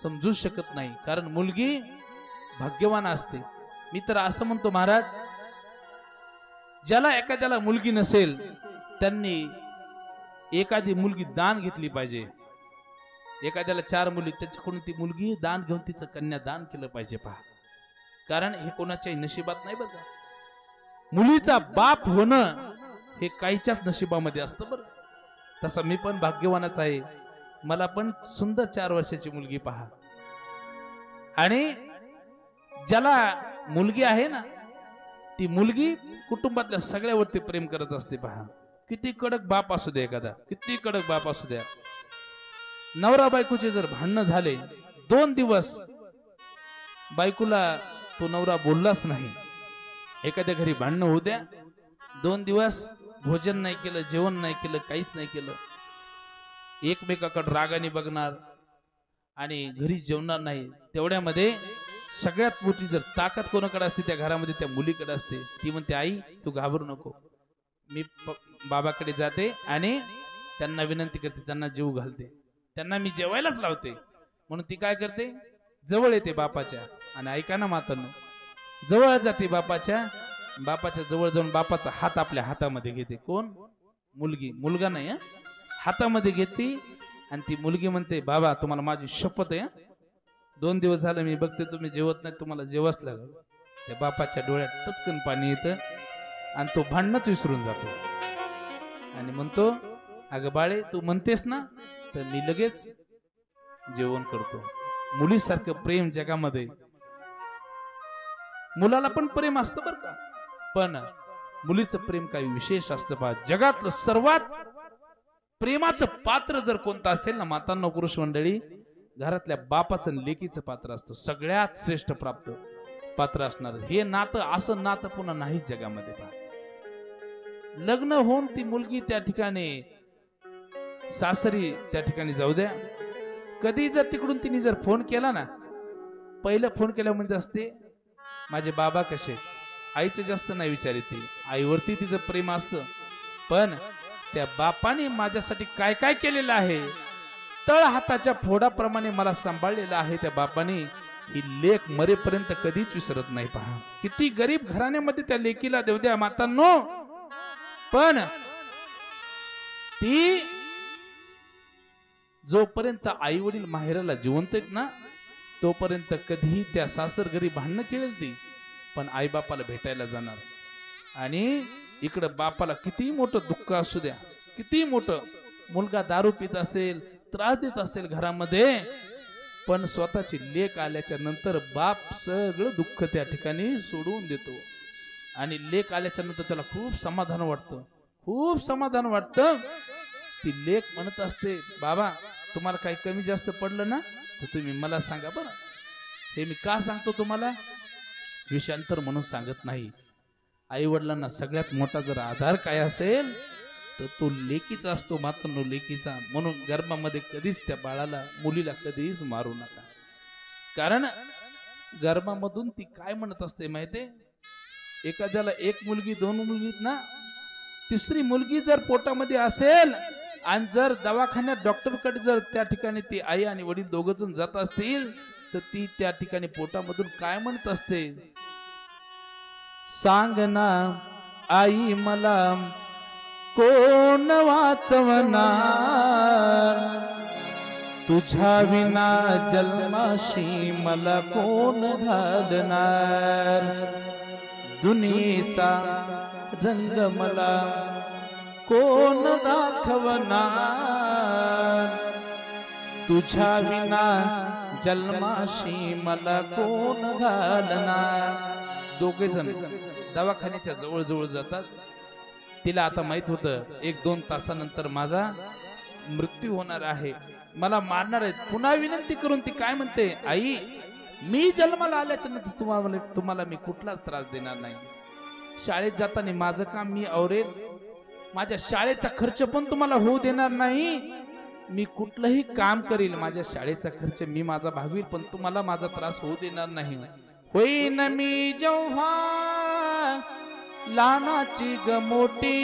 Speaker 1: समजू शकत नाही. कारण मुलगी भाग्यवान असते. मी तर असं म्हणतो महाराज, ज्याला एखाद्याला मुलगी नसेल त्यांनी एखादी मुलगी दान घेतली पाहिजे. एखाद्याला 4 मुली, त्याच्याकडून ती मुलगी दान घेऊन तिचं कन्यादान केलं पाहिजे. पहा, कारण हे कोणाच्याही नशिबात नाही बरं का. मुलीचा बाप होणं हे काहीच्याच नशिबामध्ये असतं बरं. तसं मी पण भाग्यवानच आहे. मला पण सुंदर 4 वर्षाची मुलगी पहा. आणि ज्याला मुलगी आहे ना, ती मुलगी कुटुंबातल्या सगळ्यावरती प्रेम करत असते. पहा, किती कडक बाप असू द्या, एखादा किती कडक बाप असू द्या, नवरा बायकोचे जर भांडणं झाले, 2 दिवस बायकोला तो नवरा बोललाच नाही, एखाद्या घरी भांडणं होऊ द्या, 2 दिवस भोजन नाही केलं, जेवण नाही केलं, काहीच नाही केलं, एकमेकाकडे रागाने बघणार आणि घरी जेवणार नाही. तेवढ्यामध्ये सगळ्यात मोठी जर ताकद कोणाकडे असते त्या घरामध्ये, त्या मुलीकडे असते. ती म्हणते, आई तू घाबरू नको, मी बाबाकडे जाते आणि त्यांना विनंती करते, त्यांना जीव घालते, त्यांना मी जेवायलाच लावते. म्हणून ती काय करते, जवळ येते बापाच्या. आणि ऐका ना मातांनो, जवळ जाते बापाच्या जवळ जाऊन बापाचा हात आपल्या हातामध्ये घेते. कोण? मुलगी, मुलगा नाही, हातामध्ये घेते. आणि ती मुलगी म्हणते, बाबा तुम्हाला माझी शपथ आहे, 2 दिवस झालं मी बघते तुम्ही जेवत नाही, तुम्हाला जेवच लागल. त्या बापाच्या डोळ्यात टचकन पाणी येतं आणि तो भांडणच विसरून जातो आणि म्हणतो, अगं बाळे तू म्हणतेस ना, तर मी लगेच जेवण करतो. मुलीसारखं प्रेम जगामध्ये, मुलाला पण प्रेम असतं बरं का, पण मुलीचं प्रेम काही विशेष असतं. पहा, जगातलं सर्वात प्रेमाचं पात्र जर कोणतं असेल ना मातांनो, पुरुष मंडळी, घरातल्या बापाचं लेकीचं पात्र असतं. सगळ्यात श्रेष्ठ प्राप्त पात्र असणार हे नातं, असं नातं पुन्हा नाही जगामध्ये. पहा, लग्न होऊन ती मुलगी त्या ठिकाणी सासरी त्या ठिकाणी जाऊ द्या, कधी जर तिकडून तिने जर फोन केला ना, पहिलं फोन केल्यामध्ये असते, माझे बाबा कसे. आईचं जास्त नाही विचारित, ती आईवरती तिचं प्रेम असतं. पण त्या बापाने माझ्यासाठी काय काय केलेलं आहे, तळ हाताच्या फोडाप्रमाणे मला सांभाळलेलं आहे त्या बापाने, ही लेक मरेपर्यंत कधीच विसरत नाही. पहा, किती गरीब घराण्यामध्ये त्या लेकीला देऊ द्या मातांनो, पण ती जोपर्यंत आई वडील माहेराला जिवंत आहेत ना, तोपर्यंत कधीही त्या सासर घरी भांडणं केलं ती, पण आई बापाला भेटायला जाणार. आणि इकडं बापाला किती मोठं दुःख असू द्या, किती मोठं, मुलगा दारू पित असेल, त्रास देत असेल घरामध्ये, पण स्वतःची लेक आल्याच्या नंतर बाप सगळं दुःख त्या ठिकाणी सोडून देतो. आणि लेक आल्याच्या नंतर त्याला खूप समाधान वाटतं, खूप समाधान वाटतं. ती लेक म्हणत असते, बाबा तुम्हाला काही कमी जास्त पडलं ना तर तुम्ही मला सांगा बरं. हे मी का सांगतो तुम्हाला, विषयांतर म्हणून सांगत नाही. आई वडिलांना सगळ्यात मोठा जर आधार काय असेल तर तो लेकीचा असतो मात्र लेकीचा. म्हणून गर्भामध्ये कधीच त्या बाळाला, मुलीला कधीच मारू नका. कारण गर्भामधून ती काय म्हणत असते माहितीये, एखाद्याला 1 मुलगी 2 मुलगी ना, 3री मुलगी जर पोटामध्ये असेल आणि जर दवाखान्यात डॉक्टरकडे जर त्या ठिकाणी ती आई आणि वडील दोघ जण जात असतील तर ती त्या ठिकाणी पोटामधून काय म्हणत असते, सांग ना आई मला कोण वाचवेल वाचवणार तुझ्या विना जन्माशी मला कोण घालणार दुनियेचा रंग मला कोण दाखवणार तुझ्या विना जन्माशी मला कोण घालणार दोघे जण दवाखान्याच्या जवळ जवळ जातात तिला आता माहित होतं 1-2 तासानंतर माझा मृत्यू होणार आहे मला मारणार आहेत पुन्हा विनंती करून ती काय म्हणते आई मी जन्माला आल्याच्या नंतर तुम्हाला मी कुठलाच त्रास देणार नाही शाळेत जाताना माझं काम मी आवरेल माझ्या शाळेचा खर्च पण तुम्हाला होऊ देणार नाही मी कुठलंही काम करील माझ्या शाळेचा खर्च मी माझा भागवील पण तुम्हाला माझा त्रास होऊ देणार नाही होईन मी जेव्हा लहानाची ग मोठी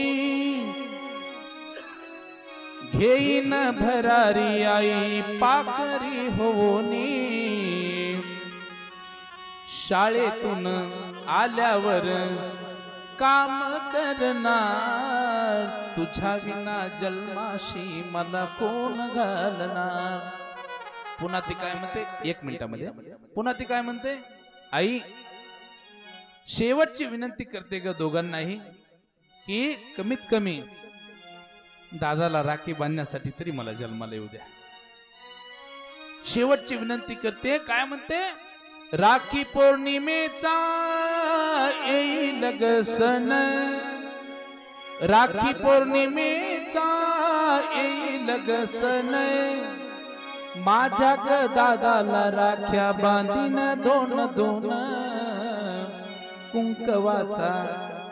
Speaker 1: घेईन भरारी आई पाकरी होनी शाळेतून आल्यावर काम करणार तुझ्या विना जन्माशी मला कोण घालणार पुन्हा ती काय म्हणते 1 मिनिटामध्ये पुन्हा ती काय म्हणते आई शेवटची विनंती करते ग दोघांनाही की कमीत कमी दादाला राखी बांधण्यासाठी तरी मला जन्माला येऊ द्या शेवटची विनंती करते काय म्हणते राखी पौर्णिमेचा येईल ग सण राखी पौर्णिमेचा येईल ग सण माझ्या ग दादाला राख्या बांधीन 2-2 कुंकवाचा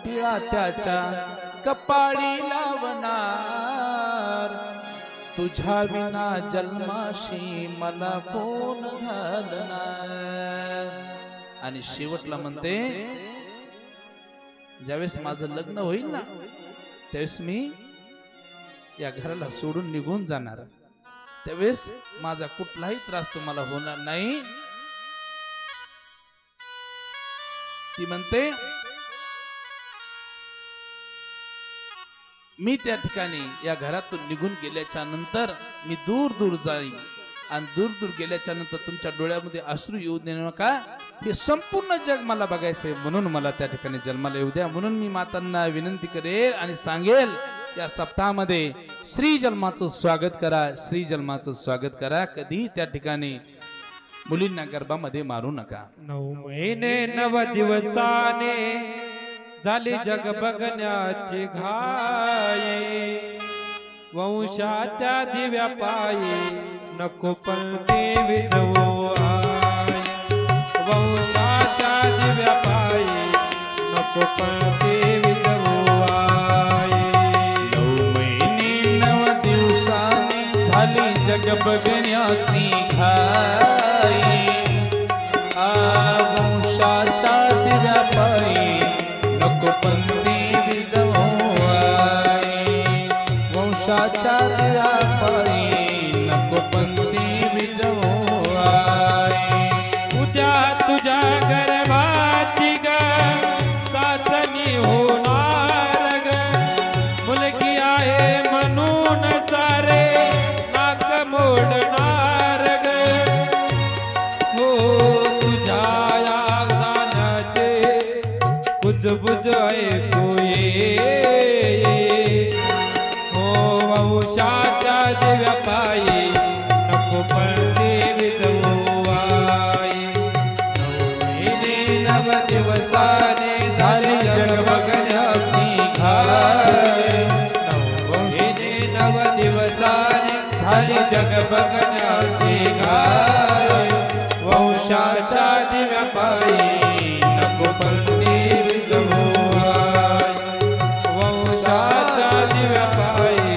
Speaker 1: टिळा त्याच्या कपाळी लावणार तुझ्या विना जन्माशी मला कोण घालणार आणि शेवटला म्हणते ज्यावेळेस माझं लग्न होईल ना त्यावेळेस मी या घराला सोडून निघून जाणार त्यावेळेस माझा कुठलाही त्रास तुम्हाला होणार नाही ती म्हणते मी त्या ठिकाणी या घरातून निघून गेल्याच्या नंतर मी दूर दूर जाईन आणि दूर दूर गेल्याच्या नंतर तुमच्या डोळ्यामध्ये अश्रू येऊ देऊ नका हे संपूर्ण जग मला बघायचंय म्हणून मला त्या ठिकाणी जन्माला येऊ द्या म्हणून मी मातांना विनंती करेल आणि सांगेल या सप्ताहामध्ये श्री जन्माचं स्वागत करा श्री जन्माचं स्वागत करा कधी त्या ठिकाणी मुलींना गर्भामध्ये मारू नका
Speaker 2: 9 महिने 9 दिवसाने झाली जग बघण्याची घाई वंशाच्या दिव्या पायी नको पण देवी जवळ वंशाच्या दिव्या पायी नको पण देवी जवळ
Speaker 1: 9 महिने 9 दिवसांनी झाली जग बघण्याची घाई वंशाच्या दिव्या पायी नको पण देवी जवळ वंशाच्या दिव्या पायी नको पण देवी जवळ
Speaker 2: उद्या तुझ्या गर्भाची ग चाचणी होणार ग मुलगी आहे म्हणून सारे नाक मोडणार ग हो तुझ्या या गाण्याचे बुजबुज ऐकू ये हो वंशाच्या दिव्या पायी नको पण देवी जवळ
Speaker 1: 9 दिवसाने झाली जग बघण्याची घाई 9 दिवसाने झाली जग बघण्याची घाई वंशाच्या दिव्या पायी नको पण देवी जवळ
Speaker 2: वंशाच्या दिव्या पायी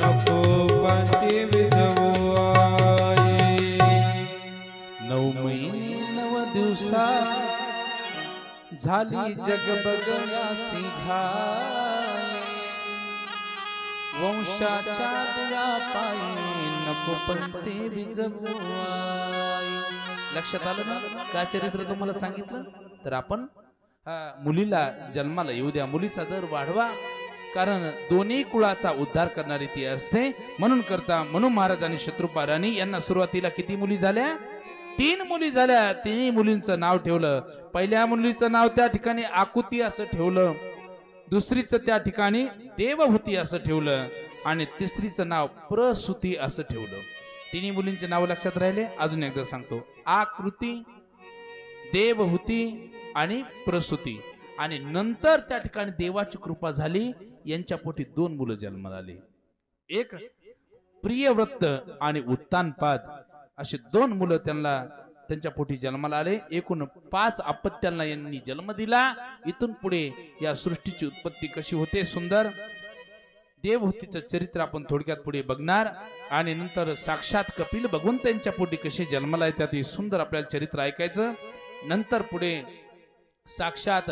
Speaker 2: नको पण देवी जवळ
Speaker 1: 9 महिने 9 दिवसात झाली जग बघण्याची घाई वंशाच्या दिव्या पायी नको पण देवी जवळ लक्षात आलं ना का चरित्र तुम्हाला सांगितलं तर आपण मुलीला जन्माला येऊ द्या मुलीचा दर वाढवा कारण दोन्ही कुळाचा उद्धार करणारी ती असते. म्हणून करता म्हणून महाराज आणि शत्रुपा राणी यांना सुरुवातीला किती मुली झाल्या? 3 मुली झाल्या. 3 मुलींचं नाव ठेवलं. पहिल्या मुलीचं नाव त्या ठिकाणी आकुती असं ठेवलं, दुसरीचं त्या ठिकाणी देवहूती असं ठेवलं आणि तिसरीचं नाव प्रसूती असं ठेवलं. 3 मुलींचे नाव लक्षात राहिले. अजून एकदा सांगतो, आकृती, देवहूती आणि प्रसूती. आणि नंतर त्या ठिकाणी देवाची कृपा झाली, यांच्या पोटी 2 मुलं जन्माला आली. एक प्रियव्रत आणि उत्तानपाद असे 2 मुलं त्यांच्या पोटी जन्माला आले. एकूण 5 अपत्यांना यांनी जन्म दिला. इथून पुढे या सृष्टीची उत्पत्ती कशी होते सुंदर. देवहूतीचं चरित्र आपण थोडक्यात पुढे बघणार आणि नंतर साक्षात कपिल भगवंत त्यांच्या पोटी कसे जन्माला येतात हे सुंदर आपल्याला चरित्र ऐकायचं. नंतर पुढे साक्षात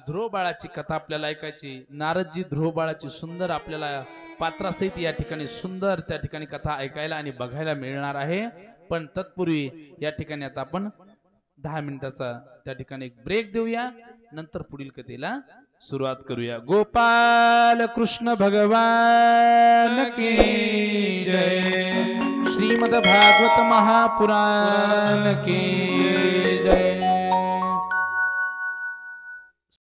Speaker 1: ध्रुव बाळाची कथा आपल्याला ऐकायची. नारदजी ध्रुव बाळाची सुंदर आपल्याला पात्रासहित या ठिकाणी सुंदर त्या ठिकाणी कथा ऐकायला आणि बघायला मिळणार आहे. पण तत्पूर्वी या ठिकाणी आता आपण 10 मिनिटाचा त्या ठिकाणी एक ब्रेक देऊया. नंतर पुढील कथेला सुरुवात करूया. गोपाल कृष्ण भगवान की जय. श्रीमद भागवत महापुराण की